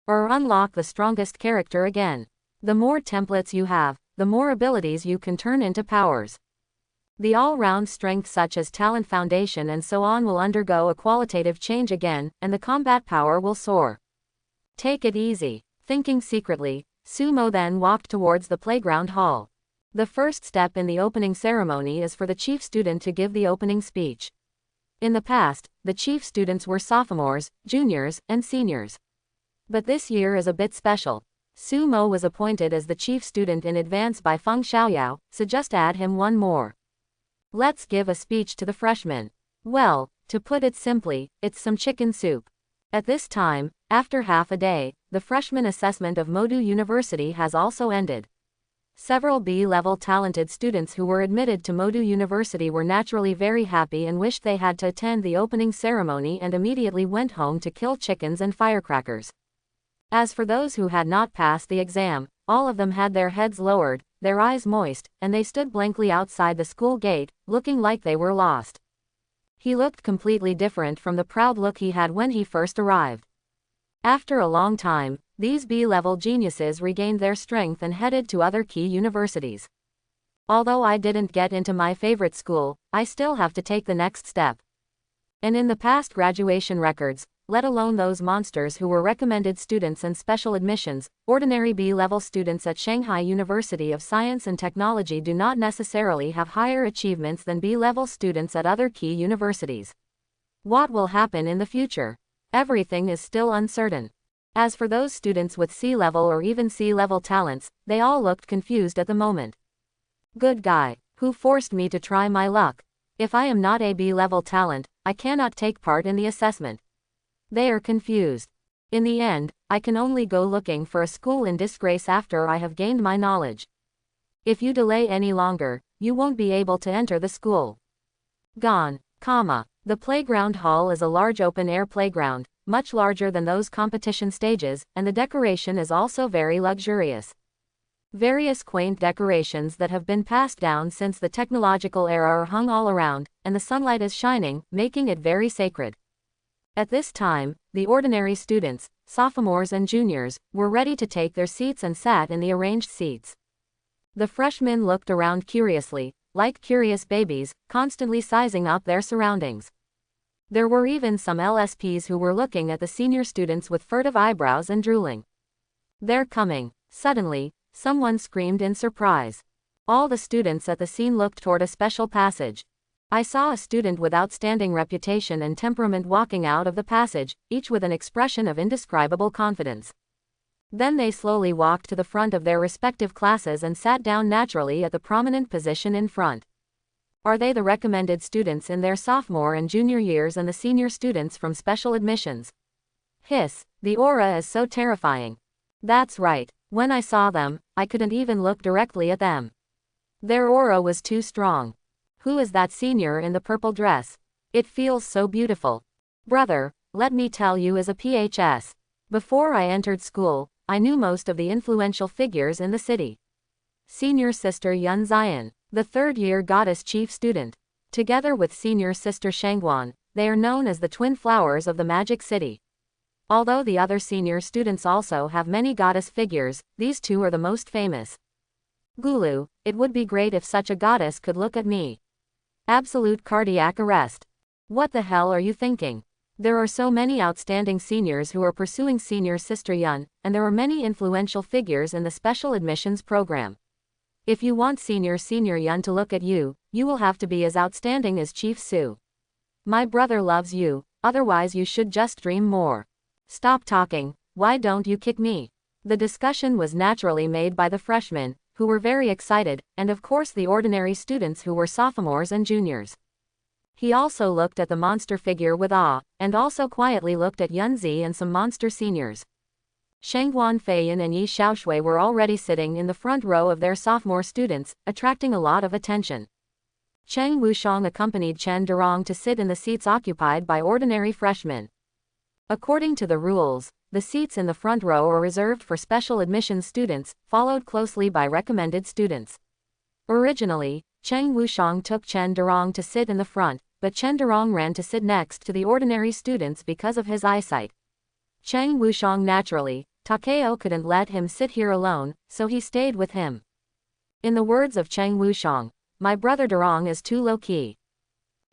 Or unlock the strongest character again. The more templates you have, the more abilities you can turn into powers. The all-round strength such as Talent Foundation and so on will undergo a qualitative change again, and the combat power will soar. Take it easy. Thinking secretly, Sumo then walked towards the playground hall. The first step in the opening ceremony is for the chief student to give the opening speech. In the past, the chief students were sophomores, juniors, and seniors. But this year is a bit special. Sumo was appointed as the chief student in advance by Feng Xiaoyao, so just add him one more. Let's give a speech to the freshmen. Well, to put it simply, it's some chicken soup. At this time, after half a day, the freshman assessment of Modu University has also ended. Several B-level talented students who were admitted to Modu University were naturally very happy and wished they had to attend the opening ceremony and immediately went home to kill chickens and firecrackers. As for those who had not passed the exam, all of them had their heads lowered, their eyes moist, and they stood blankly outside the school gate, looking like they were lost. He looked completely different from the proud look he had when he first arrived. After a long time, these B-level geniuses regained their strength and headed to other key universities. Although I didn't get into my favorite school, I still have to take the next step. And in the past graduation records, let alone those monsters who were recommended students and special admissions. Ordinary B-level students at Shanghai University of Science and Technology do not necessarily have higher achievements than B-level students at other key universities. What will happen in the future? Everything is still uncertain. As for those students with C-level or even C-level talents, they all looked confused at the moment. Good guy, who forced me to try my luck. If I am not a B-level talent, I cannot take part in the assessment. They are confused. In the end, I can only go looking for a school in disgrace after I have gained my knowledge. If you delay any longer, you won't be able to enter the school. Gone, comma. The playground hall is a large open-air playground, much larger than those competition stages, and the decoration is also very luxurious. Various quaint decorations that have been passed down since the technological era are hung all around, and the sunlight is shining, making it very sacred. At this time, the ordinary students, sophomores and juniors, were ready to take their seats and sat in the arranged seats. The freshmen looked around curiously, like curious babies, constantly sizing up their surroundings. There were even some LSPs who were looking at the senior students with furtive eyebrows and drooling. They're coming. Suddenly, someone screamed in surprise. All the students at the scene looked toward a special passage. I saw a student with outstanding reputation and temperament walking out of the passage, each with an expression of indescribable confidence. Then they slowly walked to the front of their respective classes and sat down naturally at the prominent position in front. Are they the recommended students in their sophomore and junior years and the senior students from special admissions? Hiss, the aura is so terrifying. That's right, when I saw them, I couldn't even look directly at them. Their aura was too strong. Who is that senior in the purple dress? It feels so beautiful. Brother, let me tell you as a PHS. Before I entered school, I knew most of the influential figures in the city. Senior sister Yun Zion, the third-year goddess chief student. Together with senior sister Shangguan, they are known as the twin flowers of the Magic City. Although the other senior students also have many goddess figures, these two are the most famous. Gulu, it would be great if such a goddess could look at me. Absolute cardiac arrest. What the hell are you thinking? There are so many outstanding seniors who are pursuing senior sister Yun, and there are many influential figures in the special admissions program. If you want senior Yun to look at you, you will have to be as outstanding as Chief Su. My brother loves you, otherwise you should just dream more. Stop talking, why don't you kick me? The discussion was naturally made by the freshmen, who were very excited, and of course the ordinary students who were sophomores and juniors. He also looked at the monster figure with awe, and also quietly looked at Yunzi and some monster seniors. Shangguan Feiyan and Yi Xiaoshui were already sitting in the front row of their sophomore students, attracting a lot of attention. Cheng Wushang accompanied Chen Durong to sit in the seats occupied by ordinary freshmen. According to the rules, the seats in the front row are reserved for special admissions students, followed closely by recommended students. Originally, Cheng Wushang took Chen Durong to sit in the front, but Chen Durong ran to sit next to the ordinary students because of his eyesight. Cheng Wushang naturally, Takeo couldn't let him sit here alone, so he stayed with him. In the words of Cheng Wushang, my brother Durong is too low-key.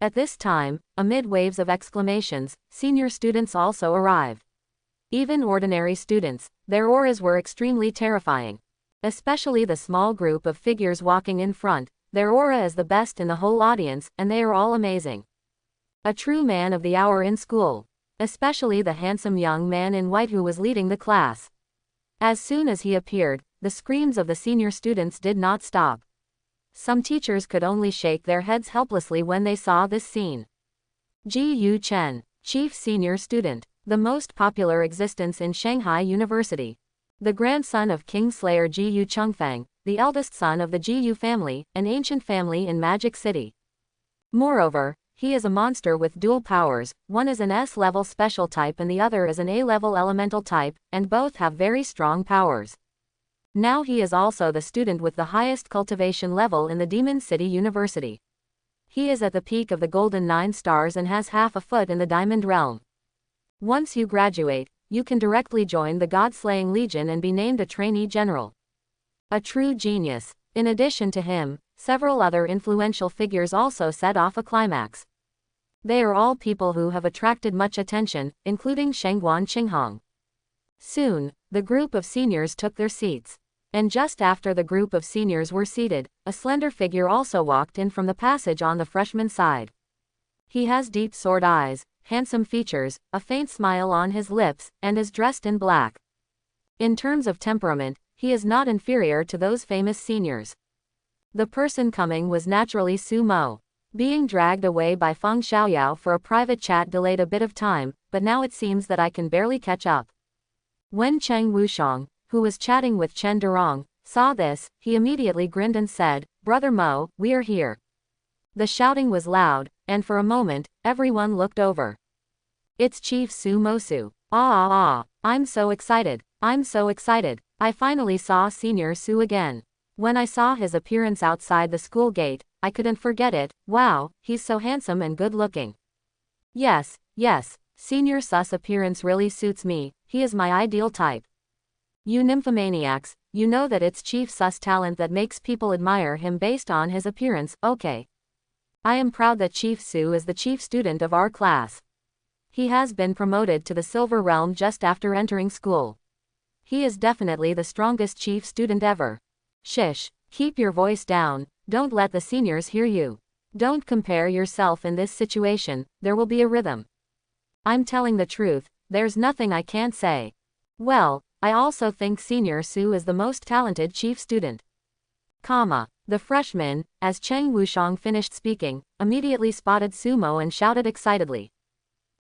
At this time, amid waves of exclamations, senior students also arrived. Even ordinary students, their auras were extremely terrifying. Especially the small group of figures walking in front, their aura is the best in the whole audience, and they are all amazing. A true man of the hour in school. Especially the handsome young man in white who was leading the class. As soon as he appeared, the screams of the senior students did not stop. Some teachers could only shake their heads helplessly when they saw this scene. Ji Yu Chen, chief senior student, the most popular existence in Shanghai University. The grandson of King Slayer Ji Yu Chengfang, the eldest son of the Ji Yu family, an ancient family in Magic City. Moreover, he is a monster with dual powers, one is an S-level special type and the other is an A-level elemental type, and both have very strong powers. Now he is also the student with the highest cultivation level in the Demon City University. He is at the peak of the Golden 9 Stars and has half a foot in the Diamond Realm. Once you graduate, you can directly join the God-Slaying Legion and be named a trainee general. A true genius. In addition to him, several other influential figures also set off a climax. They are all people who have attracted much attention, including Shengguan Qinghong. Soon, the group of seniors took their seats. And just after the group of seniors were seated, a slender figure also walked in from the passage on the freshman side. He has deep sword eyes, handsome features, a faint smile on his lips, and is dressed in black. In terms of temperament, he is not inferior to those famous seniors. The person coming was naturally Su Mo. Being dragged away by Feng Xiaoyao for a private chat delayed a bit of time, but now it seems that I can barely catch up. When Cheng Wushang, who was chatting with Chen Durong, saw this, he immediately grinned and said, "Brother Mo, we are here." The shouting was loud, and for a moment, everyone looked over. It's Chief Su Mosu. I'm so excited. I'm so excited. I finally saw Senior Su again. When I saw his appearance outside the school gate, I couldn't forget it. Wow, he's so handsome and good looking. Yes, Senior Su's appearance really suits me, he is my ideal type. You nymphomaniacs, you know that it's Chief Su's talent that makes people admire him based on his appearance, okay. I am proud that Chief Su is the chief student of our class. He has been promoted to the Silver Realm just after entering school. He is definitely the strongest chief student ever. Shish, keep your voice down, don't let the seniors hear you. Don't compare yourself in this situation, there will be a rhythm. I'm telling the truth, there's nothing I can't say. Well, I also think Senior Su is the most talented chief student. The freshman, as Cheng Wushang finished speaking, immediately spotted Sumo and shouted excitedly.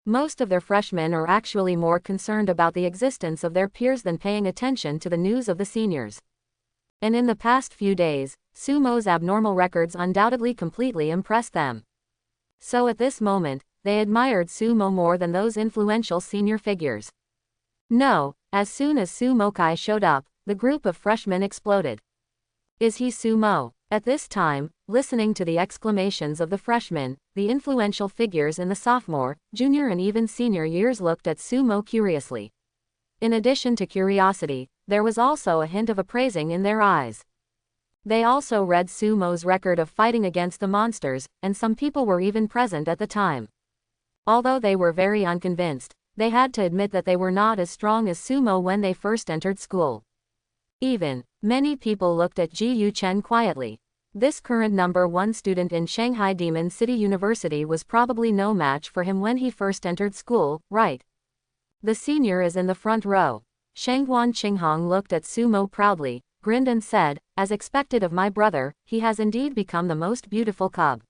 Most of their freshmen are actually more concerned about the existence of their peers than paying attention to the news of the seniors. And in the past few days, Sumo's abnormal records undoubtedly completely impressed them. So at this moment, they admired Sumo more than those influential senior figures. No, as soon as Sumo Kai showed up, the group of freshmen exploded. Is he Sumo? At this time, listening to the exclamations of the freshmen, the influential figures in the sophomore, junior and even senior years looked at Sumo curiously. In addition to curiosity, there was also a hint of appraising in their eyes. They also read Sumo's record of fighting against the monsters, and some people were even present at the time. Although they were very unconvinced, they had to admit that they were not as strong as Sumo when they first entered school. Many people looked at Ji Yu Chen quietly. This current #1 student in Shanghai Demon City University was probably no match for him when he first entered school, right? The senior is in the front row. Shengguan Qinghong looked at Sumo proudly, grinned and said, "As expected of my brother, he has indeed become the most beautiful cub."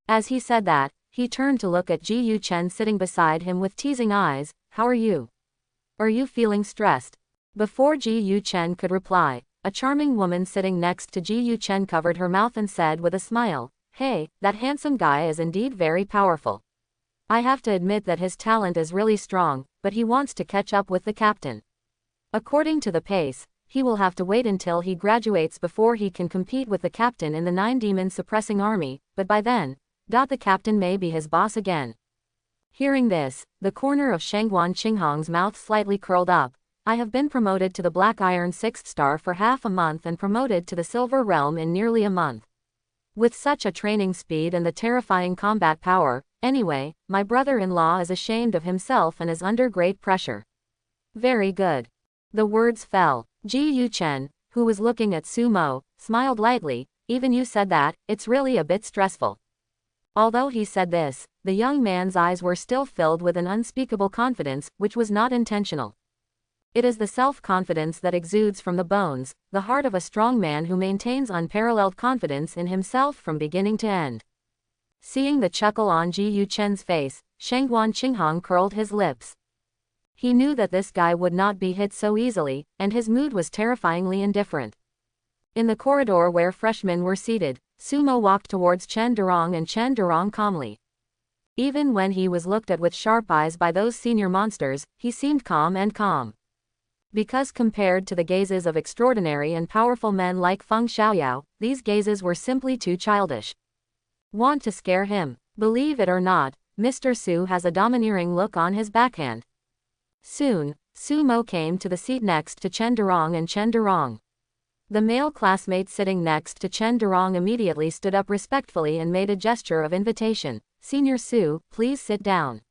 As he said that, he turned to look at Ji Yu Chen sitting beside him with teasing eyes. "How are you? Are you feeling stressed?" Before Ji Yu Chen could reply, a charming woman sitting next to Ji Yu Chen covered her mouth and said with a smile, "Hey, that handsome guy is indeed very powerful. I have to admit that his talent is really strong, but he wants to catch up with the captain. According to the pace, he will have to wait until he graduates before he can compete with the captain in the 9 demon suppressing army, but by then, the captain may be his boss again." Hearing this, the corner of Shengguan Qinghong's mouth slightly curled up. "I have been promoted to the Black Iron 6th star for half a month and promoted to the Silver Realm in nearly a month. With such a training speed and the terrifying combat power, anyway, my brother-in-law is ashamed of himself and is under great pressure." Very good. The words fell. Ji Yu Chen, who was looking at Sumo, smiled lightly. "Even you said that, it's really a bit stressful." Although he said this, the young man's eyes were still filled with an unspeakable confidence, which was not intentional. It is the self-confidence that exudes from the bones, the heart of a strong man who maintains unparalleled confidence in himself from beginning to end. Seeing the chuckle on Ji Yu Chen's face, Shengguan Qinghong curled his lips. He knew that this guy would not be hit so easily, and his mood was terrifyingly indifferent. In the corridor where freshmen were seated, Sumo walked towards Chen Durong and Chen Durong calmly. Even when he was looked at with sharp eyes by those senior monsters, he seemed calm. Because compared to the gazes of extraordinary and powerful men like Feng Xiaoyao, these gazes were simply too childish. Want to scare him? Believe it or not, Mr. Su has a domineering look on his backhand. Soon, Sumo came to the seat next to Chen Durong and Chen Durong. The male classmate sitting next to Chen Durong immediately stood up respectfully and made a gesture of invitation. Senior Su, please sit down.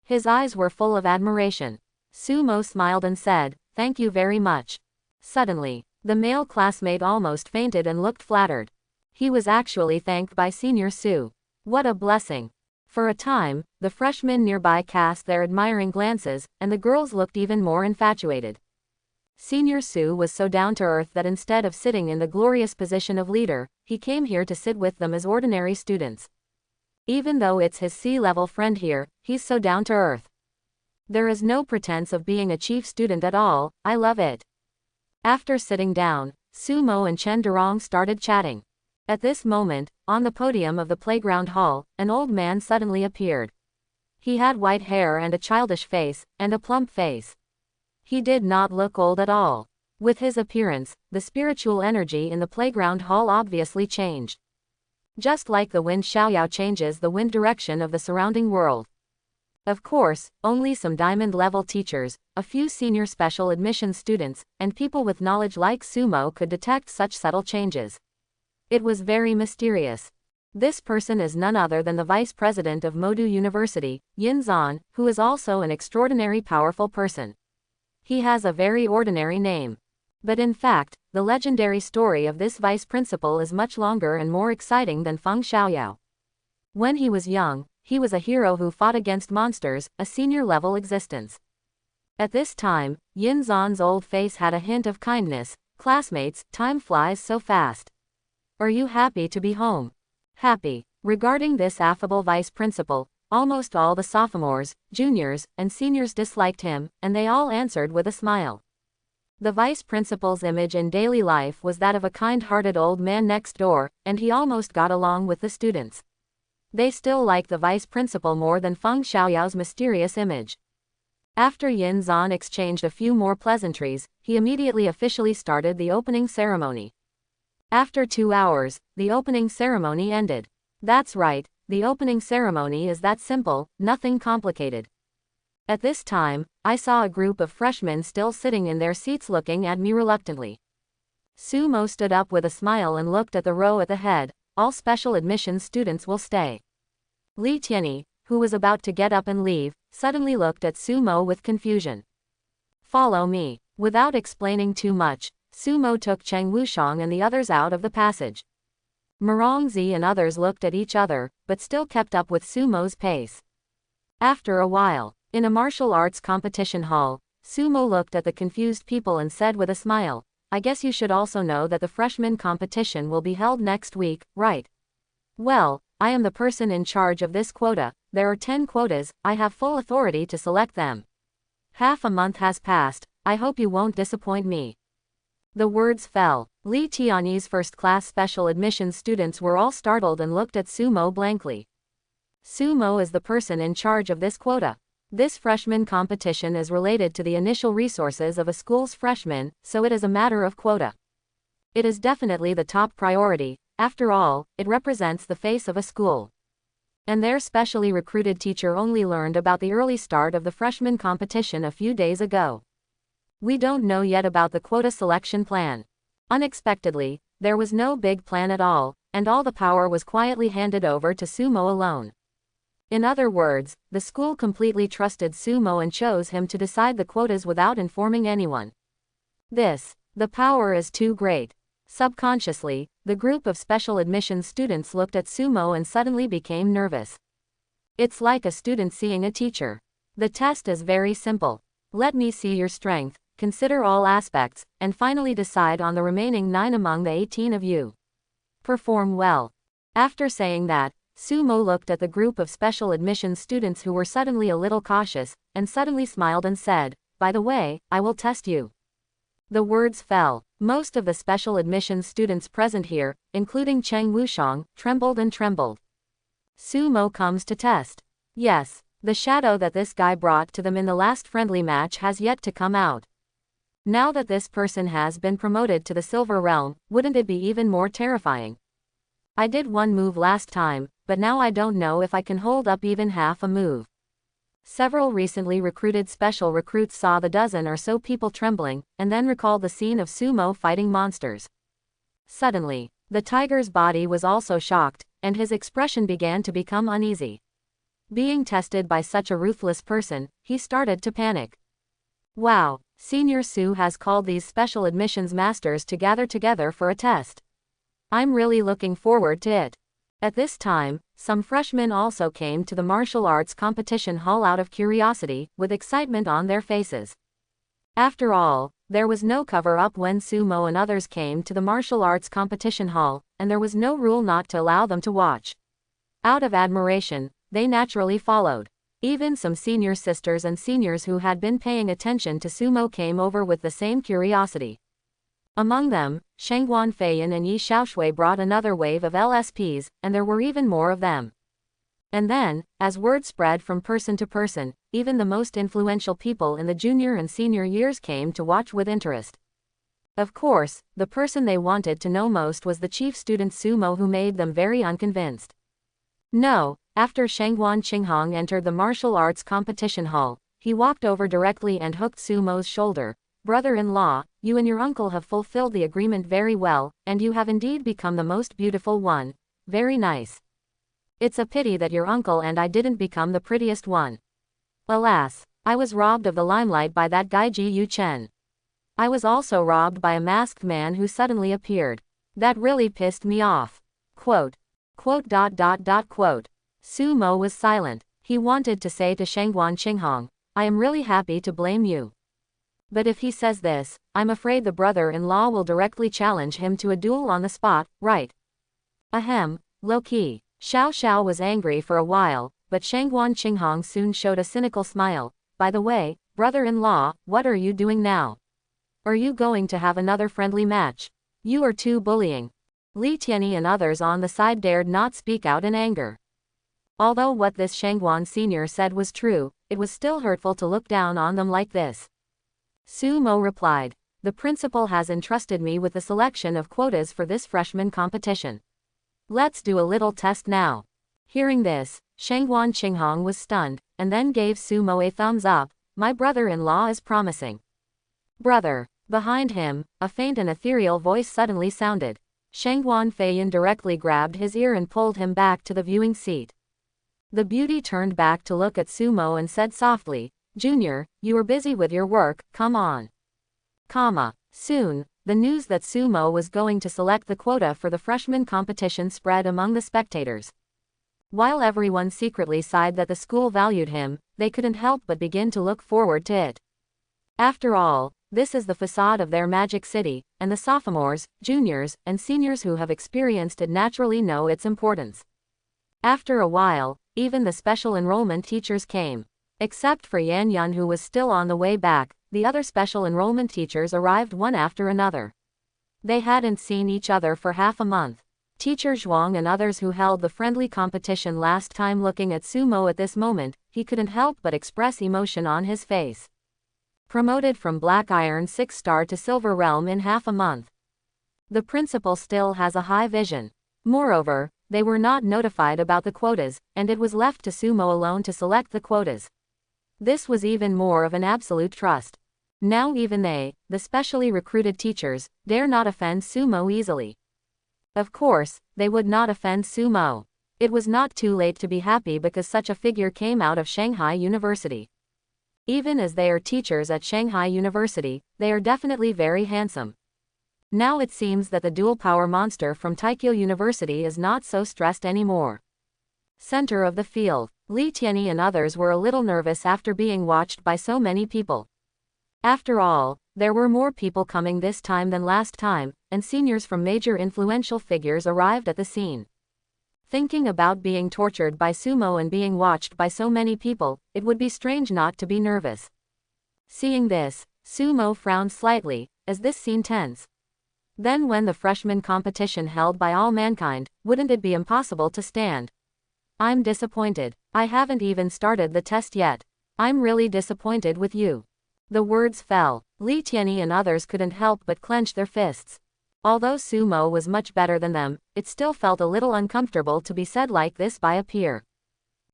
His eyes were full of admiration. Sumo smiled and said, thank you very much. Suddenly, the male classmate almost fainted and looked flattered. He was actually thanked by Senior Su. What a blessing. For a time, the freshmen nearby cast their admiring glances, and the girls looked even more infatuated. Senior Su was so down to earth that instead of sitting in the glorious position of leader, he came here to sit with them as ordinary students. Even though it's his C-level friend here, he's so down to earth. There is no pretense of being a chief student at all. I love it. After sitting down, Sumo and Chen Durong started chatting. At this moment, on the podium of the playground hall, an old man suddenly appeared. He had white hair and a childish face, and a plump face. He did not look old at all. With his appearance, the spiritual energy in the playground hall obviously changed. Just like the wind Xiaoyao changes the wind direction of the surrounding world. Of course, only some diamond-level teachers, a few senior special admission students, and people with knowledge like Sumo could detect such subtle changes. It was very mysterious. This person is none other than the vice president of Modu University, Yin Zan, who is also an extraordinary powerful person. He has a very ordinary name. But in fact, the legendary story of this vice principal is much longer and more exciting than Feng Xiaoyao. When he was young, he was a hero who fought against monsters, a senior-level existence. At this time, Yin Zan's old face had a hint of kindness. Classmates, time flies so fast. Are you happy to be home? Happy. Regarding this affable vice principal, almost all the sophomores, juniors, and seniors disliked him, and they all answered with a smile. The vice principal's image in daily life was that of a kind-hearted old man next door, and he almost got along with the students. They still liked the vice principal more than Feng Xiaoyao's mysterious image. After Yin Zan exchanged a few more pleasantries, he immediately officially started the opening ceremony. After 2 hours, the opening ceremony ended. That's right, the opening ceremony is that simple, nothing complicated. At this time, I saw a group of freshmen still sitting in their seats looking at me reluctantly. Sumo stood up with a smile and looked at the row at the head. All special admissions students will stay. Li Tianyi, who was about to get up and leave, suddenly looked at Sumo with confusion. Follow me. Without explaining too much, Sumo took Cheng Wushang and the others out of the passage. Merongzi and others looked at each other, but still kept up with Sumo's pace. After a while, in a martial arts competition hall, Sumo looked at the confused people and said with a smile, I guess you should also know that the freshman competition will be held next week, right? Well, I am the person in charge of this quota. There are 10 quotas, I have full authority to select them. Half a month has passed, I hope you won't disappoint me. The words fell. Li Tianyi's first-class special admissions students were all startled and looked at Sumo blankly. Sumo is the person in charge of this quota. This freshman competition is related to the initial resources of a school's freshmen, so it is a matter of quota. It is definitely the top priority. After all, it represents the face of a school. And their specially recruited teacher only learned about the early start of the freshman competition a few days ago. We don't know yet about the quota selection plan. Unexpectedly, there was no big plan at all, and all the power was quietly handed over to Sumo alone. In other words, the school completely trusted Sumo and chose him to decide the quotas without informing anyone. The power is too great. Subconsciously, the group of special admissions students looked at Sumo and suddenly became nervous. It's like a student seeing a teacher. The test is very simple. Let me see your strength, consider all aspects, and finally decide on the remaining 9 among the 18 of you. Perform well. After saying that, Sumo looked at the group of special admissions students who were suddenly a little cautious, and suddenly smiled and said, by the way, I will test you. The words fell. Most of the special admissions students present here, including Cheng Wushang, trembled and trembled. Sumo comes to test. Yes, the shadow that this guy brought to them in the last friendly match has yet to come out. Now that this person has been promoted to the Silver Realm, wouldn't it be even more terrifying? I did one move last time, but now I don't know if I can hold up even half a move. Several recently recruited special recruits saw the dozen or so people trembling, and then recalled the scene of sumo fighting monsters. Suddenly, the tiger's body was also shocked, and his expression began to become uneasy. Being tested by such a ruthless person, he started to panic. Wow, Senior Sue has called these special admissions masters to gather together for a test. I'm really looking forward to it. At this time, some freshmen also came to the martial arts competition hall out of curiosity, with excitement on their faces. After all, there was no cover-up when sumo and others came to the martial arts competition hall, and there was no rule not to allow them to watch. Out of admiration, they naturally followed. Even some senior sisters and seniors who had been paying attention to sumo came over with the same curiosity. Among them, Shangguan Feiyan and Yi Xiaoshui brought another wave of LSPs, and there were even more of them. And then, as word spread from person to person, even the most influential people in the junior and senior years came to watch with interest. Of course, the person they wanted to know most was the chief student sumo, who made them very unconvinced. No, after Shangguan Qinghong entered the martial arts competition hall, he walked over directly and hooked sumo's shoulder. Brother-in-law, you and your uncle have fulfilled the agreement very well, and you have indeed become the most beautiful one. Very nice. It's a pity that your uncle and I didn't become the prettiest one. Alas, I was robbed of the limelight by that guy Ji Yu Chen. I was also robbed by a masked man who suddenly appeared. That really pissed me off. Quote. Sumo was silent. He wanted to say to Shangguan Qinghong, I am really happy to blame you. But if he says this, I'm afraid the brother-in-law will directly challenge him to a duel on the spot, right? Ahem, low-key. Xiao Xiao was angry for a while, but Shangguan Qinghong soon showed a cynical smile. By the way, brother-in-law, what are you doing now? Are you going to have another friendly match? You are too bullying. Li Tianyi and others on the side dared not speak out in anger. Although what this Shangguan senior said was true, it was still hurtful to look down on them like this. Sumo replied, the principal has entrusted me with the selection of quotas for this freshman competition. Let's do a little test now. Hearing this, Shangguan Qinghong was stunned, and then gave Sumo a thumbs up. My brother-in-law is promising. Brother. Behind him, a faint and ethereal voice suddenly sounded. Shangguan Feiyan directly grabbed his ear and pulled him back to the viewing seat. The beauty turned back to look at Sumo and said softly, Junior, you are busy with your work, come on. Soon, the news that Sumo was going to select the quota for the freshman competition spread among the spectators. While everyone secretly sighed that the school valued him, they couldn't help but begin to look forward to it. After all, this is the facade of their magic city, and the sophomores, juniors, and seniors who have experienced it naturally know its importance. After a while, even the special enrollment teachers came. Except for Yan Yun, who was still on the way back, the other special enrollment teachers arrived one after another. They hadn't seen each other for half a month. Teacher Zhuang and others who held the friendly competition last time looking at Sumo at this moment, he couldn't help but express emotion on his face. Promoted from Black Iron 6-star to Silver Realm in half a month. The principal still has a high vision. Moreover, they were not notified about the quotas, and it was left to Sumo alone to select the quotas. This was even more of an absolute trust. Now even they, the specially recruited teachers, dare not offend Sumo easily. Of course, they would not offend Sumo. It was not too late to be happy because such a figure came out of Shanghai University. Even as they are teachers at Shanghai University, they are definitely very handsome. Now it seems that the dual power monster from Taikyo University is not so stressed anymore. Center of the field, Li Tianyi and others were a little nervous after being watched by so many people. After all, there were more people coming this time than last time, and seniors from major influential figures arrived at the scene. Thinking about being tortured by Sumo and being watched by so many people, it would be strange not to be nervous. Seeing this, Sumo frowned slightly, as this seemed tense. Then when the freshman competition held by all mankind, wouldn't it be impossible to stand? I'm disappointed. I haven't even started the test yet. I'm really disappointed with you. The words fell. Li Tianyi and others couldn't help but clench their fists. Although Sumo was much better than them, it still felt a little uncomfortable to be said like this by a peer.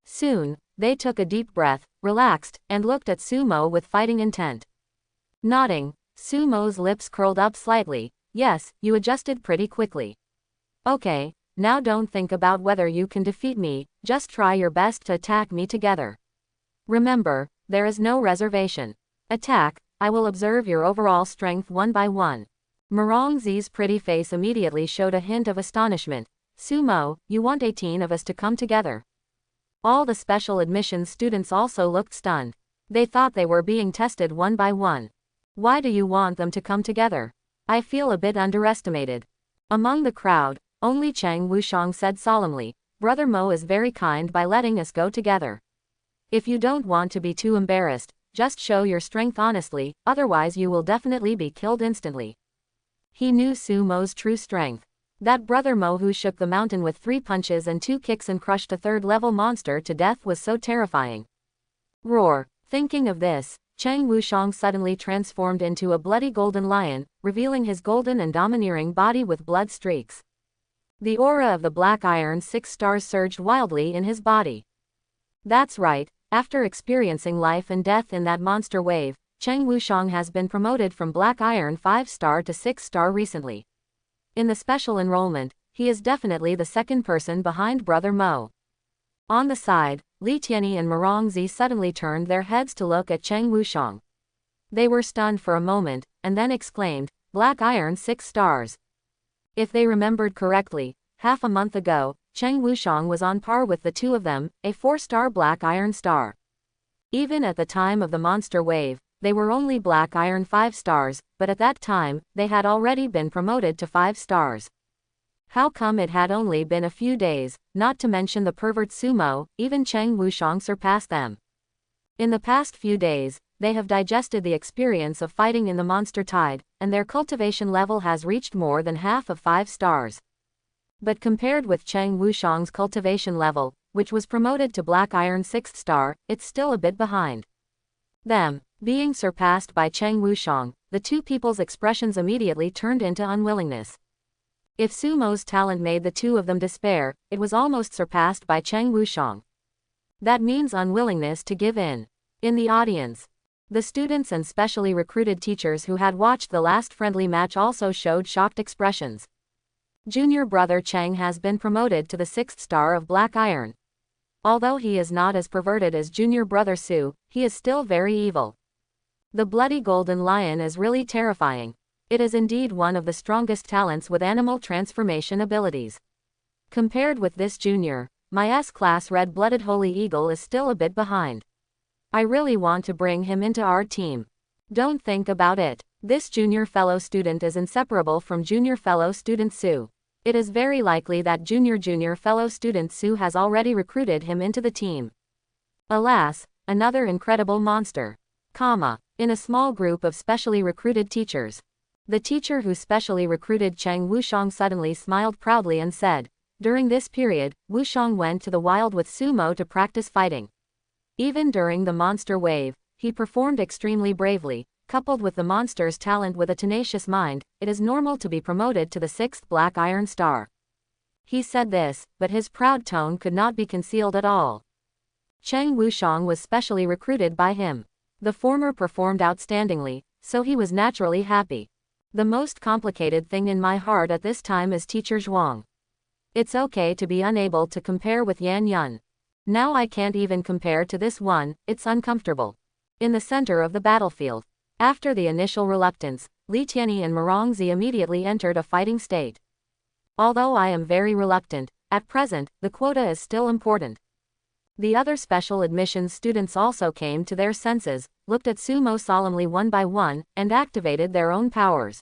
Soon, they took a deep breath, relaxed, and looked at Sumo with fighting intent. Nodding, Sumo's lips curled up slightly. Yes, you adjusted pretty quickly. Okay, now don't think about whether you can defeat me, just try your best to attack me together. Remember, there is no reservation. Attack, I will observe your overall strength one by one. Morongzi's pretty face immediately showed a hint of astonishment. Sumo, you want 18 of us to come together? All the special admissions students also looked stunned. They thought they were being tested one by one. Why do you want them to come together? I feel a bit underestimated. Among the crowd, only Chang Wushang said solemnly, Brother Mo is very kind by letting us go together. If you don't want to be too embarrassed, just show your strength honestly, otherwise you will definitely be killed instantly. He knew Sumo's true strength. That Brother Mo who shook the mountain with 3 punches and 2 kicks and crushed a 3rd-level monster to death was so terrifying. Roar. Thinking of this, Chang Wushang suddenly transformed into a bloody golden lion, revealing his golden and domineering body with blood streaks. The aura of the Black Iron 6 stars surged wildly in his body. That's right, after experiencing life and death in that monster wave, Chang Wushang has been promoted from Black Iron 5-star to 6-star recently. In the special enrollment, he is definitely the second person behind Brother Mo. On the side, Li Tianyi and Morongzi suddenly turned their heads to look at Chang Wushang. They were stunned for a moment, and then exclaimed, Black Iron 6 stars. If they remembered correctly, half a month ago, Chang Wushang was on par with the two of them, a 4-star Black Iron star. Even at the time of the monster wave, they were only Black Iron 5 stars, but at that time, they had already been promoted to 5 stars. How come it had only been a few days, not to mention the pervert Sumo, even Chang Wushang surpassed them. In the past few days, they have digested the experience of fighting in the monster tide, and their cultivation level has reached more than half of 5 stars. But compared with Chang Wushang's cultivation level, which was promoted to Black Iron 6th star, it's still a bit behind. Them being surpassed by Chang Wushang, the two people's expressions immediately turned into unwillingness. If Sumo's talent made the two of them despair, it was almost surpassed by Chang Wushang. That means unwillingness to give in. In the audience, the students and specially recruited teachers who had watched the last friendly match also showed shocked expressions. Junior brother Chang has been promoted to the 6th star of Black Iron. Although he is not as perverted as junior brother Su, he is still very evil. The bloody golden lion is really terrifying. It is indeed one of the strongest talents with animal transformation abilities. Compared with this junior, my S-class red-blooded holy eagle is still a bit behind. I really want to bring him into our team. Don't think about it. This junior fellow student is inseparable from junior fellow student Su. It is very likely that junior fellow student Su has already recruited him into the team. Alas, another incredible monster. In a small group of specially recruited teachers. The teacher who specially recruited Chang Wushang suddenly smiled proudly and said, during this period, Wushang went to the wild with Sumo to practice fighting. Even during the monster wave, he performed extremely bravely. Coupled with the monster's talent with a tenacious mind, it is normal to be promoted to the 6th Black Iron star. He said this, but his proud tone could not be concealed at all. Chang Wushang was specially recruited by him. The former performed outstandingly, so he was naturally happy. The most complicated thing in my heart at this time is Teacher Zhuang. It's okay to be unable to compare with Yan Yun. Now I can't even compare to this one, it's uncomfortable. In the center of the battlefield. After the initial reluctance, Li Tianyi and Morongzi immediately entered a fighting state. Although I am very reluctant, at present, the quota is still important. The other special admissions students also came to their senses, looked at Sumo solemnly one by one, and activated their own powers.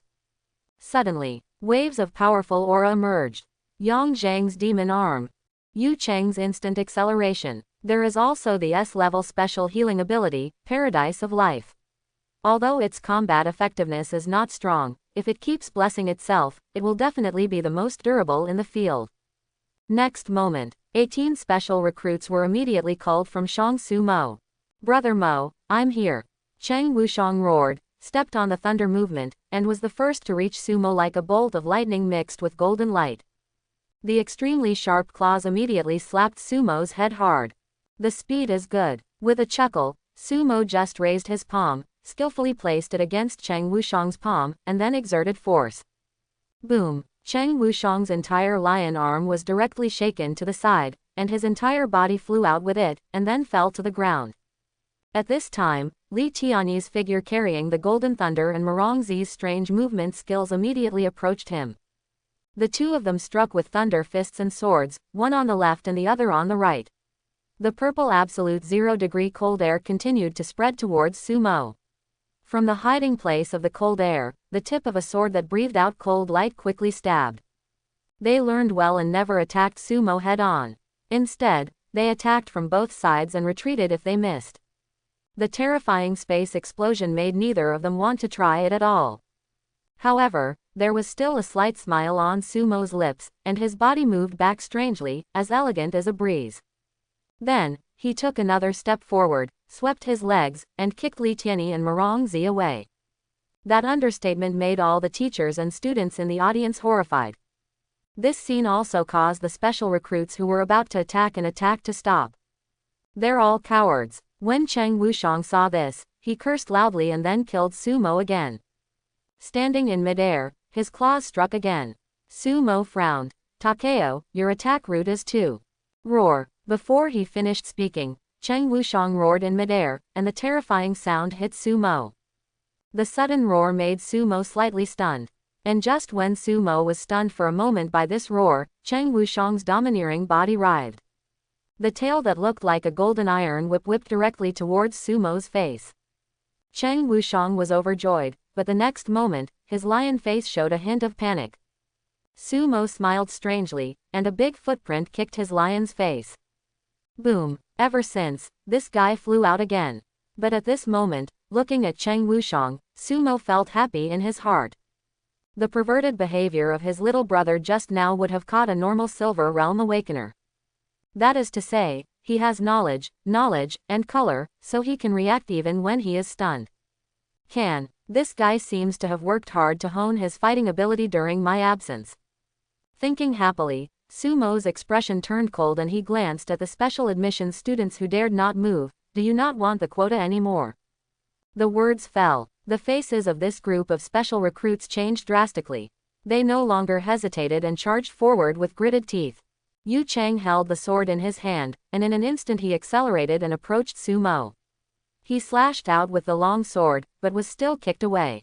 Suddenly, waves of powerful aura emerged. Yang Zhang's demon arm. Yu Cheng's instant acceleration. There is also the S-level special healing ability, Paradise of Life. Although its combat effectiveness is not strong, if it keeps blessing itself, it will definitely be the most durable in the field. Next moment, 18 special recruits were immediately called from Shangsu Mo. Brother Mo, I'm here. Chang Wushang roared, stepped on the thunder movement, and was the first to reach Sumo like a bolt of lightning mixed with golden light. The extremely sharp claws immediately slapped Sumo's head hard. The speed is good. With a chuckle, Sumo just raised his palm, skillfully placed it against Cheng Wushang's palm, and then exerted force. Boom! Cheng Wushang's entire lion arm was directly shaken to the side, and his entire body flew out with it, and then fell to the ground. At this time, Li Tianyi's figure carrying the Golden Thunder and Merongzi's strange movement skills immediately approached him. The two of them struck with thunder fists and swords, one on the left and the other on the right. The purple absolute 0-degree cold air continued to spread towards Sumo. From the hiding place of the cold air, the tip of a sword that breathed out cold light quickly stabbed. They learned well and never attacked Sumo head-on. Instead, they attacked from both sides and retreated if they missed. The terrifying space explosion made neither of them want to try it at all. However, there was still a slight smile on Sumo's lips, and his body moved back strangely, as elegant as a breeze. Then, he took another step forward, swept his legs, and kicked Li Tianyi and Merongzi away. That understatement made all the teachers and students in the audience horrified. This scene also caused the special recruits who were about to attack to stop. They're all cowards. When Cheng Wushang saw this, he cursed loudly and then killed Sumo again. Standing in midair, his claws struck again. Sumo frowned. Takeo, your attack route is to roar. Before he finished speaking, Cheng Wushang roared in midair, and the terrifying sound hit Sumo. The sudden roar made Sumo slightly stunned. And just when Sumo was stunned for a moment by this roar, Cheng Wushang's domineering body writhed. The tail that looked like a golden iron whip whipped directly towards Sumo's face. Cheng Wushang was overjoyed, but the next moment, his lion face showed a hint of panic. Sumo smiled strangely, and a big footprint kicked his lion's face. Boom! Ever since, this guy flew out again. But at this moment, looking at Cheng Wushang, Sumo felt happy in his heart. The perverted behavior of his little brother just now would have caught a normal Silver Realm Awakener. That is to say, he has knowledge, and color, so he can react even when he is stunned. This guy seems to have worked hard to hone his fighting ability during my absence. Thinking happily, Sumo's expression turned cold and he glanced at the special admissions students who dared not move. Do you not want the quota anymore? The words fell. The faces of this group of special recruits changed drastically. They no longer hesitated and charged forward with gritted teeth. Yu Chang held the sword in his hand, and in an instant he accelerated and approached Sumo. He slashed out with the long sword, but was still kicked away.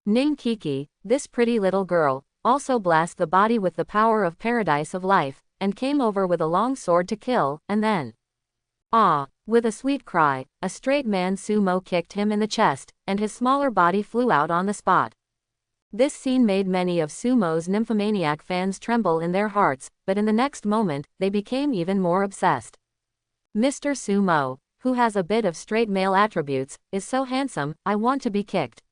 Ning Kiki, this pretty little girl, also blessed the body with the power of paradise of life, and came over with a long sword to kill, and then... With a sweet cry, a straight man Sumo kicked him in the chest, and his smaller body flew out on the spot. This scene made many of Sumo's nymphomaniac fans tremble in their hearts, but in the next moment, they became even more obsessed. Mr. Sumo, who has a bit of straight male attributes, is so handsome, I want to be kicked.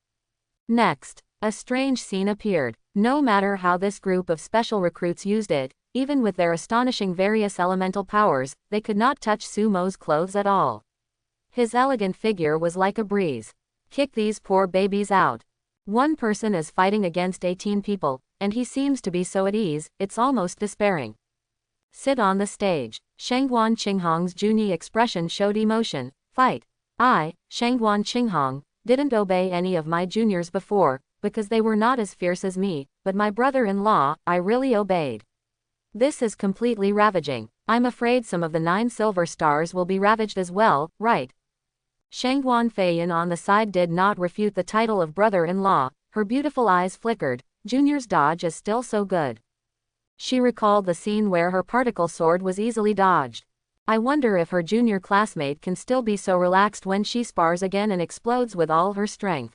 Next, a strange scene appeared. No matter how this group of special recruits used it, even with their astonishing various elemental powers, they could not touch Sumo's clothes at all. His elegant figure was like a breeze. Kick these poor babies out. One person is fighting against 18 people, and he seems to be so at ease, it's almost despairing. Sit on the stage. Shangguan Qinghong's Junyi expression showed emotion. Fight. I, Shangguan Qinghong, didn't obey any of my juniors before, because they were not as fierce as me, but my brother-in-law, I really obeyed. This is completely ravaging. I'm afraid some of the 9 silver stars will be ravaged as well, right? Shangguan Feiyan on the side did not refute the title of brother-in-law. Her beautiful eyes flickered. Junior's dodge is still so good. She recalled the scene where her particle sword was easily dodged. I wonder if her junior classmate can still be so relaxed when she spars again and explodes with all her strength.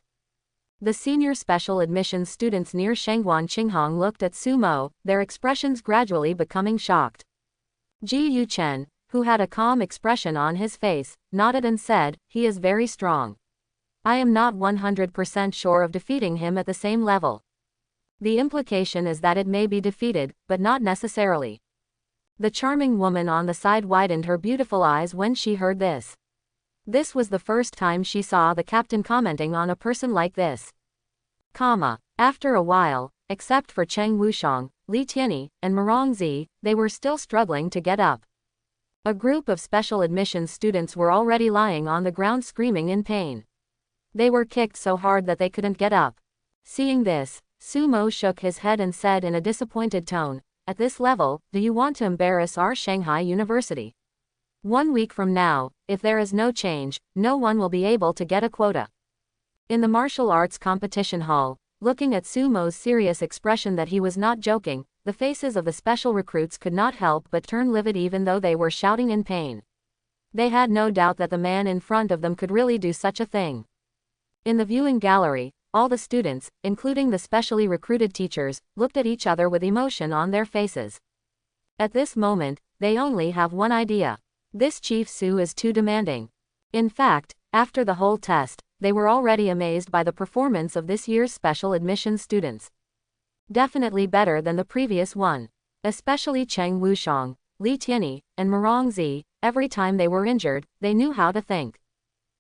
The senior special admissions students near Shangguan Qinghong looked at Sumo, their expressions gradually becoming shocked. Ji Yuchen, who had a calm expression on his face, nodded and said, he is very strong. I am not 100% sure of defeating him at the same level. The implication is that it may be defeated, but not necessarily. The charming woman on the side widened her beautiful eyes when she heard this. This was the first time she saw the captain commenting on a person like this. After a while, except for Cheng Wushang, Li Tianyi, and Merongzi, they were still struggling to get up. A group of special admissions students were already lying on the ground screaming in pain. They were kicked so hard that they couldn't get up. Seeing this, Sumo shook his head and said in a disappointed tone, "At this level, do you want to embarrass our Shanghai University? 1 week from now, if there is no change, no one will be able to get a quota." In the martial arts competition hall, looking at Sumo's serious expression that he was not joking, the faces of the special recruits could not help but turn livid even though they were shouting in pain. They had no doubt that the man in front of them could really do such a thing. In the viewing gallery, all the students, including the specially recruited teachers, looked at each other with emotion on their faces. At this moment, they only have one idea. This Chief Su is too demanding. In fact, after the whole test, they were already amazed by the performance of this year's special admissions students. Definitely better than the previous one. Especially Cheng Wushang, Li Tianyi, and Murong Zi, every time they were injured, they knew how to think.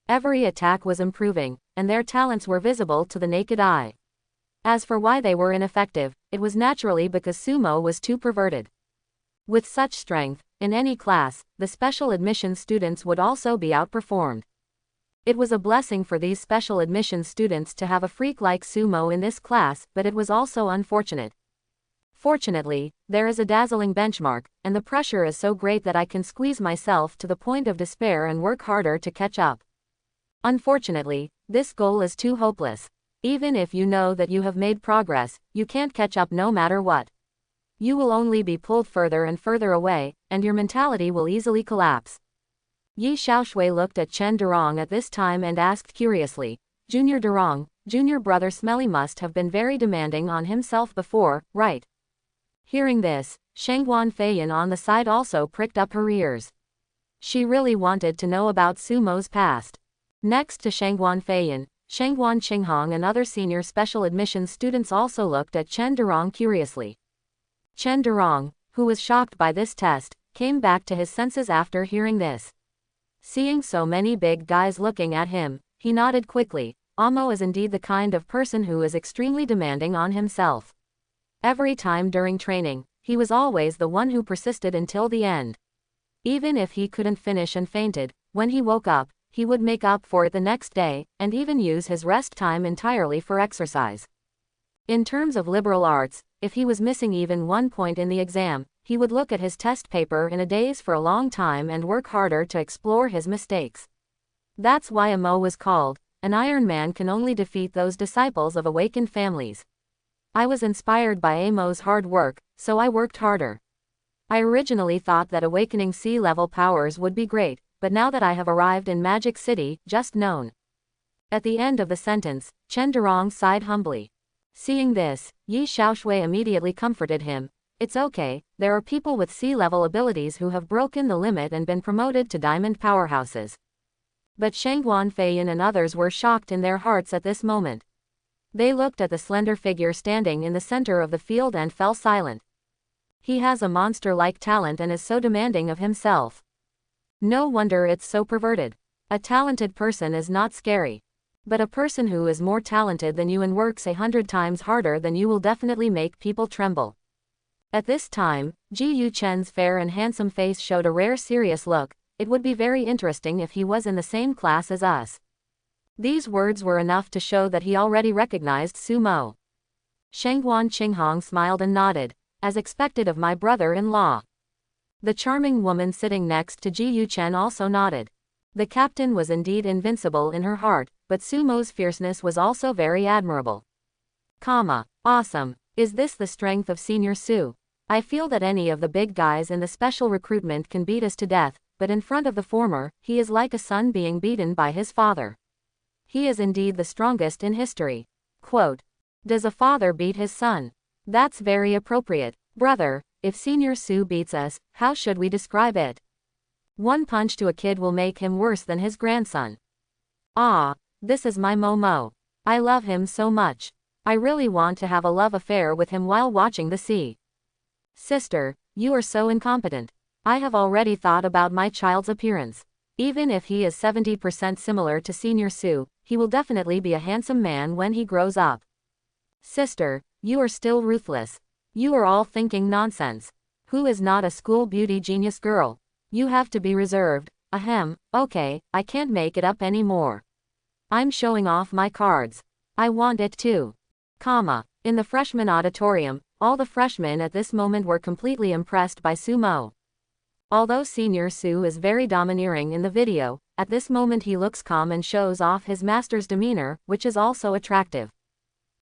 Every attack was improving, and their talents were visible to the naked eye. As for why they were ineffective, it was naturally because Sumo was too perverted. With such strength, in any class, the special admissions students would also be outperformed. It was a blessing for these special admissions students to have a freak like Sumo in this class, but it was also unfortunate. Fortunately, there is a dazzling benchmark, and the pressure is so great that I can squeeze myself to the point of despair and work harder to catch up. Unfortunately, this goal is too hopeless. Even if you know that you have made progress, you can't catch up no matter what. You will only be pulled further and further away, and your mentality will easily collapse. Yi Xiaoshui looked at Chen Durong at this time and asked curiously, "Junior Durong, junior brother Smelly must have been very demanding on himself before, right?" Hearing this, Shangguan Feiyan on the side also pricked up her ears. She really wanted to know about Sumo's past. Next to Shangguan Feiyan, Shangguan Qinghong and other senior special admissions students also looked at Chen Durong curiously. Chen Durong, who was shocked by this test, came back to his senses after hearing this. Seeing so many big guys looking at him, he nodded quickly. Amo is indeed the kind of person who is extremely demanding on himself. Every time during training, he was always the one who persisted until the end. Even if he couldn't finish and fainted, when he woke up, he would make up for it the next day, and even use his rest time entirely for exercise. In terms of liberal arts, if he was missing even 1 point in the exam, he would look at his test paper in a daze for a long time and work harder to explore his mistakes. That's why Amo was called, an Iron Man can only defeat those disciples of awakened families. I was inspired by Amo's hard work, so I worked harder. I originally thought that awakening sea-level powers would be great, but now that I have arrived in Magic City, just known. At the end of the sentence, Chen Durong sighed humbly. Seeing this, Yi Xiaoshui immediately comforted him. It's okay, there are people with sea-level abilities who have broken the limit and been promoted to diamond powerhouses. But Shangguan Feiyan and others were shocked in their hearts at this moment. They looked at the slender figure standing in the center of the field and fell silent. He has a monster-like talent and is so demanding of himself. No wonder it's so perverted. A talented person is not scary. But a person who is more talented than you and works 100 times harder than you will definitely make people tremble. At this time, Ji Yu Chen's fair and handsome face showed a rare serious look. It would be very interesting if he was in the same class as us. These words were enough to show that he already recognized Sumo. Shangguan Qinghong smiled and nodded, as expected of my brother-in-law. The charming woman sitting next to Ji Yu Chen also nodded. The captain was indeed invincible in her heart, but Sumo's fierceness was also very admirable. Awesome. Is this the strength of Senior Su? I feel that any of the big guys in the special recruitment can beat us to death, but in front of the former, he is like a son being beaten by his father. He is indeed the strongest in history. Quote, "Does a father beat his son? That's very appropriate. Brother, if Senior Su beats us, how should we describe it? One punch to a kid will make him worse than his grandson. Ah, this is my Momo. I love him so much. I really want to have a love affair with him while watching the sea. Sister, you are so incompetent. I have already thought about my child's appearance. Even if he is 70% similar to Senior Su, he will definitely be a handsome man when he grows up. Sister, you are still ruthless. You are all thinking nonsense. Who is not a school beauty genius girl? You have to be reserved. Ahem, okay, I can't make it up anymore. I'm showing off my cards. I want it too. In the freshman auditorium, all the freshmen at this moment were completely impressed by Sumo. Although Senior Su is very domineering in the video, at this moment he looks calm and shows off his master's demeanor, which is also attractive.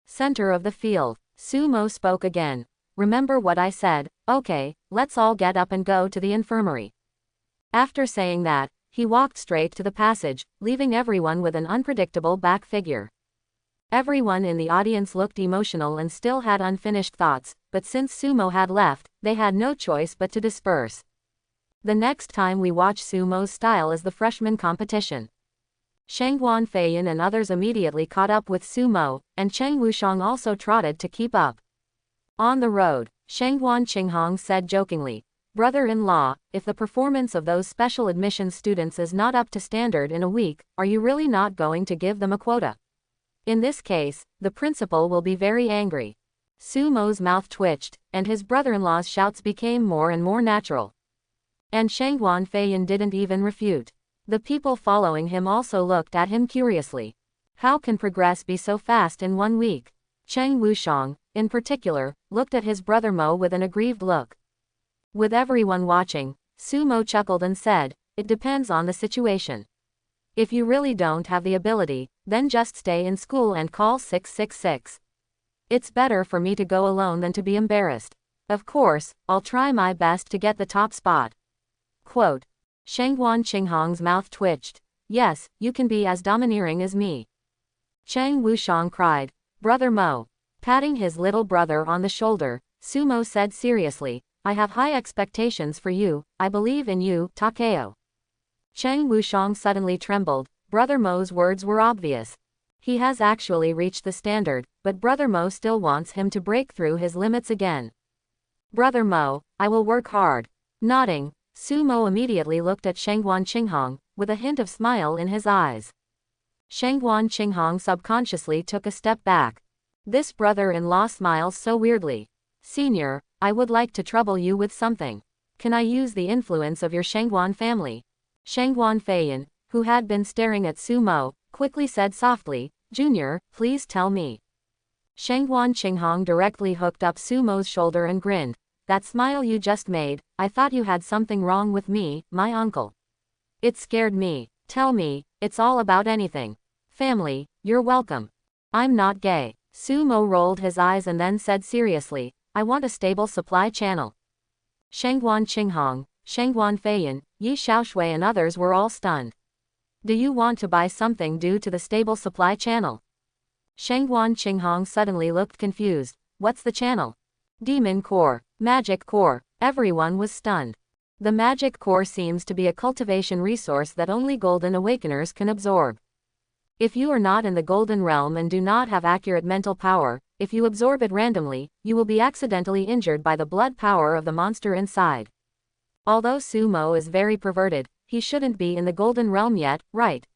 Center of the field, Sumo spoke again. Remember what I said? Okay, let's all get up and go to the infirmary. After saying that, he walked straight to the passage, leaving everyone with an unpredictable back figure. Everyone in the audience looked emotional and still had unfinished thoughts, but since Sumo had left, they had no choice but to disperse. The next time we watch Sumo's style is the freshman competition. Shangguan Feiyan and others immediately caught up with Sumo, and Cheng Wushang also trotted to keep up. On the road, Shangguan Qinghong said jokingly, "Brother-in-law, if the performance of those special admissions students is not up to standard in a week, are you really not going to give them a quota? In this case, the principal will be very angry." Sumo's mouth twitched, and his brother-in-law's shouts became more and more natural. And Shangguan Feiyan didn't even refute. The people following him also looked at him curiously. How can progress be so fast in 1 week? Cheng Wushang, in particular, looked at his brother Mo with an aggrieved look. With everyone watching, Sumo chuckled and said, "It depends on the situation. If you really don't have the ability, then just stay in school and call 666. It's better for me to go alone than to be embarrassed. Of course, I'll try my best to get the top spot." Quote. Shangguan Qinghong's mouth twitched. "Yes, you can be as domineering as me." Cheng Wushang cried, "Brother Mo." Patting his little brother on the shoulder, Sumo said seriously, "I have high expectations for you, I believe in you, Takeo." Cheng Wushang suddenly trembled. Brother Mo's words were obvious. He has actually reached the standard, but Brother Mo still wants him to break through his limits again. "Brother Mo, I will work hard." Nodding, Sumo immediately looked at Shangguan Qinghong, with a hint of smile in his eyes. Shangguan Qinghong subconsciously took a step back. This brother-in-law smiles so weirdly. "Senior, I would like to trouble you with something. Can I use the influence of your Shangguan family?" Shangguan Feiyan, who had been staring at Sumo, quickly said softly, "Junior, please tell me." Shangguan Qinghong directly hooked up Sumo's shoulder and grinned. "That smile you just made, I thought you had something wrong with me, my uncle. It scared me. Tell me, it's all about anything. Family, you're welcome. I'm not gay." Sumo rolled his eyes and then said seriously, "I want a stable supply channel." Shangguan Qinghong, Shangguan Feiyan, Yi Xiaoshui and others were all stunned. "Do you want to buy something due to the stable supply channel?" Shangguan Qinghong suddenly looked confused. "What's the channel?" "Demon Core, Magic Core." Everyone was stunned. The Magic Core seems to be a cultivation resource that only Golden Awakeners can absorb. If you are not in the Golden Realm and do not have accurate mental power, if you absorb it randomly, you will be accidentally injured by the blood power of the monster inside. Although Sumo is very perverted, he shouldn't be in the Golden Realm yet, right?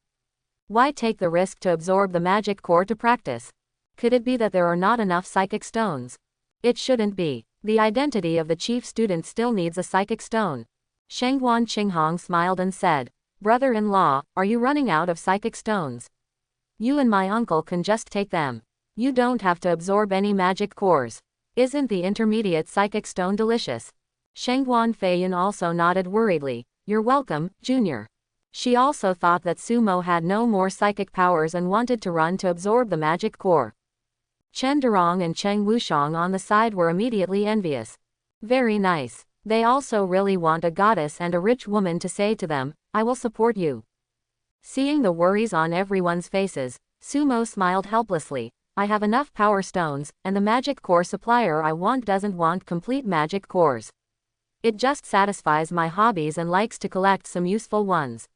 Why take the risk to absorb the Magic Core to practice? Could it be that there are not enough psychic stones? It shouldn't be. The identity of the chief student still needs a psychic stone. Shangguan Qinghong smiled and said, "Brother-in-law, are you running out of psychic stones? You and my uncle can just take them. You don't have to absorb any magic cores. Isn't the intermediate psychic stone delicious?" Shangguan Feiyan also nodded worriedly. "You're welcome, Junior." She also thought that Sumo had no more psychic powers and wanted to run to absorb the magic core. Chen Durong and Cheng Wushang on the side were immediately envious. Very nice. They also really want a goddess and a rich woman to say to them, "I will support you." Seeing the worries on everyone's faces, Sumo smiled helplessly. "I have enough power stones, and the magic core supplier I want doesn't want complete magic cores. It just satisfies my hobbies and likes to collect some useful ones.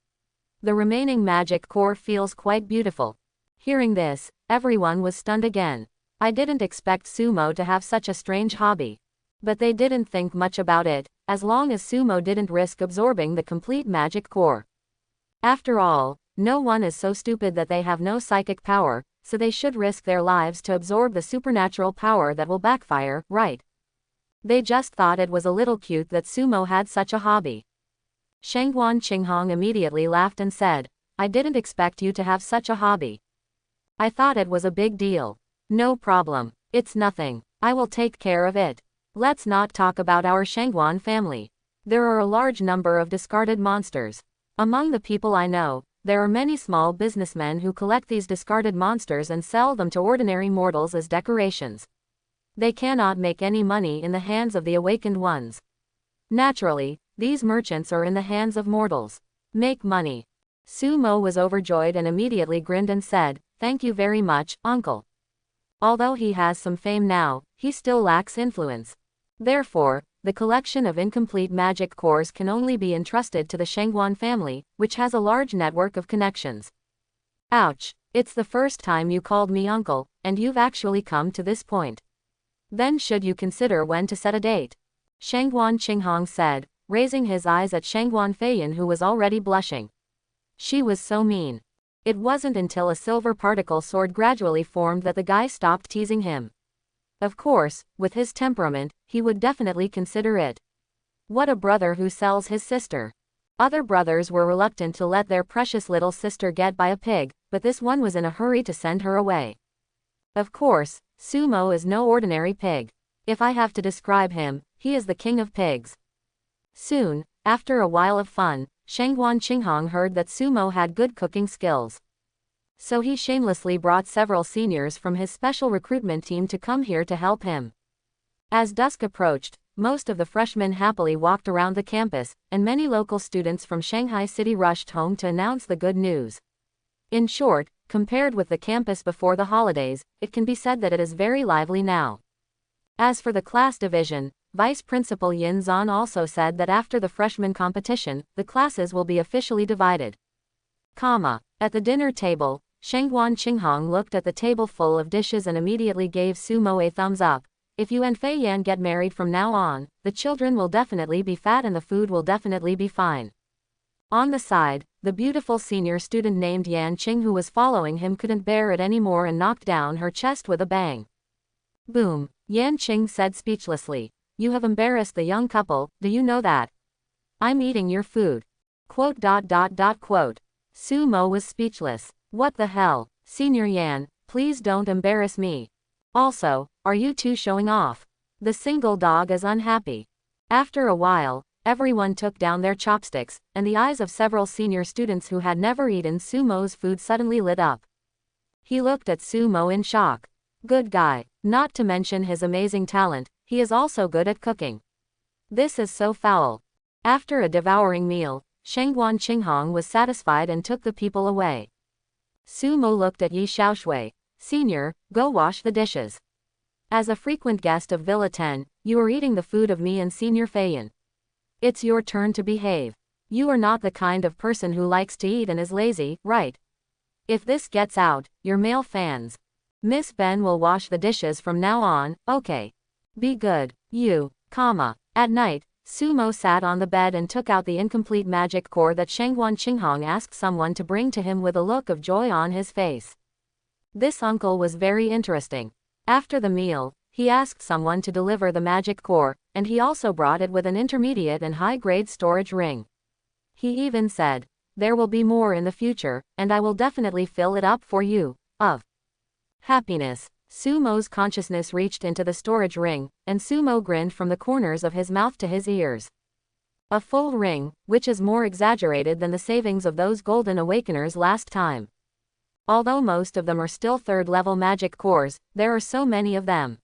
The remaining magic core feels quite beautiful." Hearing this, everyone was stunned again. I didn't expect Sumo to have such a strange hobby. But they didn't think much about it, as long as Sumo didn't risk absorbing the complete magic core. After all, no one is so stupid that they have no psychic power, so they should risk their lives to absorb the supernatural power that will backfire, right? They just thought it was a little cute that Sumo had such a hobby. Shangguan Qinghong immediately laughed and said, I didn't expect you to have such a hobby. I thought it was a big deal. No problem. It's nothing. I will take care of it. Let's not talk about our Shangguan family. There are a large number of discarded monsters. Among the people I know, there are many small businessmen who collect these discarded monsters and sell them to ordinary mortals as decorations. They cannot make any money in the hands of the awakened ones. Naturally, these merchants are in the hands of mortals. Make money. Sumo was overjoyed and immediately grinned and said, Thank you very much, uncle. Although he has some fame now, he still lacks influence. Therefore, the collection of incomplete magic cores can only be entrusted to the Shangguan family, which has a large network of connections. Ouch, it's the first time you called me uncle, and you've actually come to this point. Then should you consider when to set a date? Shangguan Qinghong said, raising his eyes at Shangguan Feiyan, who was already blushing. She was so mean. It wasn't until a silver particle sword gradually formed that the guy stopped teasing him. Of course, with his temperament, he would definitely consider it. What a brother who sells his sister. Other brothers were reluctant to let their precious little sister get by a pig, but this one was in a hurry to send her away. Of course, Sumo is no ordinary pig. If I have to describe him, he is the king of pigs. Soon, after a while of fun, Shangguan Qinghong heard that Sumo had good cooking skills. So he shamelessly brought several seniors from his special recruitment team to come here to help him. As dusk approached, most of the freshmen happily walked around the campus, and many local students from Shanghai City rushed home to announce the good news. In short, compared with the campus before the holidays, it can be said that it is very lively now. As for the class division, Vice Principal Yin Zhan also said that after the freshman competition, the classes will be officially divided. At the dinner table, Shangguan Qinghong looked at the table full of dishes and immediately gave Sumo a thumbs up. If you and Fei Yan get married from now on, the children will definitely be fat and the food will definitely be fine. On the side, the beautiful senior student named Yan Qing, who was following him, couldn't bear it anymore and knocked down her chest with a bang. Boom, Yan Qing said speechlessly. You have embarrassed the young couple, do you know that? I'm eating your food. Sumo was speechless. What the hell, Senior Yan, please don't embarrass me. Also, are you two showing off? The single dog is unhappy. After a while, everyone took down their chopsticks, and the eyes of several senior students who had never eaten Sumo's food suddenly lit up. He looked at Sumo in shock. Good guy, not to mention his amazing talent, he is also good at cooking. This is so foul. After a devouring meal, Shangguan Qinghong was satisfied and took the people away. Sumo looked at Yi Xiaoshui. Senior, go wash the dishes. As a frequent guest of Villa 10, you are eating the food of me and Senior Feiyan. It's your turn to behave. You are not the kind of person who likes to eat and is lazy, right? If this gets out, your male fans. Miss Ben will wash the dishes from now on, okay? Be good. At night, Sumo sat on the bed and took out the incomplete magic core that Shangguan Qinghong asked someone to bring to him with a look of joy on his face. This uncle was very interesting. After the meal, he asked someone to deliver the magic core, and he also brought it with an intermediate and high-grade storage ring. He even said, there will be more in the future, and I will definitely fill it up for you. Of happiness, Sumo's consciousness reached into the storage ring, and Sumo grinned from the corners of his mouth to his ears. A full ring, which is more exaggerated than the savings of those golden awakeners last time. Although most of them are still third-level magic cores, there are so many of them.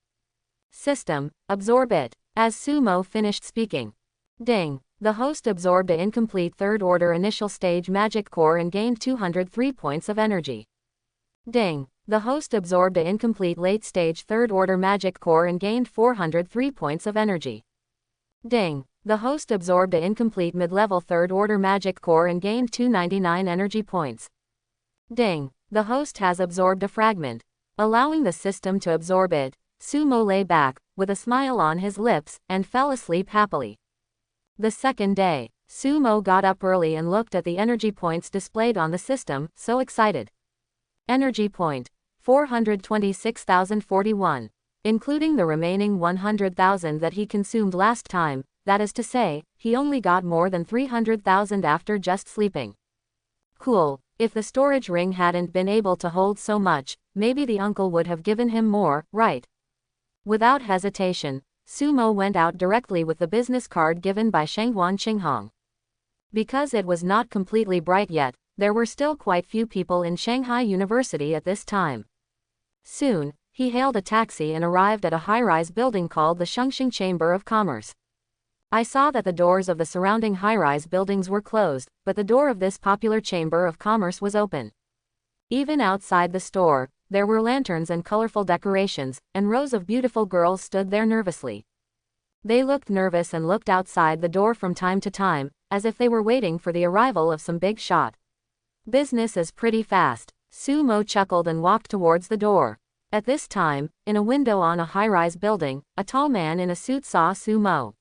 System, absorb it. As Sumo finished speaking. Ding. The host absorbed an incomplete third-order initial stage magic core and gained 203 points of energy. Ding. The host absorbed an incomplete late-stage third-order magic core and gained 403 points of energy. Ding. The host absorbed an incomplete mid-level third-order magic core and gained 299 energy points. Ding. The host has absorbed a fragment. Allowing the system to absorb it, Sumo lay back, with a smile on his lips, and fell asleep happily. The second day, Sumo got up early and looked at the energy points displayed on the system, so excited. Energy point. 426,041. Including the remaining 100,000 that he consumed last time, that is to say, he only got more than 300,000 after just sleeping. Cool. If the storage ring hadn't been able to hold so much, maybe the uncle would have given him more, right? Without hesitation, Sumo went out directly with the business card given by Shenghuan Qinghong. Because it was not completely bright yet, there were still quite few people in Shanghai University at this time. Soon, he hailed a taxi and arrived at a high-rise building called the Shengxing Chamber of Commerce. I saw that the doors of the surrounding high-rise buildings were closed, but the door of this popular chamber of commerce was open. Even outside the store, there were lanterns and colorful decorations, and rows of beautiful girls stood there nervously. They looked nervous and looked outside the door from time to time, as if they were waiting for the arrival of some big shot. Business is pretty fast. Sumo chuckled and walked towards the door. At this time, in a window on a high-rise building, a tall man in a suit saw Sumo.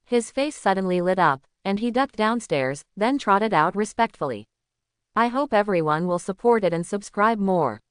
His face suddenly lit up, and he ducked downstairs, then trotted out respectfully. I hope everyone will support it and subscribe more.